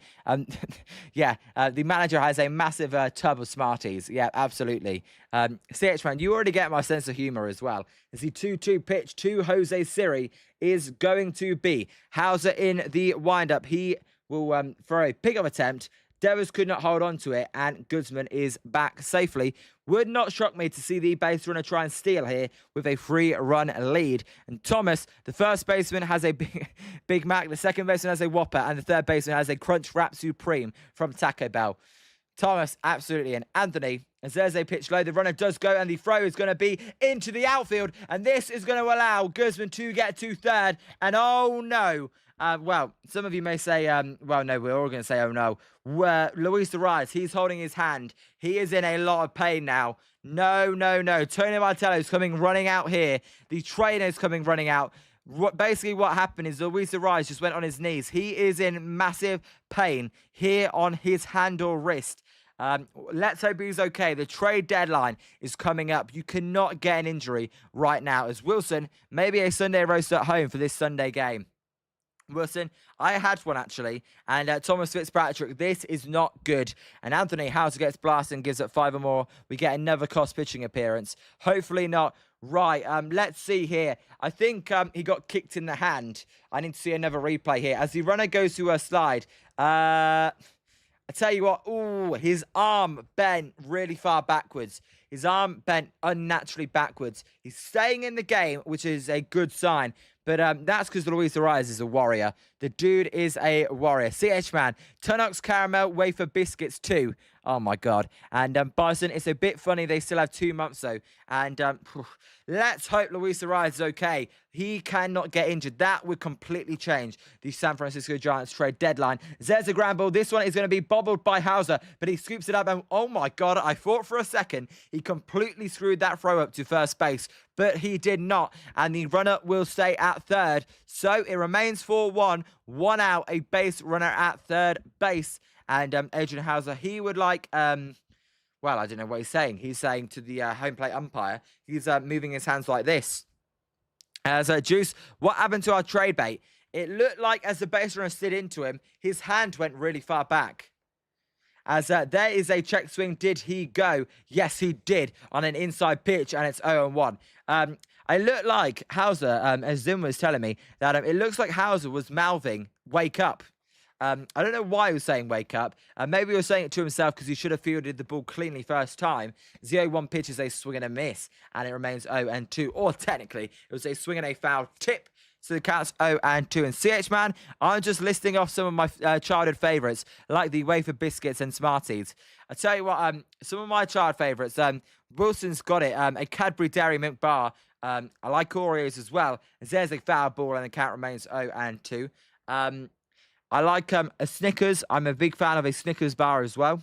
yeah, the manager has a massive tub of Smarties. Yeah, absolutely. CH man, you already get my sense of humor as well. As the 2-2 pitch to Jose Soriano is going to be Hauser in the windup. He will throw a pick-up attempt. Devers could not hold on to it, and Guzman is back safely. Would not shock me to see the base runner try and steal here with a 3-run lead. And Thomas, the first baseman, has a Big Mac. The second baseman has a Whopper, and the third baseman has a Crunch Wrap Supreme from Taco Bell. Thomas, absolutely. And Anthony, as there's a pitch low, the runner does go, and the throw is going to be into the outfield. And this is going to allow Guzman to get to third. And oh no. Well, some of you may say, well, no, we're all going to say, oh, no. Luis Arias, he's holding his hand. He is in a lot of pain now. No. Tony Martello is coming running out here. The trainer is coming running out. Basically, what happened is Luis Arias just went on his knees. He is in massive pain here on his hand or wrist. Let's hope he's okay. The trade deadline is coming up. You cannot get an injury right now. As Wilson, maybe a Sunday roast at home for this Sunday game. Wilson, I had one actually, and Thomas Fitzpatrick, this is not good. And Anthony Hauser gets blasted and gives up 5 or more. We get another cost pitching appearance. Hopefully not. Right, let's see here. I think he got kicked in the hand. I need to see another replay here. As the runner goes to a slide, I tell you what, ooh, his arm bent really far backwards. His arm bent unnaturally backwards. He's staying in the game, which is a good sign. But that's because Luis Arias is a warrior. The dude is a warrior. CH man, Tunnocks Caramel Wafer Biscuits too. Oh my God. And Bison, it's a bit funny. They still have 2 months though. And let's hope Luis Arias is okay. He cannot get injured. That would completely change the San Francisco Giants trade deadline. There's a ground ball. This one is going to be bobbled by Hauser, but he scoops it up. And oh my God, I thought for a second he completely screwed that throw up to first base, but he did not. And the runner will stay at third. So it remains 4-1, 1 out, a base runner at third base. And Adrian Hauser, he would like, well, I don't know what he's saying. He's saying to the home plate umpire, he's moving his hands like this. As Juice, what happened to our trade bait? It looked like as the base runner slid into him, his hand went really far back. As there is a check swing. Did he go? Yes, he did on an inside pitch, and it's 0-1. I look like Hauser, as Zim was telling me, that it looks like Hauser was mouthing, wake up. I don't know why he was saying wake up. Maybe he was saying it to himself because he should have fielded the ball cleanly first time. 0-1 pitch is a swing and a miss, and it remains 0-2. Or technically, it was a swing and a foul tip. So the count's 0-2. And CH man, I'm just listing off some of my childhood favourites, like the wafer biscuits and Smarties. I tell you what, some of my child favourites. Wilson's got it. A Cadbury Dairy Milk Bar. I like Oreos as well. There's a foul ball, and the count remains 0-2. I like a Snickers. I'm a big fan of a Snickers bar as well.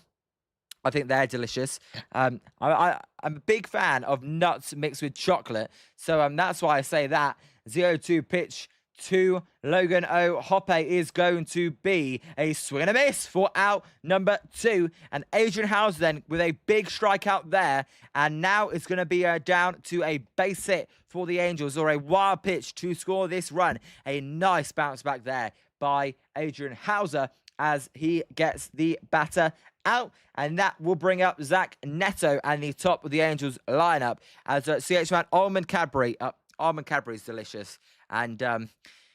I think they're delicious. I'm a big fan of nuts mixed with chocolate. So that's why I say that. 0-2 pitch to Logan RHP is going to be a swing and a miss for out number 2. And Adrian Hauser then with a big strikeout there. And now it's going to be down to a base hit for the Angels, or a wild pitch to score this run. A nice bounce back there by Adrian Hauser as he gets the batter out, and that will bring up Zach Neto and the top of the Angels lineup as CH1 Almond Cadbury. Almond Cadbury is delicious. And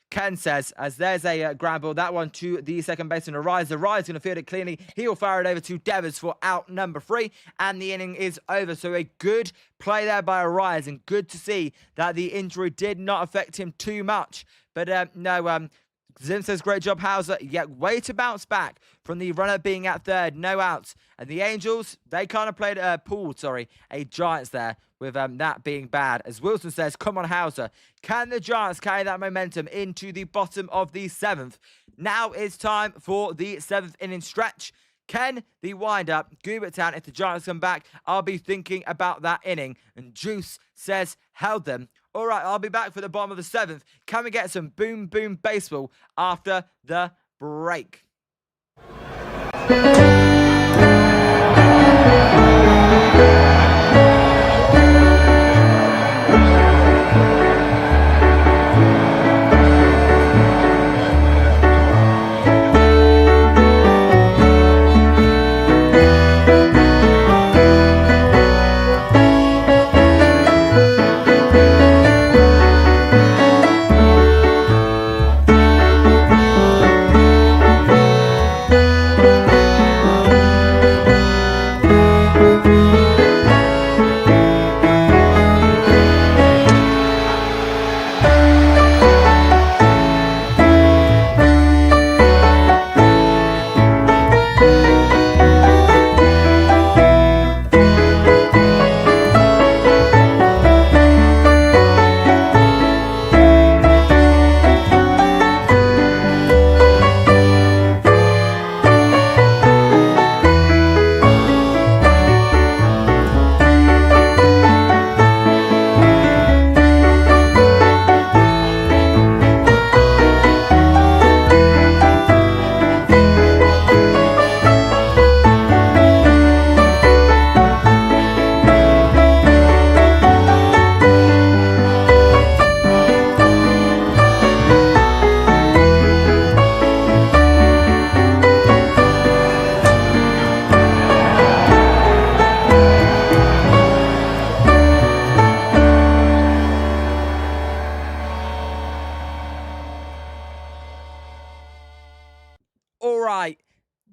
Ken says, as there's a ground ball, that one to the second baseman, Arise. Arise going to field it cleanly. He will fire it over to Devers for out number 3, and the inning is over. So a good play there by Arise, and good to see that the injury did not affect him too much. But no, Zim says, great job, Hauser. Yeah, way to bounce back from the runner being at third, no outs. And the Angels, they kind of played a Giants there with that being bad. As Wilson says, come on, Hauser. Can the Giants carry that momentum into the bottom of the 7th? Now it's time for the 7th inning stretch. Can the wind-up, Goobertown, if the Giants come back, I'll be thinking about that inning. And Juice says, held them. All right, I'll be back for the bottom of the 7th. Can we get some boom, boom baseball after the break? All right,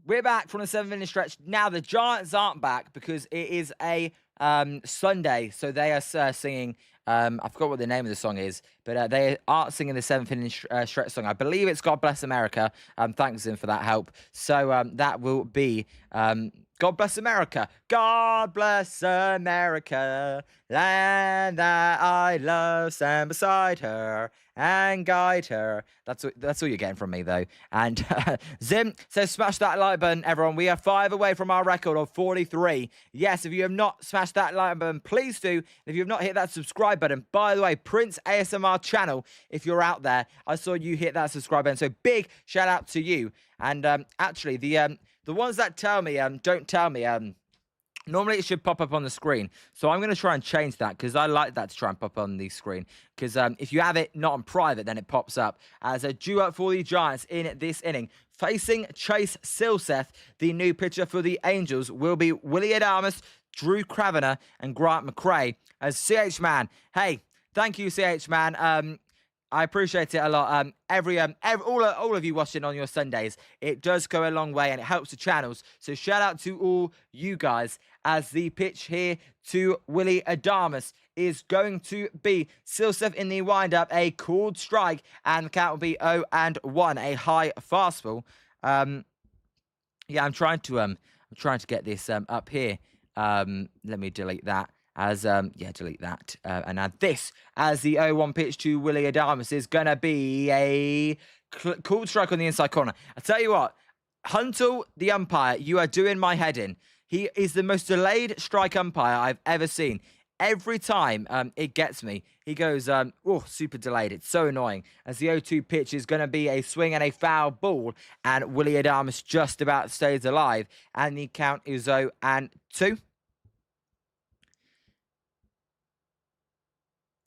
we're back from the 7-minute stretch. Now, the Giants aren't back because it is a Sunday, so they are singing, I forgot what the name of the song is, but they aren't singing the 7th-minute stretch song. I believe it's God Bless America. Thanks, Zim, for that help. So that will be God Bless America. God bless America, land that I love, stand beside her and guide her. That's all you're getting from me, though. And Zim says, smash that like button, everyone. We are 5 away from our record of 43. Yes, if you have not smashed that like button, please do. And if you have not hit that subscribe button, by the way, Prince ASMR channel, if you're out there, I saw you hit that subscribe button. So big shout out to you. And actually, the ones that tell me, don't tell me, normally it should pop up on the screen. So I'm going to try and change that because I like that to try and pop on the screen. Because if you have it not on private, then it pops up. As a duo for the Giants in this inning. Facing Chase Silseth, the new pitcher for the Angels will be Willie Adames, Drew Cravener, and Grant McCray. As CH Man, hey, thank you, CH Man. I appreciate it a lot. All of you watching on your Sundays, it does go a long way and it helps the channels. So shout out to all you guys as the pitch here to Willie Adames is going to be Silseth in the windup, a called strike, and the count will be 0-1, a high fastball. Yeah, I'm trying to get this up here. Let me delete that. Delete that. And add this as the 0-1 pitch to Willie Adames is going to be a called strike on the inside corner. I tell you what, Huntle, the umpire, you are doing my head in. He is the most delayed strike umpire I've ever seen. every time it gets me. He goes, super delayed. It's so annoying. As the 0-2 pitch is going to be a swing and a foul ball, and Willie Adames just about stays alive, and the count is 0-2.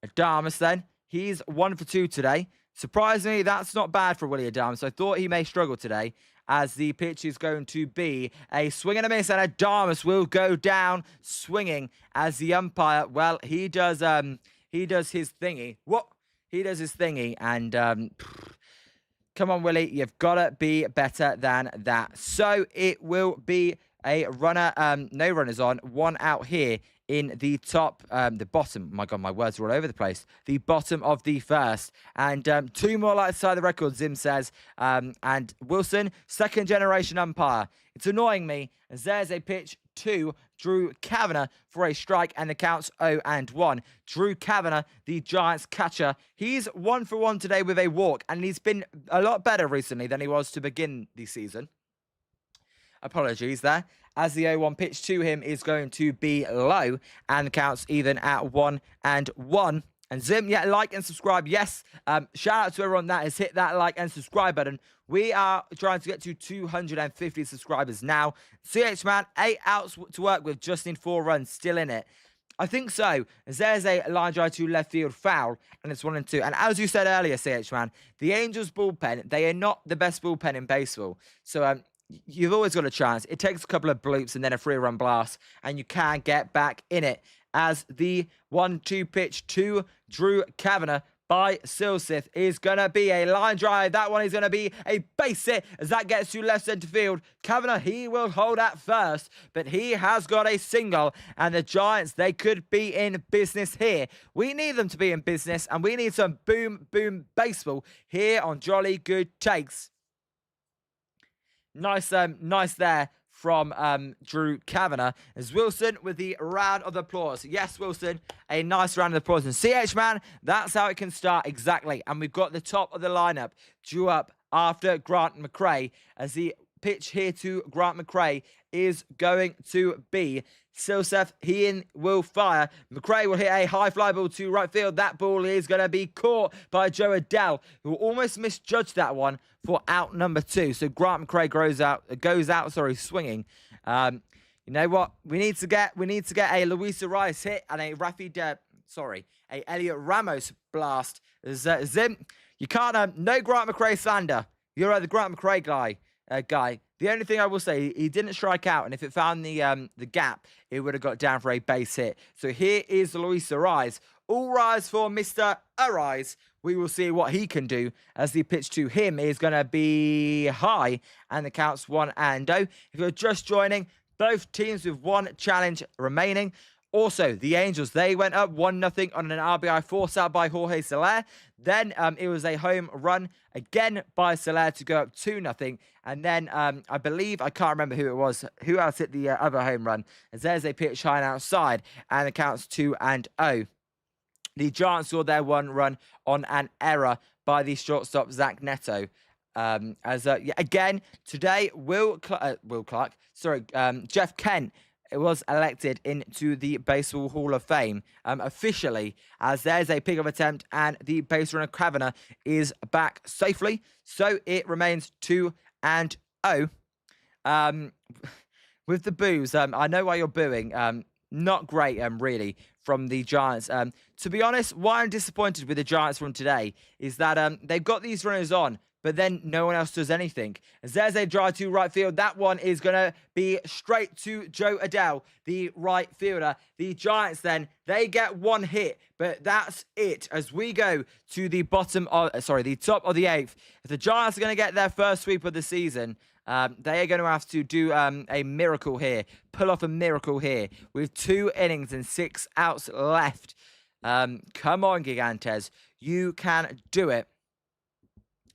Adames then, he's 1 for 2 today. Surprisingly, that's not bad for Willie Adames. I thought he may struggle today, as the pitch is going to be a swing and a miss, and Adames will go down swinging as the umpire, well, he does his thingy. What? He does his thingy, and come on, Willie, you've got to be better than that. So it will be a runner, no runners on, 1 out here in the the bottom. Oh my God, my words are all over the place. The bottom of the first. And 2 more lights side of the record, Zim says. And Wilson, second generation umpire. It's annoying me as there's a pitch to Drew Kavanagh for a strike, and the count's 0-1. Drew Kavanagh, the Giants catcher, he's 1 for 1 today with a walk, and he's been a lot better recently than he was to begin the season. Apologies there. As the 0-1 pitch to him is going to be low, and the count's even at 1-1. And Zim, yeah, like and subscribe. Yes, shout out to everyone that has hit that like and subscribe button. We are trying to get to 250 subscribers now. CH Man, 8 outs to work with, just in 4 runs, still in it. I think so, as there's a line drive to left field foul, and it's 1-2. And as you said earlier, CH Man, the Angels bullpen, they are not the best bullpen in baseball. So, you've always got a chance. It takes a couple of bloops and then a 3-run blast, and you can get back in it. As the 1-2 pitch to Drew Kavanagh by Silseth is going to be a line drive. That one is going to be a base hit as that gets to left centre field. Kavanagh, he will hold at first, but he has got a single, and the Giants, they could be in business here. We need them to be in business, and we need some boom, boom baseball here on Jolly Good Takes. Nice there from Drew Kavanagh, as Wilson with the round of applause. Yes, Wilson, a nice round of applause. And CH Man, that's how it can start exactly. And we've got the top of the lineup due up after Grant McRae, as the pitch here to Grant McRae is going to be Silseth. He will fire. McRae will hit a high fly ball to right field. That ball is going to be caught by Joe Adele, who almost misjudged that one for out number 2. So Grant McRae goes out, swinging. You know what? We need to get a Luis Arias hit and a a Elliot Ramos blast. Zim, you can't no Grant McRae slander. You're the Grant McRae guy. The only thing I will say, he didn't strike out, and if it found the gap, it would have got down for a base hit. So here is Luis Arias. All rise for Mr. Arias. We will see what he can do, as the pitch to him is going to be high, and the count's 1-0. If you're just joining, both teams with 1 challenge remaining. Also, the Angels, they went up 1-0 on an RBI force out by Jorge Soler. Then it was a home run again by Soler to go up 2-0. And then I believe, I can't remember who it was, who else hit the other home run, as there's a pitch high and outside, and the count's 2-0. The Giants scored their 1 run on an error by the shortstop, Zach Neto. Again, today, Jeff Kent was elected into the Baseball Hall of Fame officially, as there's a pickoff attempt, and the base runner Kavanagh is back safely. So it remains 2-0. With the boos, I know why you're booing. Not great, really, from the Giants. To be honest, why I'm disappointed with the Giants from today is that they've got these runners on, but then no one else does anything. As there's a drive to right field. That one is going to be straight to Joe Adele, the right fielder. The Giants then, they get 1 hit, but that's it. As we go to the top of the 8th. If the Giants are going to get their first sweep of the season, they are going to have to do a miracle here. Pull off a miracle here with 2 innings and 6 outs left. Come on, Gigantes. You can do it.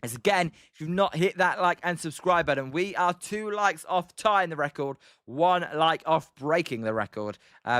As again, if you've not hit that like and subscribe button, we are 2 likes off tying the record, 1 like off breaking the record.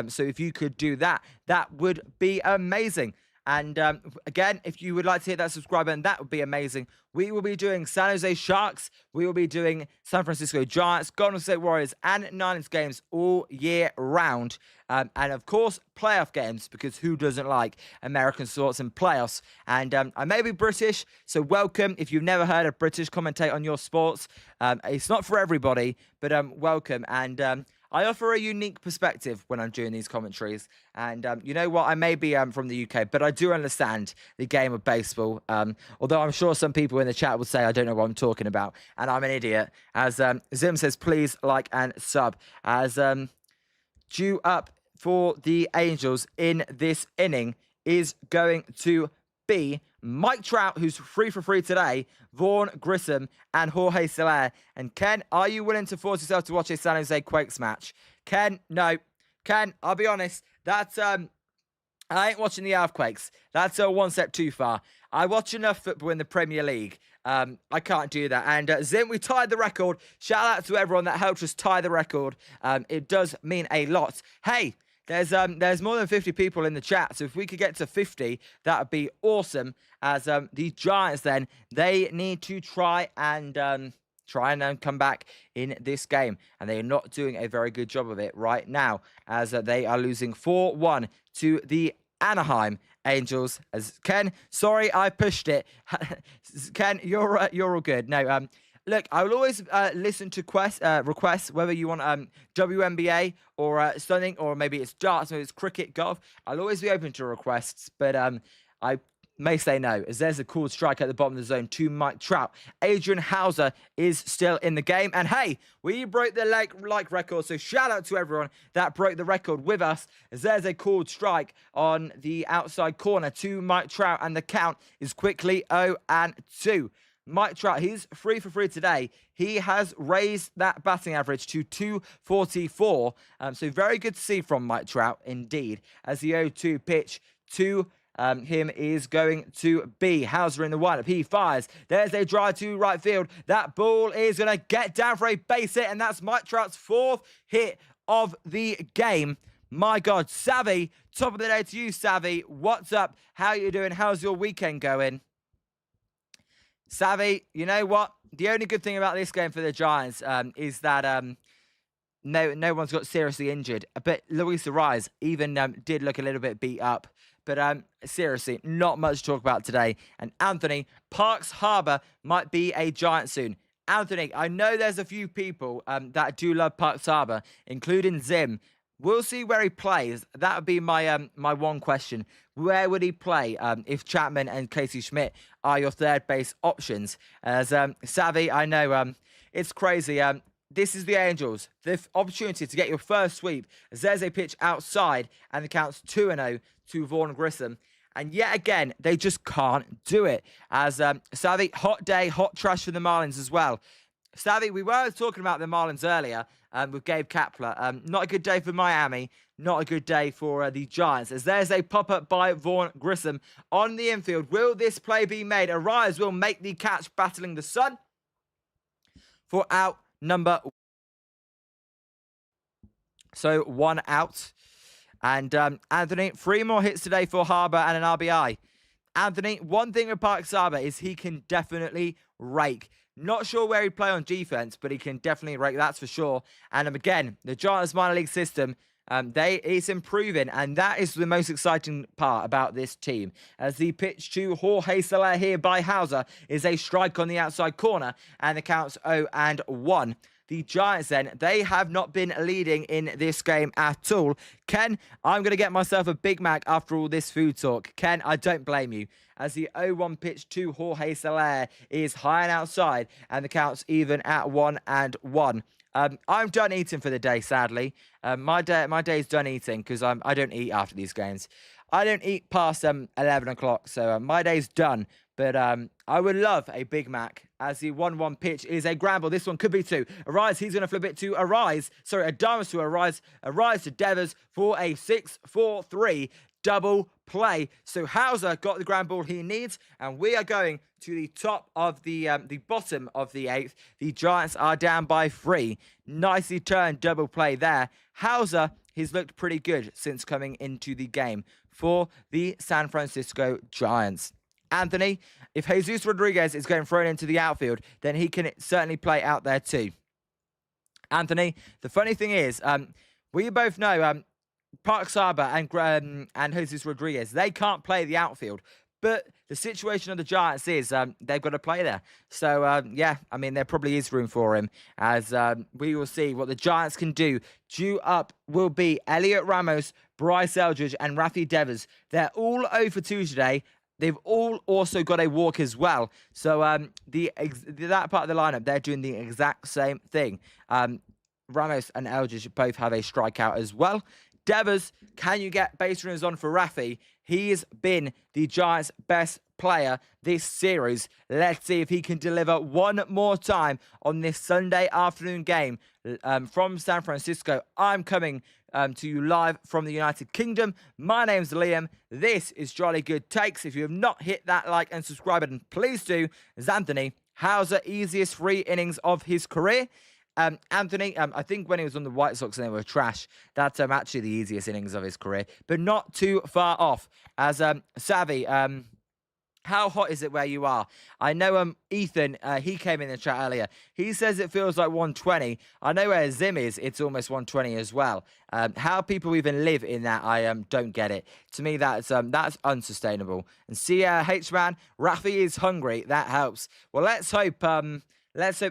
So if you could do that, that would be amazing. And again, if you would like to hit that subscribe button, that would be amazing. We will be doing San Jose Sharks. We will be doing San Francisco Giants, Golden State Warriors, and Niners games all year round. And of course, playoff games, because who doesn't like American sports and playoffs? And I may be British, so welcome. If you've never heard a British commentate on your sports, it's not for everybody, but welcome. And I offer a unique perspective when I'm doing these commentaries. And you know what? I may be from the UK, but I do understand the game of baseball. Although I'm sure some people in the chat will say I don't know what I'm talking about. And I'm an idiot. As Zim says, please like and sub. As due up for the Angels in this inning is going to be Mike Trout, who's 3 for 3 today, Vaughn Grissom, and Jorge Soler. And Ken, are you willing to force yourself to watch a San Jose Quakes match? Ken, no. Ken, I'll be honest, that's I ain't watching the Earthquakes. That's one step too far. I watch enough football in the Premier League. I can't do that. And Zim, we tied the record. Shout out to everyone that helped us tie the record. It does mean a lot. Hey, there's more than 50 people in the chat, so if we could get to 50, that would be awesome. As the Giants, then, they need to try and come back in this game, and they are not doing a very good job of it right now, as they are losing 4-1 to the Anaheim Angels. As Ken, sorry, I pushed it. Ken, you're all good. No, look, I will always listen to requests, whether you want WNBA or something, or maybe it's darts, maybe it's cricket, golf. I'll always be open to requests, but I may say no, as there's a cool strike at the bottom of the zone to Mike Trout. Adrian Hauser is still in the game, and hey, we broke the like record, so shout out to everyone that broke the record with us, as there's a cool strike on the outside corner to Mike Trout, and the count is quickly 0-2. Mike Trout, he's 3 for 3 today. He has raised that batting average to 244. So very good to see from Mike Trout, indeed, as the 0-2 pitch to him is going to be Hauser in the windup. He fires. There's a drive to right field. That ball is going to get down for a base hit, and that's Mike Trout's 4th hit of the game. My God, Savvy, top of the day to you, Savvy. What's up? How you doing? How's your weekend going? Savvy, you know what? The only good thing about this game for the Giants is that no one's got seriously injured. But Luis Ariz even did look a little bit beat up. But seriously, not much to talk about today. And Anthony, Parks Harbour might be a Giant soon. Anthony, I know there's a few people that do love Parks Harbour, including Zim. We'll see where he plays. That would be my my one question. Where would he play if Chapman and Casey Schmidt are your third base options? As Savvy, I know it's crazy. This is the Angels. The opportunity to get your first sweep. As there's a pitch outside, and the count's 2-0 to Vaughn Grissom. And yet again, they just can't do it. As Savvy, hot day, hot trash for the Marlins as well. Savvy, we were talking about the Marlins earlier with Gabe Kapler. Not a good day for Miami. Not a good day for the Giants. As there's a pop-up by Vaughn Grissom on the infield. Will this play be made? Arias will make the catch, battling the sun for out number. So 1 out. And Anthony, 3 more hits today for Harbour and an RBI. Anthony, one thing with Parks Harbour is he can definitely rake. Not sure where he'd play on defense, but he can definitely rake, that's for sure. And again, the Giants minor league system, it's improving, and that is the most exciting part about this team. As the pitch to Jorge Soler here by Hauser is a strike on the outside corner, and the count's 0-1. The Giants, then, they have not been leading in this game at all. Ken, I'm going to get myself a Big Mac after all this food talk. Ken, I don't blame you. As the 0-1 pitch to Jorge Soler is high and outside, and the count's even at 1-1. I'm done eating for the day, sadly. My day's done eating because I don't eat after these games. I don't eat past 11 o'clock, so my day's done. But I would love a Big Mac, as the 1-1 pitch is a gramble. This one could be 2. Arise, he's going to flip it to Arise. Sorry, Adamas to Arise. Arise to Devers for a 6-4-3 double play. So Hauser got the ground ball he needs, and we are going to the top of the bottom of the 8th. The Giants are down by 3. Nicely turned double play there. Hauser, he's looked pretty good since coming into the game. for the San Francisco Giants. Anthony, if Jesus Rodriguez is getting thrown into the outfield, then he can certainly play out there too. Anthony, the funny thing is, we both know Park Saba and Jesus Rodriguez, they can't play the outfield. But the situation of the Giants is they've got to play there. So, yeah, I mean, there probably is room for him as we will see what the Giants can do. Due up will be Elliot Ramos, Bryce Eldridge, and Rafi Devers. They're all 0 for 2 today. They've all also got a walk as well. So that part of the lineup, they're doing the exact same thing. Ramos and Eldridge both have a strikeout as well. Devers, can you get base runners on for Rafi? He's been the Giants' best player this series. Let's see if he can deliver one more time on this Sunday afternoon game from San Francisco. I'm coming to you live from the United Kingdom. My name's Liam. This is Jolly Good Takes. If you have not hit that like and subscribe button, please do. Anthony, how's the easiest 3 innings of his career? Anthony, I think when he was on the White Sox and they were trash, that's actually the easiest innings of his career, but not too far off. As Savvy, how hot is it where you are? I know Ethan, he came in the chat earlier. He says it feels like 120. I know where Zim is, it's almost 120 as well. How people even live in that, I don't get it. To me, that's unsustainable. And H-Man, Rafi is hungry. That helps. Well, let's hope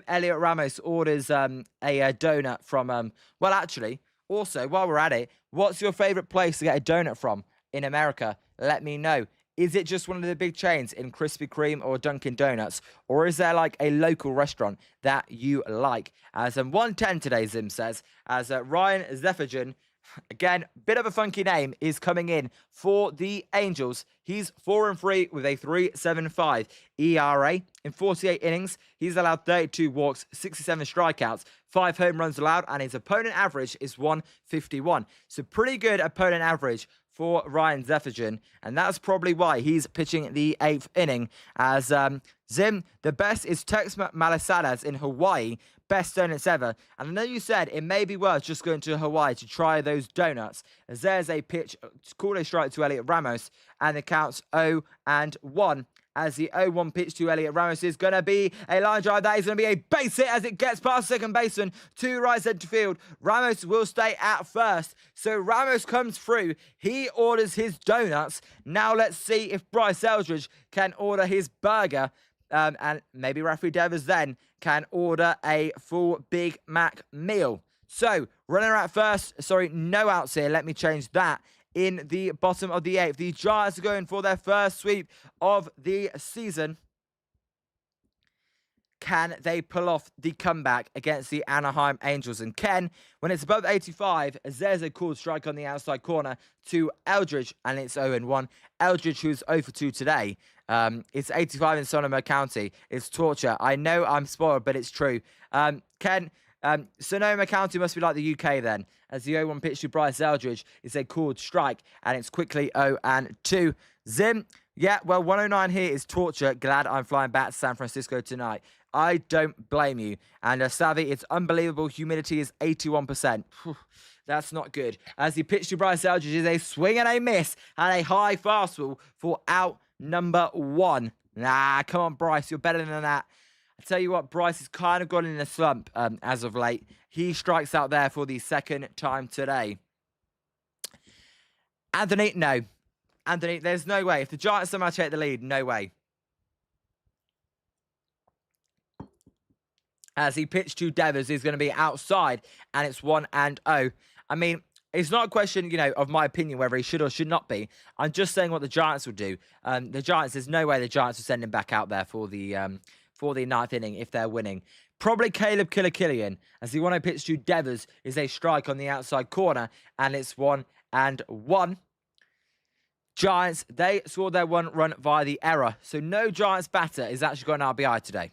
Elliot Ramos orders a donut from, well, actually, also, while we're at it, what's your favorite place to get a donut from in America? Let me know. Is it just one of the big chains in Krispy Kreme or Dunkin' Donuts? Or is there like a local restaurant that you like? As 110 today, Zim says, as Ryan Zeffigan, again, bit of a funky name, is coming in for the Angels. He's 4-3 with a 3.75 ERA. In 48 innings, he's allowed 32 walks, 67 strikeouts, 5 home runs allowed, and his opponent average is 151. So pretty good opponent average for Ryan Zeffigan, and that's probably why he's pitching the 8th inning. As Zim, the best is Tex Malasadas in Hawaii, best donuts ever. And I know you said it may be worth just going to Hawaii to try those donuts, as there's a pitch called a strike to Elliot Ramos, and the count's 0-1. As the 0-1 pitch to Elliot Ramos is going to be a line drive. That is going to be a base hit as it gets past second baseman to right centre field. Ramos will stay at first. So Ramos comes through. He orders his donuts. Now let's see if Bryce Eldridge can order his burger. And maybe Rafi Devers then can order a full Big Mac meal. So runner at first. Sorry, no outs here. Let me change that. In the bottom of the 8th, the Giants are going for their first sweep of the season. Can they pull off the comeback against the Anaheim Angels? And Ken, when it's above 85, there's a called strike on the outside corner to Eldridge, and it's 0-1. Eldridge, who's 0 for 2 today. It's 85 in Sonoma County. It's torture. I know I'm spoiled, but it's true. Ken, Sonoma County must be like the UK then, as the 0-1 pitch to Bryce Eldridge is a called strike, and it's quickly 0-2. Zim, yeah, well, 109 here is torture. Glad I'm flying back to San Francisco tonight. I don't blame you. And Savvy, it's unbelievable. Humidity is 81%. That's not good. As the pitch to Bryce Eldridge is a swing and a miss, and a high fastball for out number 1. Nah, come on, Bryce, you're better than that. I tell you what, Bryce has kind of gone in a slump as of late. He strikes out there for the second time today. Anthony, no. Anthony, there's no way. If the Giants somehow take the lead, no way. As he pitched to Devers, is going to be outside, and it's 1-0. I mean, it's not a question, of my opinion, whether he should or should not be. I'm just saying what the Giants will do. The Giants, there's no way the Giants will send him back out there for the 9th inning if they're winning. Probably Caleb Killian, as the 1-0 pitch to Devers is a strike on the outside corner, and it's 1-1. Giants, they scored their 1 run via the error, so no Giants batter is actually got an RBI today.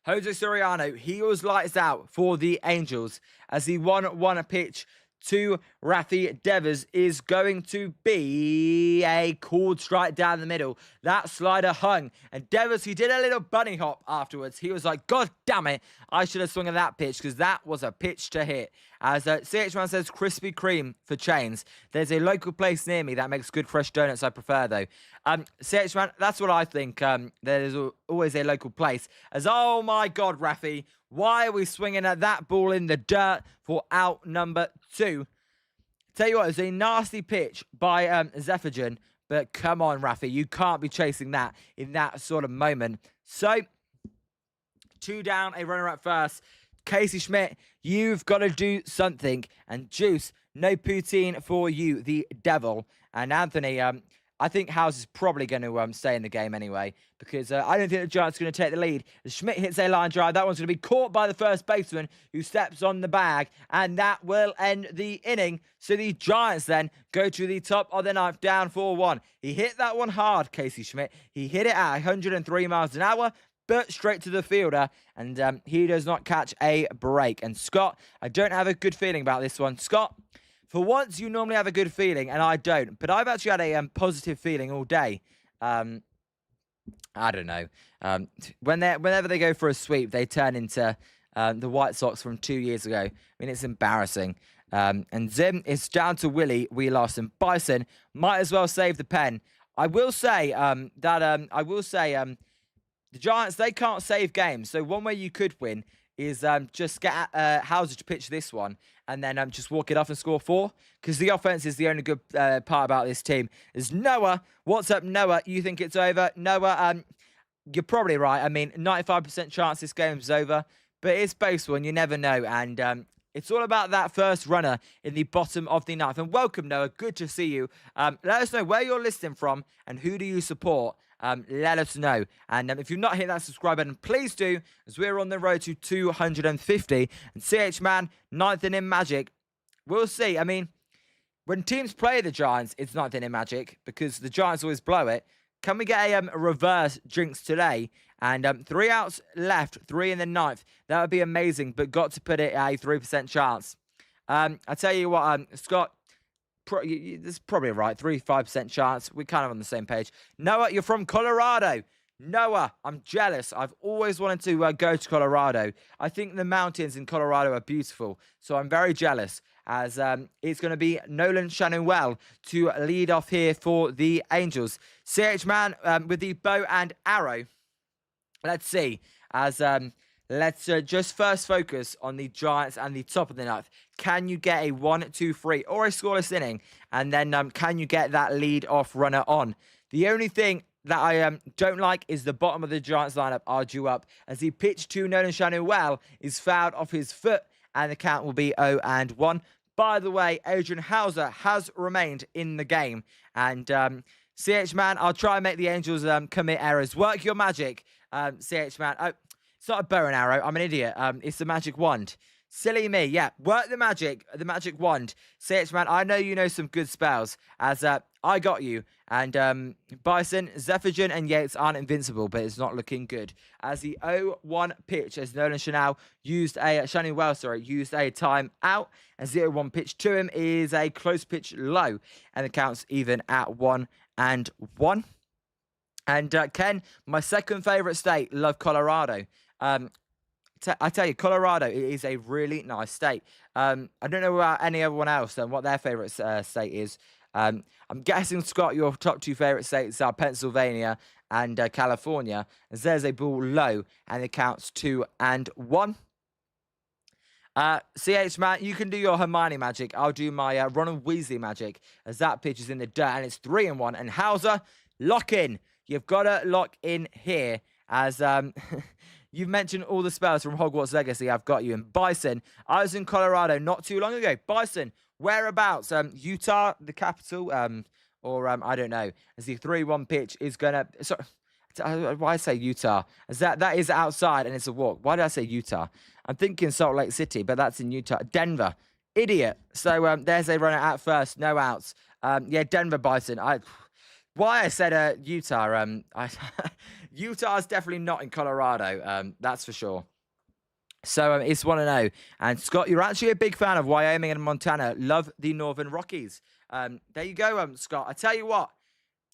Jose Soriano, he was lights out for the Angels as the 1-1 pitch to Rafi Devers is going to be a chord strike down the middle. That slider hung. And Devers, he did a little bunny hop afterwards. He was like, God damn it, I should have swung at that pitch because that was a pitch to hit. As CH1 says, Krispy Kreme for chains. There's a local place near me that makes good fresh donuts. I prefer, though. CH1, that's what I think. There's always a local place. As, oh my God, Rafi, why are we swinging at that ball in the dirt for out number 2? Tell you what, it's a nasty pitch by Zephygen, but come on, Rafi, you can't be chasing that in that sort of moment. So, 2 down, a runner at first. Casey Schmidt, you've got to do something. And Juice, no poutine for you, the devil. And Anthony, I think House is probably going to stay in the game anyway, because I don't think the Giants are going to take the lead. As Schmidt hits a line drive, that one's going to be caught by the first baseman, who steps on the bag, and that will end the inning. So the Giants then go to the top of the 9th, down 4-1. He hit that one hard, Casey Schmidt. He hit it at 103 miles an hour, but straight to the fielder, and he does not catch a break. And Scott, I don't have a good feeling about this one. Scott, for once, you normally have a good feeling, and I don't. But I've actually had a positive feeling all day. I don't know. Whenever they go for a sweep, they turn into the White Sox from 2 years ago. I mean, it's embarrassing. And Zim, it's down to Willie. We lost, and Bison might as well save the pen. I will say the Giants, they can't save games. So one way you could win is just get Hauser to pitch this one and then just walk it off and score 4. Because the offense is the only good part about this team. Is Noah. What's up, Noah? You think it's over? Noah, you're probably right. I mean, 95% chance this game's over. But it's baseball and you never know. And it's all about that first runner in the bottom of the 9th. And welcome, Noah. Good to see you. Let us know where you're listening from and who do you support. Let us know. And if you've not hit that subscribe button, please do, as we're on the road to 250. And CH Man, 9th inning magic. We'll see. I mean, when teams play the Giants, it's 9th inning magic because the Giants always blow it. Can we get a reverse drinks today? And 3 outs left, 3 in the 9th. That would be amazing, but got to put it at a 3% chance. I tell you what, Scott, this is probably right. 3-5% chance. We're kind of on the same page. Noah, you're from Colorado. Noah, I'm jealous. I've always wanted to go to Colorado. I think the mountains in Colorado are beautiful. So I'm very jealous as it's going to be Nolan Shannon-Well to lead off here for the Angels. CH Man with the bow and arrow. Let's see. As let's just first focus on the Giants and the top of the 9th. Can you get a 1-2-3 or a scoreless inning? And then can you get that lead-off runner on? The only thing that I don't like is the bottom of the Giants lineup are due up. As he pitched to Nolan Shannon-Well is fouled off his foot, and the count will be 0-1. By the way, Adrian Hauser has remained in the game. And CH Man, I'll try and make the Angels commit errors. Work your magic, CH Man. Oh, it's not a bow and arrow. I'm an idiot. It's the magic wand. Silly me. Yeah, work the magic wand. CH Man, I know you know some good spells. As I got you. And Bison, Zephygen, and Yates aren't invincible, but it's not looking good. As the 0-1 pitch, as Nolan Chanel used a used a time out. And 0-1 pitch to him is a close pitch low, and the count's even at 1-1. And Ken, my second favorite state, love Colorado. I tell you, Colorado is a really nice state. I don't know about any other one else and what their favorite state is. I'm guessing, Scott, your top 2 favorite states are Pennsylvania and California. As there's a ball low, and it counts 2-1. CH Man, you can do your Hermione magic. I'll do my Ronald Weasley magic, as that pitch is in the dirt, and it's 3-1. And Hauser, lock in. You've got to lock in here, as you've mentioned all the spells from Hogwarts Legacy. I've got you. And Bison, I was in Colorado not too long ago. Bison, whereabouts? Utah, the capital, or I don't know. As the 3-1 pitch is gonna. Sorry, why did I say Utah? As that is outside and it's a walk. Why did I say Utah? I'm thinking Salt Lake City, but that's in Utah. Denver, idiot. So there's a runner at first, no outs. Yeah, Denver Bison. Why I said Utah? Utah is definitely not in Colorado. That's for sure. So it's 1-0. And Scott, you're actually a big fan of Wyoming and Montana. Love the Northern Rockies. There you go, Scott. I tell you what,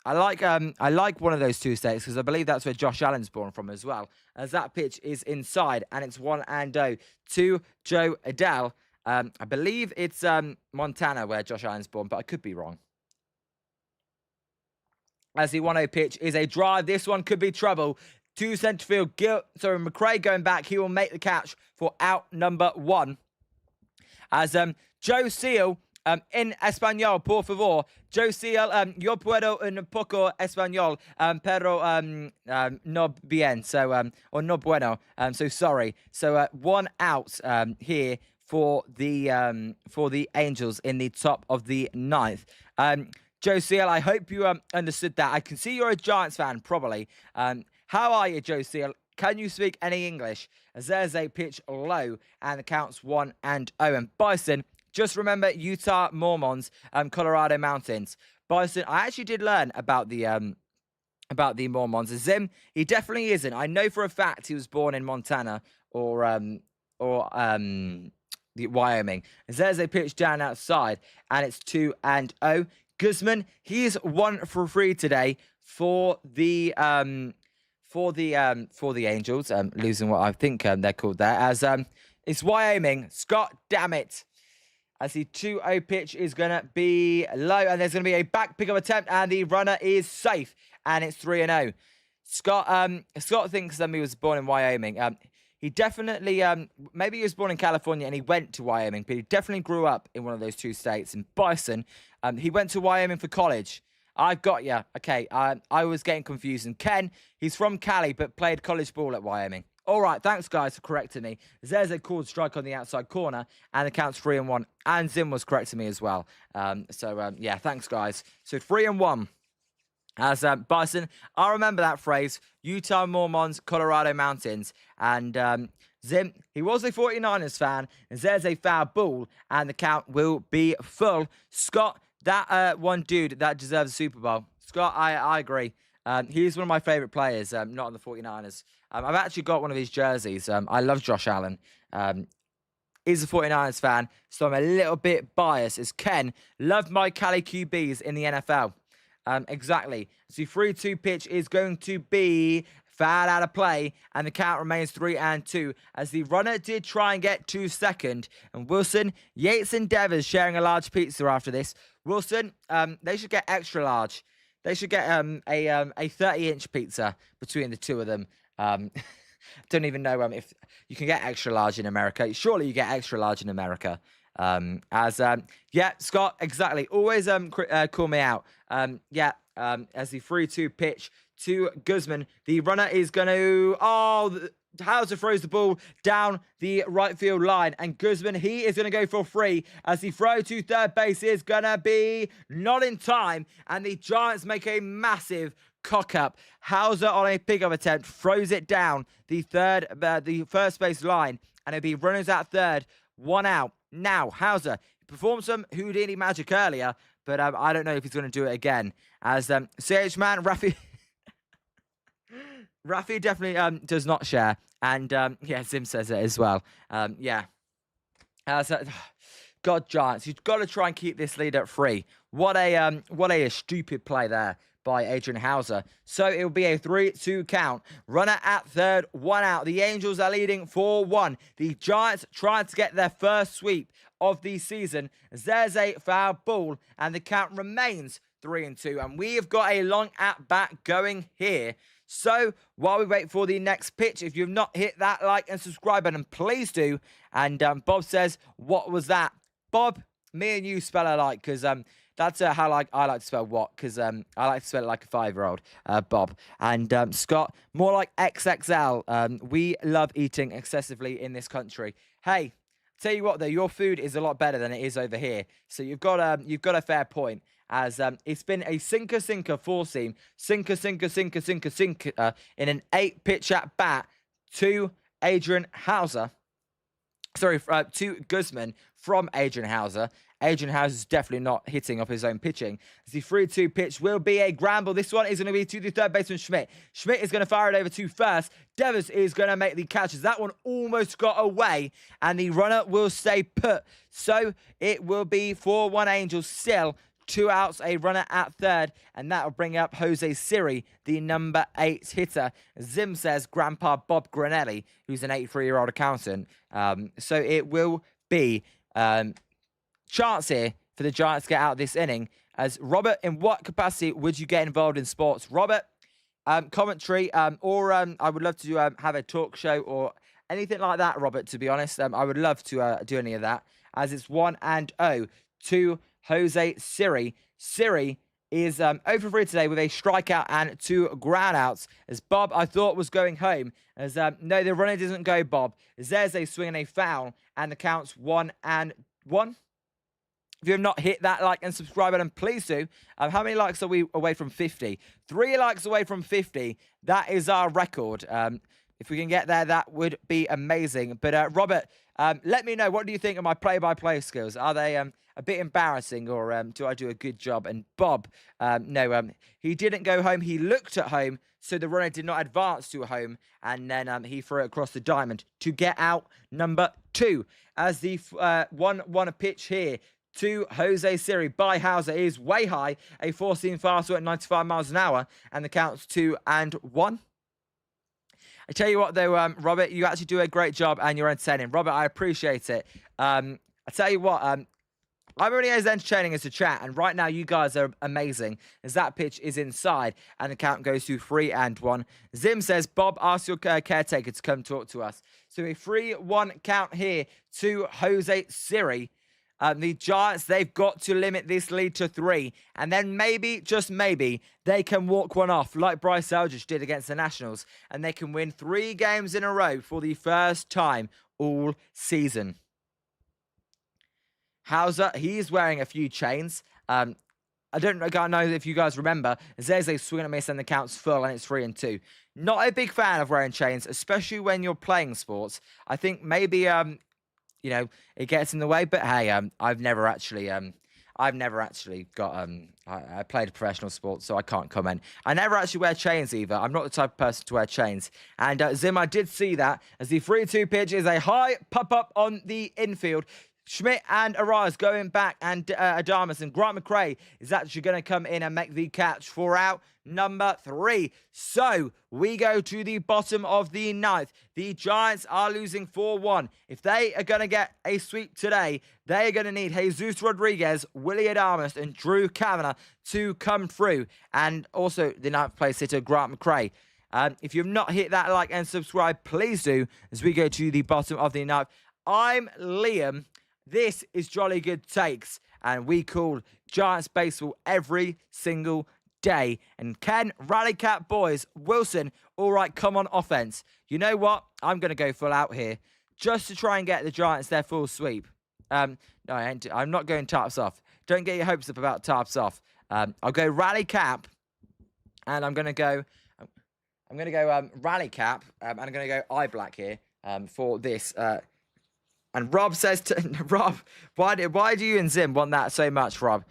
I like one of those two states because I believe that's where Josh Allen's born from as well. As that pitch is inside and it's 1-0 to Joe Adele. I believe it's Montana where Josh Allen's born, but I could be wrong. As the 1-0 pitch is a drive. This one could be trouble. To centre field. McRae going back. He will make the catch for out number 1. As Joe Seal, in Espanol, por favor. Joe Seal, yo puedo un poco español, pero no bien. So, or no bueno. So sorry. So 1 out here for the Angels in the top of the 9th. Joe Seal, I hope you understood that. I can see you're a Giants fan, probably. How are you, Joe Seal? Can you speak any English? As there's a pitch low, and the count's 1-0. And Bison, just remember Utah Mormons, Colorado Mountains. Bison, I actually did learn about the Mormons. Zim, he definitely isn't. I know for a fact he was born in Montana or the Wyoming. As there's a pitch down outside, and it's 2-0. Guzman, he's 1 for 3 today for the Angels, losing what I think they're called there. As it's Wyoming. Scott, damn it. As the 2-0 pitch is going to be low, and there's going to be a back pickup attempt, and the runner is safe, and it's 3-0. Scott thinks he was born in Wyoming. He definitely, maybe he was born in California and he went to Wyoming, but he definitely grew up in one of those two states. And Bison, he went to Wyoming for college. I got you. Okay, I was getting confused. And Ken, he's from Cali, but played college ball at Wyoming. All right, thanks, guys, for correcting me. There's a called strike on the outside corner, and the count's 3-1. And Zim was correcting me as well. Yeah, thanks, guys. So 3-1. As Bison, I remember that phrase, Utah Mormons, Colorado Mountains. And Zim, he was a 49ers fan. And there's a foul ball, and the count will be full. Scott, that one dude that deserves a Super Bowl. Scott, I agree. He's one of my favorite players, not on the 49ers. I've actually got one of his jerseys. I love Josh Allen. He's a 49ers fan, so I'm a little bit biased. As Ken loved my Cali QBs in the NFL. Exactly. So the 3-2 pitch is going to be fouled out of play, and the count remains 3-2 as the runner did try and get to second. And Wilson, Yates, and Devers sharing a large pizza after this. Wilson, they should get extra large. They should get a 30-inch pizza between the two of them. Don't even know if you can get extra large in America. Surely you get extra large in America. Yeah, Scott, exactly. Always call me out. As the 3-2 pitch to Guzman, the runner is going to, Hauser throws the ball down the right field line, and Guzman, he is going to go for 3 as the throw to third base is going to be not in time, and the Giants make a massive cock up. Hauser on a pickup attempt throws it down the first base line, and it'll be runners at third, 1 out. Now, Hauser performed some Houdini magic earlier, but I don't know if he's going to do it again. As CH Man, Rafi definitely does not share. And yeah, Zim says it as well. Yeah. God, Giants, you've got to try and keep this lead at 3. What a stupid play there by Adrian Hauser. So it will be a 3-2 count. Runner at third, 1 out. The Angels are leading 4-1. The Giants trying to get their first sweep of the season. There's a foul ball, and the count remains 3-2. And we have got a long at bat going here. So while we wait for the next pitch, if you've not hit that like and subscribe button, please do. And Bob says, what was that? Bob, me and you spell alike, because that's how I like to spell what, because I like to spell it like a 5-year-old, Bob. And Scott, more like XXL. We love eating excessively in this country. Hey, tell you what though, your food is a lot better than it is over here. So you've got a fair point. As it's been a sinker, 4-seam, sinker in an 8-pitch at bat to Adrian Hauser. Sorry, to Guzman from Adrian Hauser. Adrian House is definitely not hitting off his own pitching. As the 3-2 pitch will be a ground ball. This one is going to be to the third baseman, Schmidt. Schmidt is going to fire it over to first. Devers is going to make the catches. That one almost got away, and the runner will stay put. So it will be 4-1 Angels still. 2 outs, a runner at third, and that will bring up Jose Siri, the number 8 hitter. Zim says Grandpa Bob Granelli, who's an 83-year-old accountant. So it will be chance here for the Giants to get out of this inning. As Robert, in what capacity would you get involved in sports? Robert, commentary, or I would love to have a talk show or anything like that, Robert, to be honest. I would love to do any of that, as it's 1-0 to Jose Siri. Siri is 0 for 3 today with a strikeout and 2 groundouts. As Bob, I thought, was going home. As no, the runner doesn't go, Bob. As there's a swing and a foul, and the count's 1-1. If you have not hit that like and subscribe button, please do. How many likes are we away from 50? 3 likes away from 50. That is our record. If we can get there, that would be amazing. But Robert, let me know, what do you think of my play-by-play skills? Are they a bit embarrassing, or do I do a good job? And Bob, no, he didn't go home. He looked at home, so the runner did not advance to home, and then he threw it across the diamond to get out number 2. As the 1-1 pitch here to Jose Siri by Hauser is way high, a 4-seam fastball at 95 miles an hour, and the count's 2-1. I tell you what, though, Robert, you actually do a great job, and you're entertaining. Robert, I appreciate it. I tell you what, I'm only as entertaining as the chat, and right now you guys are amazing, as that pitch is inside, and the count goes to 3-1. Zim says, Bob, ask your caretaker to come talk to us. So a 3-1 count here to Jose Siri. The Giants, they've got to limit this lead to 3. And then maybe, just maybe, they can walk one off like Bryce Eldridge did against the Nationals. And they can win 3 games in a row for the first time all season. Hauser, he's wearing a few chains. I don't know if you guys remember. There's a swing and a miss and the count's full, and it's 3-2. Not a big fan of wearing chains, especially when you're playing sports. I think maybe... you know, it gets in the way, but hey, I've never actually got, I played professional sports, so I can't comment. I never actually wear chains either. I'm not the type of person to wear chains. And Zim, I did see that, as the 3-2 pitch is a high pop-up on the infield. Schmidt and Arias going back, and Adamas, and Grant McRae is actually going to come in and make the catch for out number 3. So we go to the bottom of the 9th. The Giants are losing 4-1. If they are going to get a sweep today, they are going to need Jesus Rodriguez, Willie Adamas, and Drew Kavanagh to come through. And also the 9th place hitter, Grant McRae. If you've not hit that like and subscribe, please do, as we go to the bottom of the 9th. I'm Liam. This is Jolly Good Takes, and we call Giants baseball every single day. And Ken, Rally Cat boys, Wilson, all right, come on offense. You know what? I'm going to go full out here just to try and get the Giants their full sweep. No, I'm not going tarps off. Don't get your hopes up about tarps off. I'll go Rally Cap, and I'm going to go Rally Cap, and I'm going to go Eye Black here for this. And Rob says, Rob, why do you and Zim want that so much, Rob?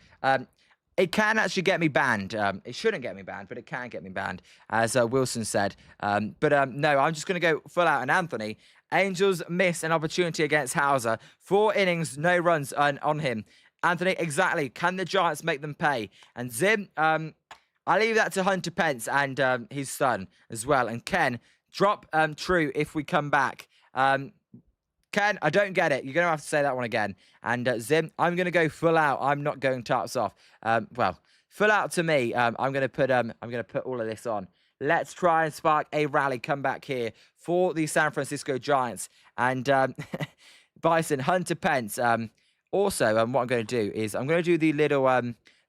It can actually get me banned. It shouldn't get me banned, but it can get me banned, as Wilson said. No, I'm just going to go full out. And Anthony, Angels miss an opportunity against Hauser. 4 innings, no runs on him. Anthony, exactly. Can the Giants make them pay? And Zim, I leave that to Hunter Pence and his son as well. And Ken, drop true if we come back. Ken, I don't get it. You're going to have to say that one again. And Zim, I'm going to go full out. I'm not going tarps off. Well, full out to me. I'm going to put all of this on. Let's try and spark a rally comeback here for the San Francisco Giants. And Bison, Hunter Pence. Also, what I'm going to do is I'm going to do the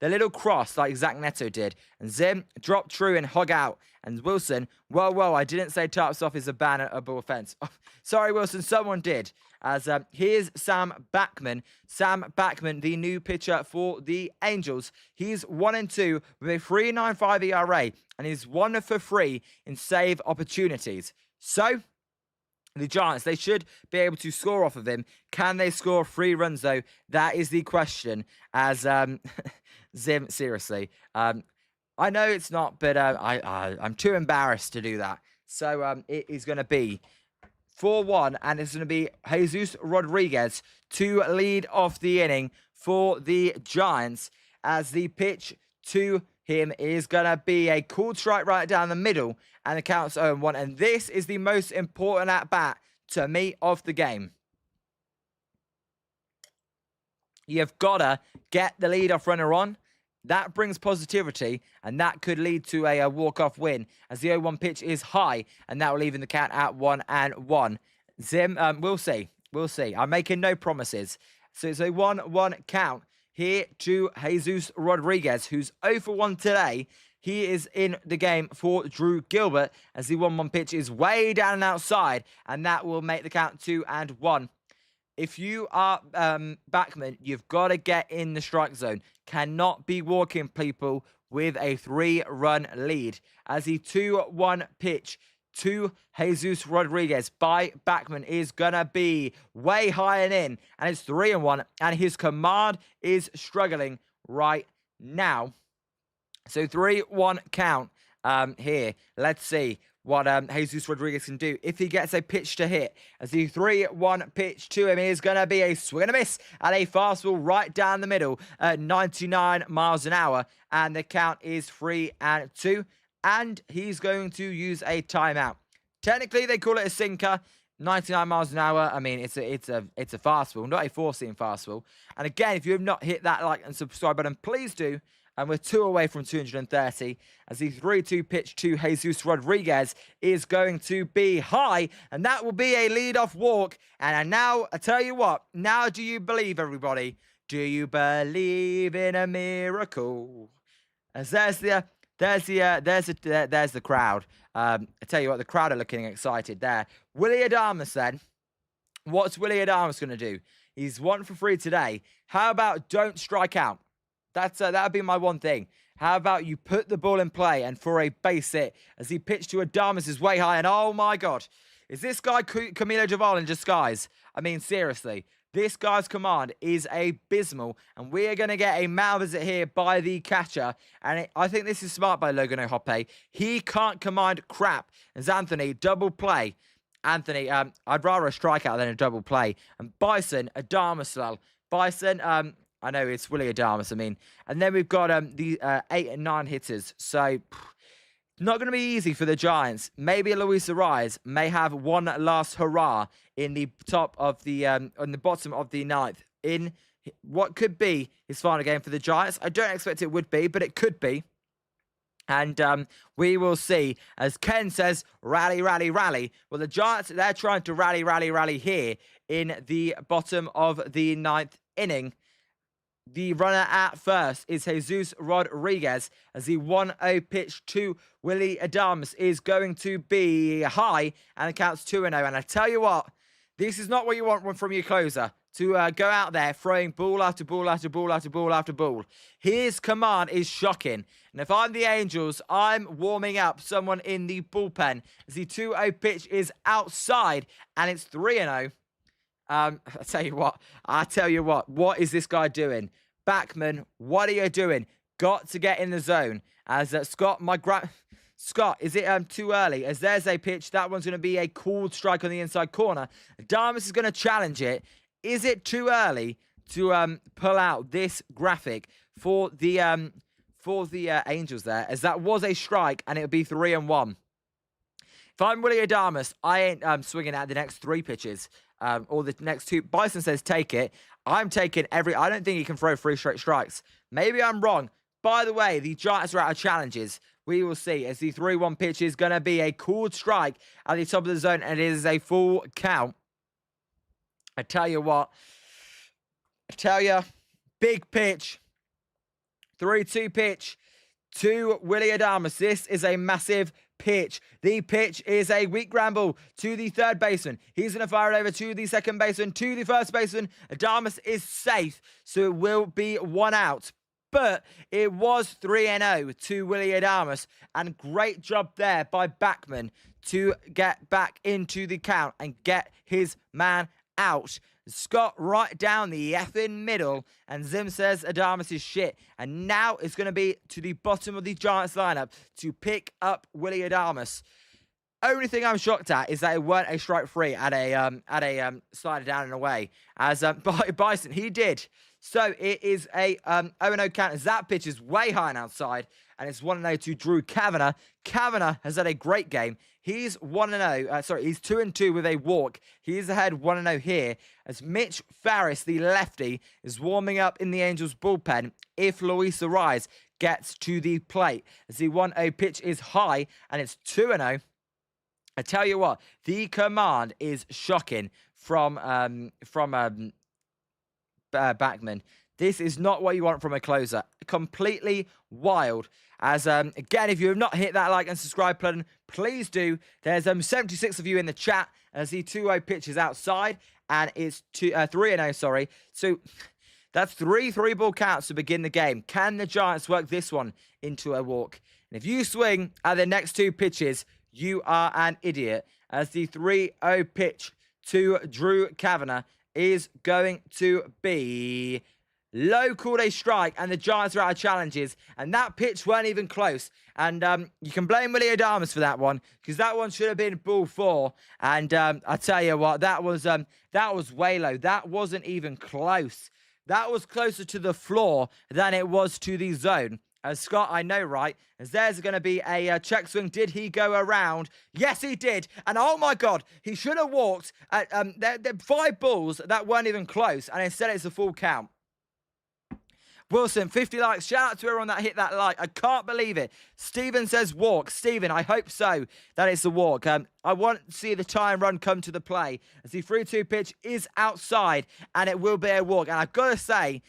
little cross like Zach Neto did. And Zim, drop true and hug out. And Wilson, whoa, I didn't say tarps off is a bannable offense. Oh, sorry, Wilson, someone did. As here's Sam Backman. Sam Backman, the new pitcher for the Angels. He's 1-2 with a 3.95 ERA. And he's 1 for 3 in save opportunities. So, The Giants, they should be able to score off of him. Can they score 3 runs, though? That is the question. As, Zim, seriously. I know it's not, but I'm too embarrassed to do that. So it is going to be 4-1, and it's going to be Jesus Rodriguez to lead off the inning for the Giants, as the pitch to him is going to be a called strike right down the middle, and the count's 0-1. And this is the most important at-bat to me of the game. You've got to get the leadoff runner on. That brings positivity, and that could lead to a walk-off win, as the 0-1 pitch is high, and that will leave the count at 1-1. Zim, we'll see. We'll see. I'm making no promises. So it's a 1-1 count here to Jesus Rodriguez, who's 0 for 1 today. He is in the game for Drew Gilbert, as the 1-1 pitch is way down and outside, and that will make the count 2-1. If you are backman, you've got to get in the strike zone. Cannot be walking people with a 3-run lead, as the 2-1 pitch to Jesus Rodriguez by backman is going to be way high and in, and it's 3-1, and his command is struggling right now. So 3-1 count here. Let's see what Jesus Rodriguez can do if he gets a pitch to hit, as the 3-1 pitch to him is going to be a swing and a miss and a fastball right down the middle at 99 miles an hour, and the count is 3-2, and he's going to use a timeout. Technically, they call it a sinker. 99 miles an hour. I mean, it's a fastball, not a 4-seam fastball. And again, if you have not hit that like and subscribe button, please do. And we're 2 away from 230, as the 3-2 pitch to Jesus Rodriguez is going to be high, and that will be a leadoff walk. And now, I tell you what, now do you believe, everybody? Do you believe in a miracle? As there's the crowd. I tell you what, the crowd are looking excited there. Willy Adames then. What's Willy Adames going to do? He's 1 for 3 today. How about don't strike out? That would be my one thing. How about you put the ball in play and for a base hit, as he pitched to Adames is way high, and oh my God, is this guy Camilo Doval in disguise? I mean, seriously, this guy's command is abysmal, and we are going to get a mound visit here by the catcher, and I think this is smart by Logan RHP. He can't command crap, as Anthony, double play. Anthony, I'd rather a strikeout than a double play. And Bison, Adames, Bison, I know it's Willy Adames, I mean. And then we've got the 8 and 9 hitters. So, not going to be easy for the Giants. Maybe Luis Ariz may have one last hurrah in the top of the, on the bottom of the 9th. In what could be his final game for the Giants. I don't expect it would be, but it could be. And we will see. As Ken says, rally, rally, rally. Well, the Giants, they're trying to rally, rally, rally here in the bottom of the 9th inning. The runner at first is Jesus Rodriguez, as the 1-0 pitch to Willy Adames is going to be high, and it counts 2-0. And I tell you what, this is not what you want from your closer, to go out there throwing ball after ball after ball after ball after ball. His command is shocking. And if I'm the Angels, I'm warming up someone in the bullpen, as the 2-0 pitch is outside, and it's 3-0. I tell you what is this guy doing? Backman, what are you doing? Got to get in the zone. As Scott, is it too early? As there's a pitch, that one's going to be a called strike on the inside corner. Adames is going to challenge it. Is it too early to pull out this graphic for the Angels there? As that was a strike, and it would be 3-1. If I'm Willy Adames, I ain't swinging at the next 3 pitches. Or the next 2. Bison says take it. I'm taking every. I don't think he can throw 3 straight strikes. Maybe I'm wrong. By the way, the Giants are out of challenges. We will see, as the 3-1 pitch is going to be a called strike at the top of the zone, and it is a full count. I tell you what. Big pitch. 3-2 pitch to Willy Adames. This is a massive pitch. The pitch is a weak ground ball to the third baseman. He's going to fire it over to the second baseman, to the first baseman. Adames is safe, so it will be 1 out. But it was 3-0 to Willy Adames, and great job there by backman to get back into the count and get his man out. Scott right down the effing middle, and Zim says Adamas is shit. And now it's going to be to the bottom of the Giants lineup to pick up Willie Adamas. Only thing I'm shocked at is that it weren't a strike free at a slider down and away. As Bison, he did. So it is a 0-0 count as that pitch is way high and outside. And it's 1-0 to Drew Kavanagh. Kavanagh has had a great game. He's 1-0. He's 2-2 with a walk. He's ahead 1-0 here. As Mitch Farris, the lefty, is warming up in the Angels bullpen if Luis Ariz gets to the plate. As the 1-0 pitch is high and it's 2-0. I tell you what, the command is shocking from Backman. This is not what you want from a closer. Completely wild. As again, if you have not hit that like and subscribe button, please do. There's 76 of you in the chat as the 2-0 pitch is outside and it's 3-0. Sorry, so that's 3-3 counts to begin the game. Can the Giants work this one into a walk? And if you swing at the next two pitches, you are an idiot. As the 3-0 pitch to Drew Kavanagh is going to be low, called a strike, and the Giants are out of challenges. And that pitch weren't even close. And you can blame Willie Adamas for that one, because that one should have been ball 4. And I tell you what, that was way low. That wasn't even close. That was closer to the floor than it was to the zone. Scott, I know, right? As there's going to be a check swing. Did he go around? Yes, he did. And oh my God, he should have walked. There 5 balls that weren't even close, and instead it's a full count. Wilson, 50 likes. Shout out to everyone that hit that like. I can't believe it. Steven says walk. Steven, I hope so that it's a walk. I want to see the time run come to the play. As the 3-2 pitch is outside, and it will be a walk. And I've got to say,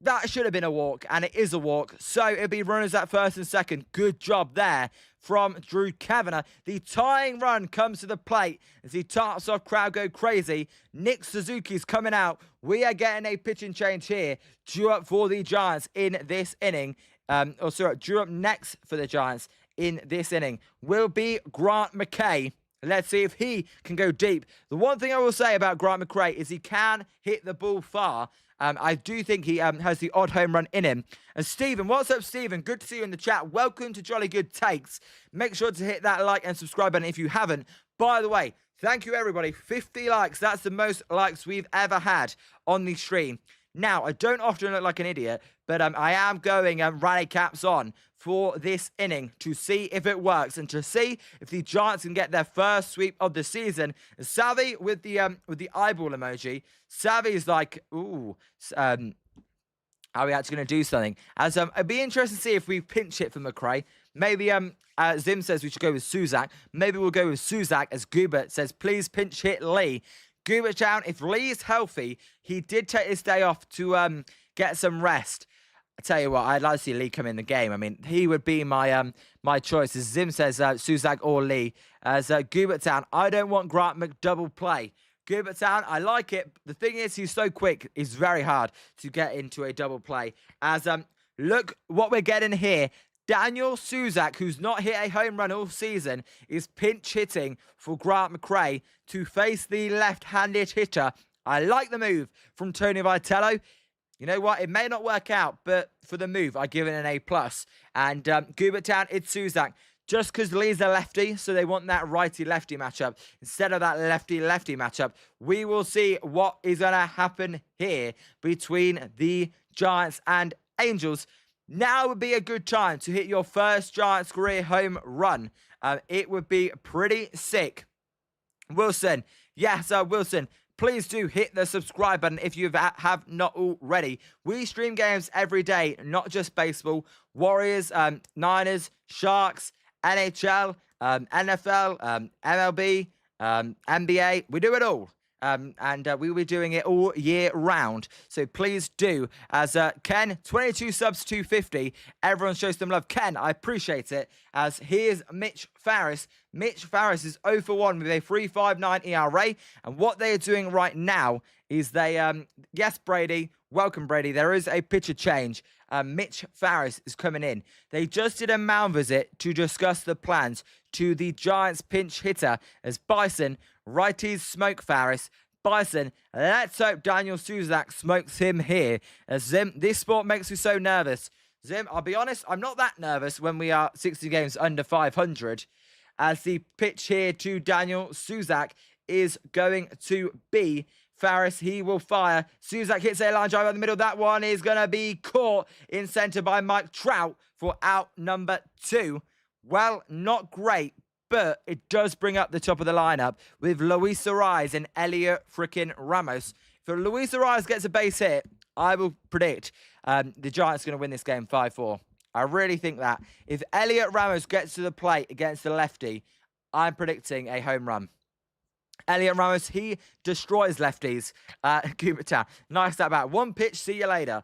that should have been a walk, and it is a walk. So it'll be runners at first and second. Good job there from Drew Kavanagh. The tying run comes to the plate as the tarts off crowd go crazy. Nick Suzuki's coming out. We are getting a pitching change here. Due up for the Giants in this inning. Due up next for the Giants in this inning will be Grant McKay. Let's see if he can go deep. The one thing I will say about Grant McRae is he can hit the ball far. I do think he has the odd home run in him. And Stephen, what's up, Stephen? Good to see you in the chat. Welcome to Jolly Good Takes. Make sure to hit that like and subscribe button if you haven't. By the way, thank you, everybody. 50 likes. That's the most likes we've ever had on the stream. Now, I don't often look like an idiot, but I am going rally caps on for this inning to see if it works and to see if the Giants can get their first sweep of the season. Savvy with the eyeball emoji. Savvy's like, ooh, are we actually going to do something? As it'd be interesting to see if we pinch hit for McRae. Maybe Zim says we should go with Suzak. Maybe we'll go with Suzak as Gubert says, please pinch hit Lee. Gubert down. If Lee is healthy, he did take this day off to get some rest. I tell you what, I'd like to see Lee come in the game. I mean, he would be my my choice. As Zim says, Suzak or Lee. As Gubert down, I don't want Grant McDouble play. Gubert down, I like it. The thing is, he's so quick. It's very hard to get into a double play. As look what we're getting here. Daniel Suzak, who's not hit a home run all season, is pinch hitting for Grant McRae to face the left-handed hitter. I like the move from Tony Vitello. You know what? It may not work out, but for the move, I give it an A+. And Gubert down, it's Suzak. Just because Lee's a lefty, so they want that righty-lefty matchup. Instead of that lefty-lefty matchup, we will see what is going to happen here between the Giants and Angels. Now would be a good time to hit your first Giants career home run. It would be pretty sick. Wilson, yes, Wilson, please do hit the subscribe button if you have not already. We stream games every day, not just baseball. Warriors, Niners, Sharks, NHL, NFL, MLB, NBA. We do it all. And we will be doing it all year round. So please do. As Ken, 22 subs, 250. Everyone shows some love. Ken, I appreciate it. as here's Mitch Farris. Mitch Farris is 0 for 1 with a 3.59 ERA, and what they are doing right now is they, yes, Brady, welcome, Brady. There is a pitcher change. Mitch Farris is coming in. They just did a mound visit to discuss the plans to the Giants pinch hitter as Bison, righties smoke Farris. Bison, let's hope Daniel Suzak smokes him here. As Zim, this sport makes me so nervous. Zim, I'll be honest, I'm not that nervous when we are 60 games under 500. As the pitch here to Daniel Suzak is going to be Farris. He will fire. Suzak hits a line drive in the middle. That one is going to be caught in center by Mike Trout for out number 2. Well, not great, but it does bring up the top of the lineup with Luis Ariz and Elliot frickin' Ramos. If Luis Ariz gets a base hit, I will predict the Giants are going to win this game 5-4. I really think that. If Elliot Ramos gets to the plate against the lefty, I'm predicting a home run. Elliot Ramos, he destroys lefties. Cooper Town. Nice that back. One pitch, see you later.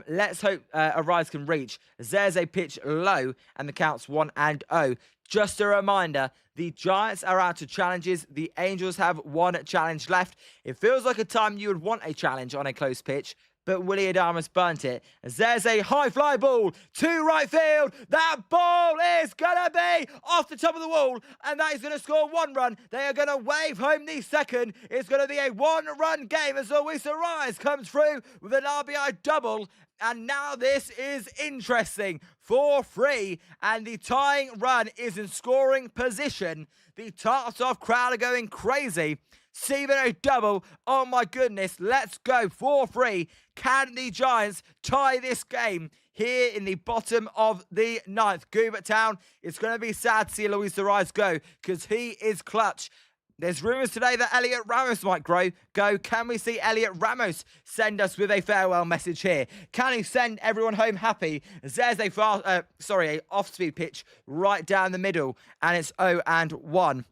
Let's hope Ariz can reach. There's a pitch low, and the count's 1-0. Just a reminder, the Giants are out to challenges. The Angels have one challenge left. It feels like a time you would want a challenge on a close pitch, but Willie Adames burnt it. As there's a high fly ball to right field. That ball is going to be off the top of the wall, and that is going to score 1 run. They are going to wave home the second. It's going to be a 1-run game as Luis Ariz comes through with an RBI double. And now this is interesting. 4-3, and the tying run is in scoring position. The Tartov crowd are going crazy. Steven a double. Oh my goodness. Let's go. 4-3. Can the Giants tie this game here in the bottom of the 9th? Gilbert Town, it's going to be sad to see Luis Ariz go because he is clutch. There's rumours today that Elliot Ramos might go. Can we see Elliot Ramos send us with a farewell message here? Can he send everyone home happy? There's a off-speed pitch right down the middle, and it's 0-1.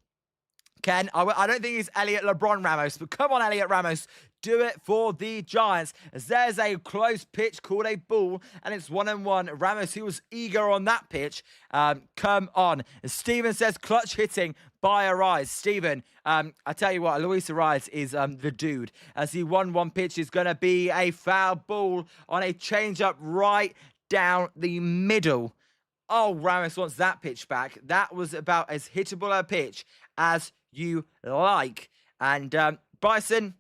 Ken, I don't think he's Elliot LeBron Ramos, but come on, Elliot Ramos. Do it for the Giants. As there's a close pitch called a ball, and it's 1-1. Ramos, he was eager on that pitch. Come on. As Steven says, clutch hitting by Ariz. Steven, I tell you what, Luis Ariz is the dude. As the 1-1 pitch is going to be a foul ball on a changeup right down the middle. Oh, Ramos wants that pitch back. That was about as hittable a pitch as you like. And Bison,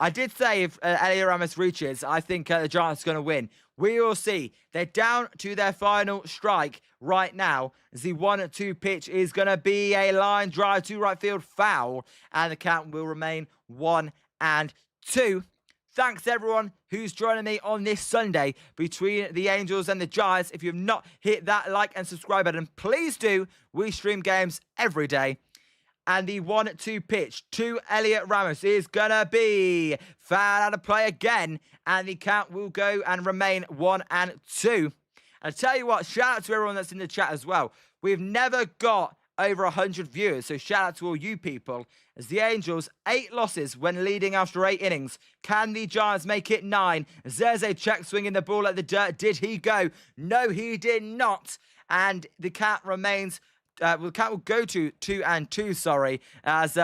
I did say if Elliot Ramos reaches, I think the Giants are going to win. We will see. They're down to their final strike right now. The 1-2 pitch is going to be a line drive to right field foul, and the count will remain 1-2. Thanks everyone who's joining me on this Sunday between the Angels and the Giants. If you've not hit that like and subscribe button, please do. We stream games every day. And the 1-2 pitch to Elliot Ramos is going to be fouled out of play again. And the count will go and remain 1-2. And I tell you what, shout out to everyone that's in the chat as well. We've never got over 100 viewers, so shout out to all you people. As the Angels, 8 losses when leading after 8 innings. Can the Giants make it 9? As there's a check swinging the ball at the dirt. Did he go? No, he did not. And the count remains... the count will go to 2-2, sorry, as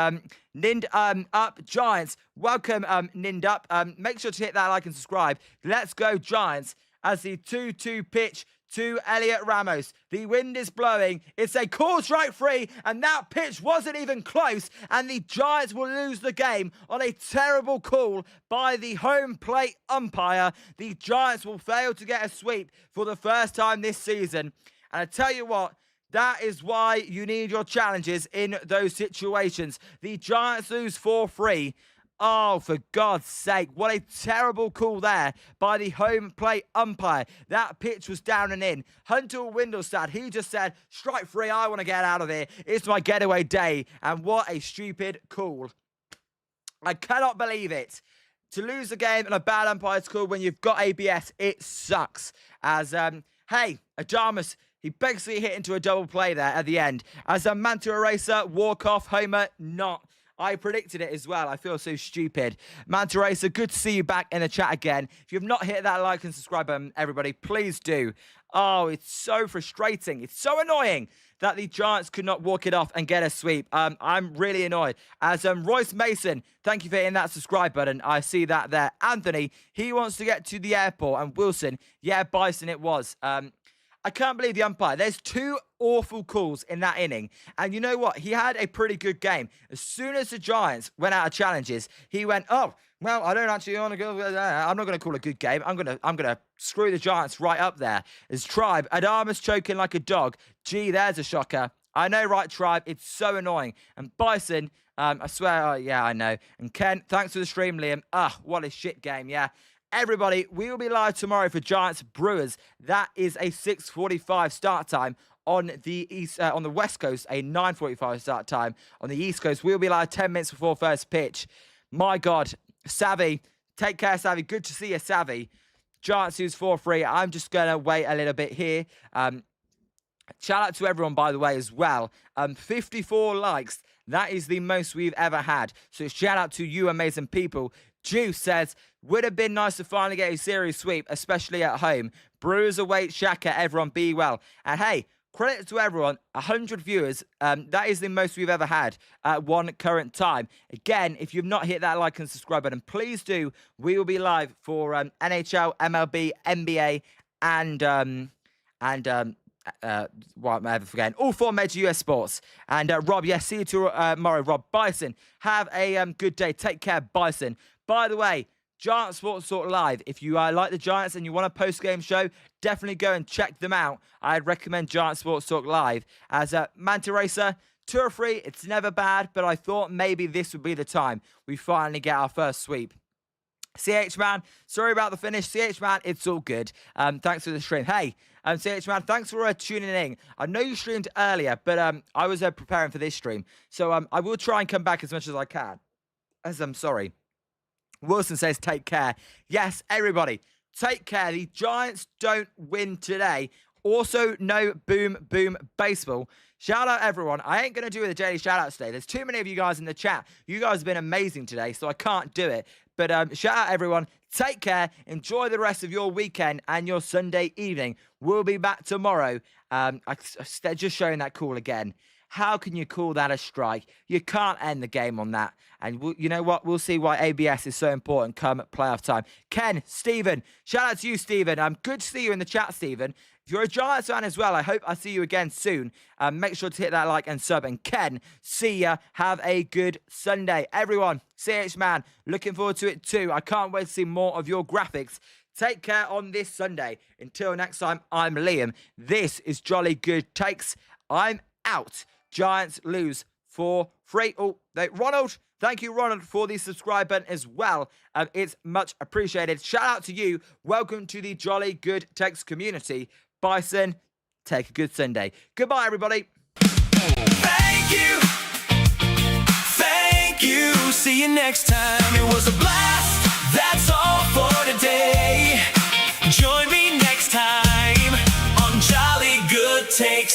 Nind up Giants. Welcome, Nind up. Make sure to hit that like and subscribe. Let's go, Giants, as the 2-2 pitch to Elliot Ramos. The wind is blowing. It's a call strike free, and that pitch wasn't even close, and the Giants will lose the game on a terrible call by the home plate umpire. The Giants will fail to get a sweep for the first time this season. And I tell you what, that is why you need your challenges in those situations. The Giants lose 4-3. Oh, for God's sake, what a terrible call there by the home plate umpire. That pitch was down and in. Hunter Windlestad, he just said, strike free, I want to get out of here. It's my getaway day. And what a stupid call. I cannot believe it. To lose a game on a bad umpire's call when you've got ABS, it sucks. As, hey, Adames, he basically hit into a double play there at the end. As a Manta Eraser, walk-off, homer, not. I predicted it as well. I feel so stupid. Manta Eraser, good to see you back in the chat again. If you've not hit that like and subscribe button, everybody, please do. Oh, it's so frustrating. It's so annoying that the Giants could not walk it off and get a sweep. I'm really annoyed. As Royce Mason, thank you for hitting that subscribe button. I see that there. Anthony, he wants to get to the airport. And Wilson, yeah, Bison it was. I can't believe the umpire. There's 2 awful calls in that inning. And you know what? He had a pretty good game. As soon as the Giants went out of challenges, he went, oh, well, I don't actually want to go. I'm not going to call a good game. I'm gonna screw the Giants right up there. As Tribe, Adama's choking like a dog. Gee, there's a shocker. I know, right, Tribe? It's so annoying. And Bison, I swear, oh, yeah, I know. And Ken, thanks for the stream, Liam. What a shit game, yeah. Everybody, we will be live tomorrow for Giants Brewers. That is a 6:45 start time on the east, on the West Coast. A 9:45 start time on the East Coast. We'll be live 10 minutes before first pitch. My God, Savvy, take care, Savvy. Good to see you, Savvy. Giants who's 4-3. I'm just gonna wait a little bit here. Shout out to everyone, by the way, as well. 54 likes. That is the most we've ever had. So shout out to you amazing people. Juice says, would have been nice to finally get a series sweep, especially at home. Brewers await Shaka, everyone be well. And hey, credit to everyone, 100 viewers. That is the most we've ever had at one current time. Again, if you've not hit that like and subscribe button, please do. We will be live for NHL, MLB, NBA, what am I ever forgetting? All 4 major US sports. And Rob, yes, see you tomorrow, Rob. Bison, have a good day. Take care, Bison. By the way, Giant Sports Talk Live. If you like the Giants and you want a post-game show, definitely go and check them out. I'd recommend Giant Sports Talk Live. As Manta Racer, 2 or 3, it's never bad, but I thought maybe this would be the time we finally get our first sweep. CH Man, sorry about the finish. CH Man, it's all good. Thanks for the stream. Hey, CH Man, thanks for tuning in. I know you streamed earlier, but I was preparing for this stream. So I will try and come back as much as I can. As I'm sorry. Wilson says, take care. Yes, everybody, take care. The Giants don't win today. Also, no boom, boom, baseball. Shout out everyone. I ain't going to do the daily shout outs today. There's too many of you guys in the chat. You guys have been amazing today, so I can't do it. But shout out everyone. Take care. Enjoy the rest of your weekend and your Sunday evening. We'll be back tomorrow. They're just showing that call again. How can you call that a strike? You can't end the game on that. And you know what? We'll see why ABS is so important come playoff time. Ken, Stephen, shout out to you, Stephen. Good to see you in the chat, Stephen. If you're a Giants fan as well, I hope I see you again soon. Make sure to hit that like and sub. And Ken, see ya. Have a good Sunday. Everyone, CH Man, looking forward to it too. I can't wait to see more of your graphics. Take care on this Sunday. Until next time, I'm Liam. This is Jolly Good Takes. I'm out. Giants lose 4-3. Oh, Ronald, thank you, Ronald, for the subscribe button as well. It's much appreciated. Shout out to you. Welcome to the Jolly Good Takes community. Bison, take a good Sunday. Goodbye, everybody. Thank you. Thank you. See you next time. It was a blast. That's all for today. Join me next time on Jolly Good Takes.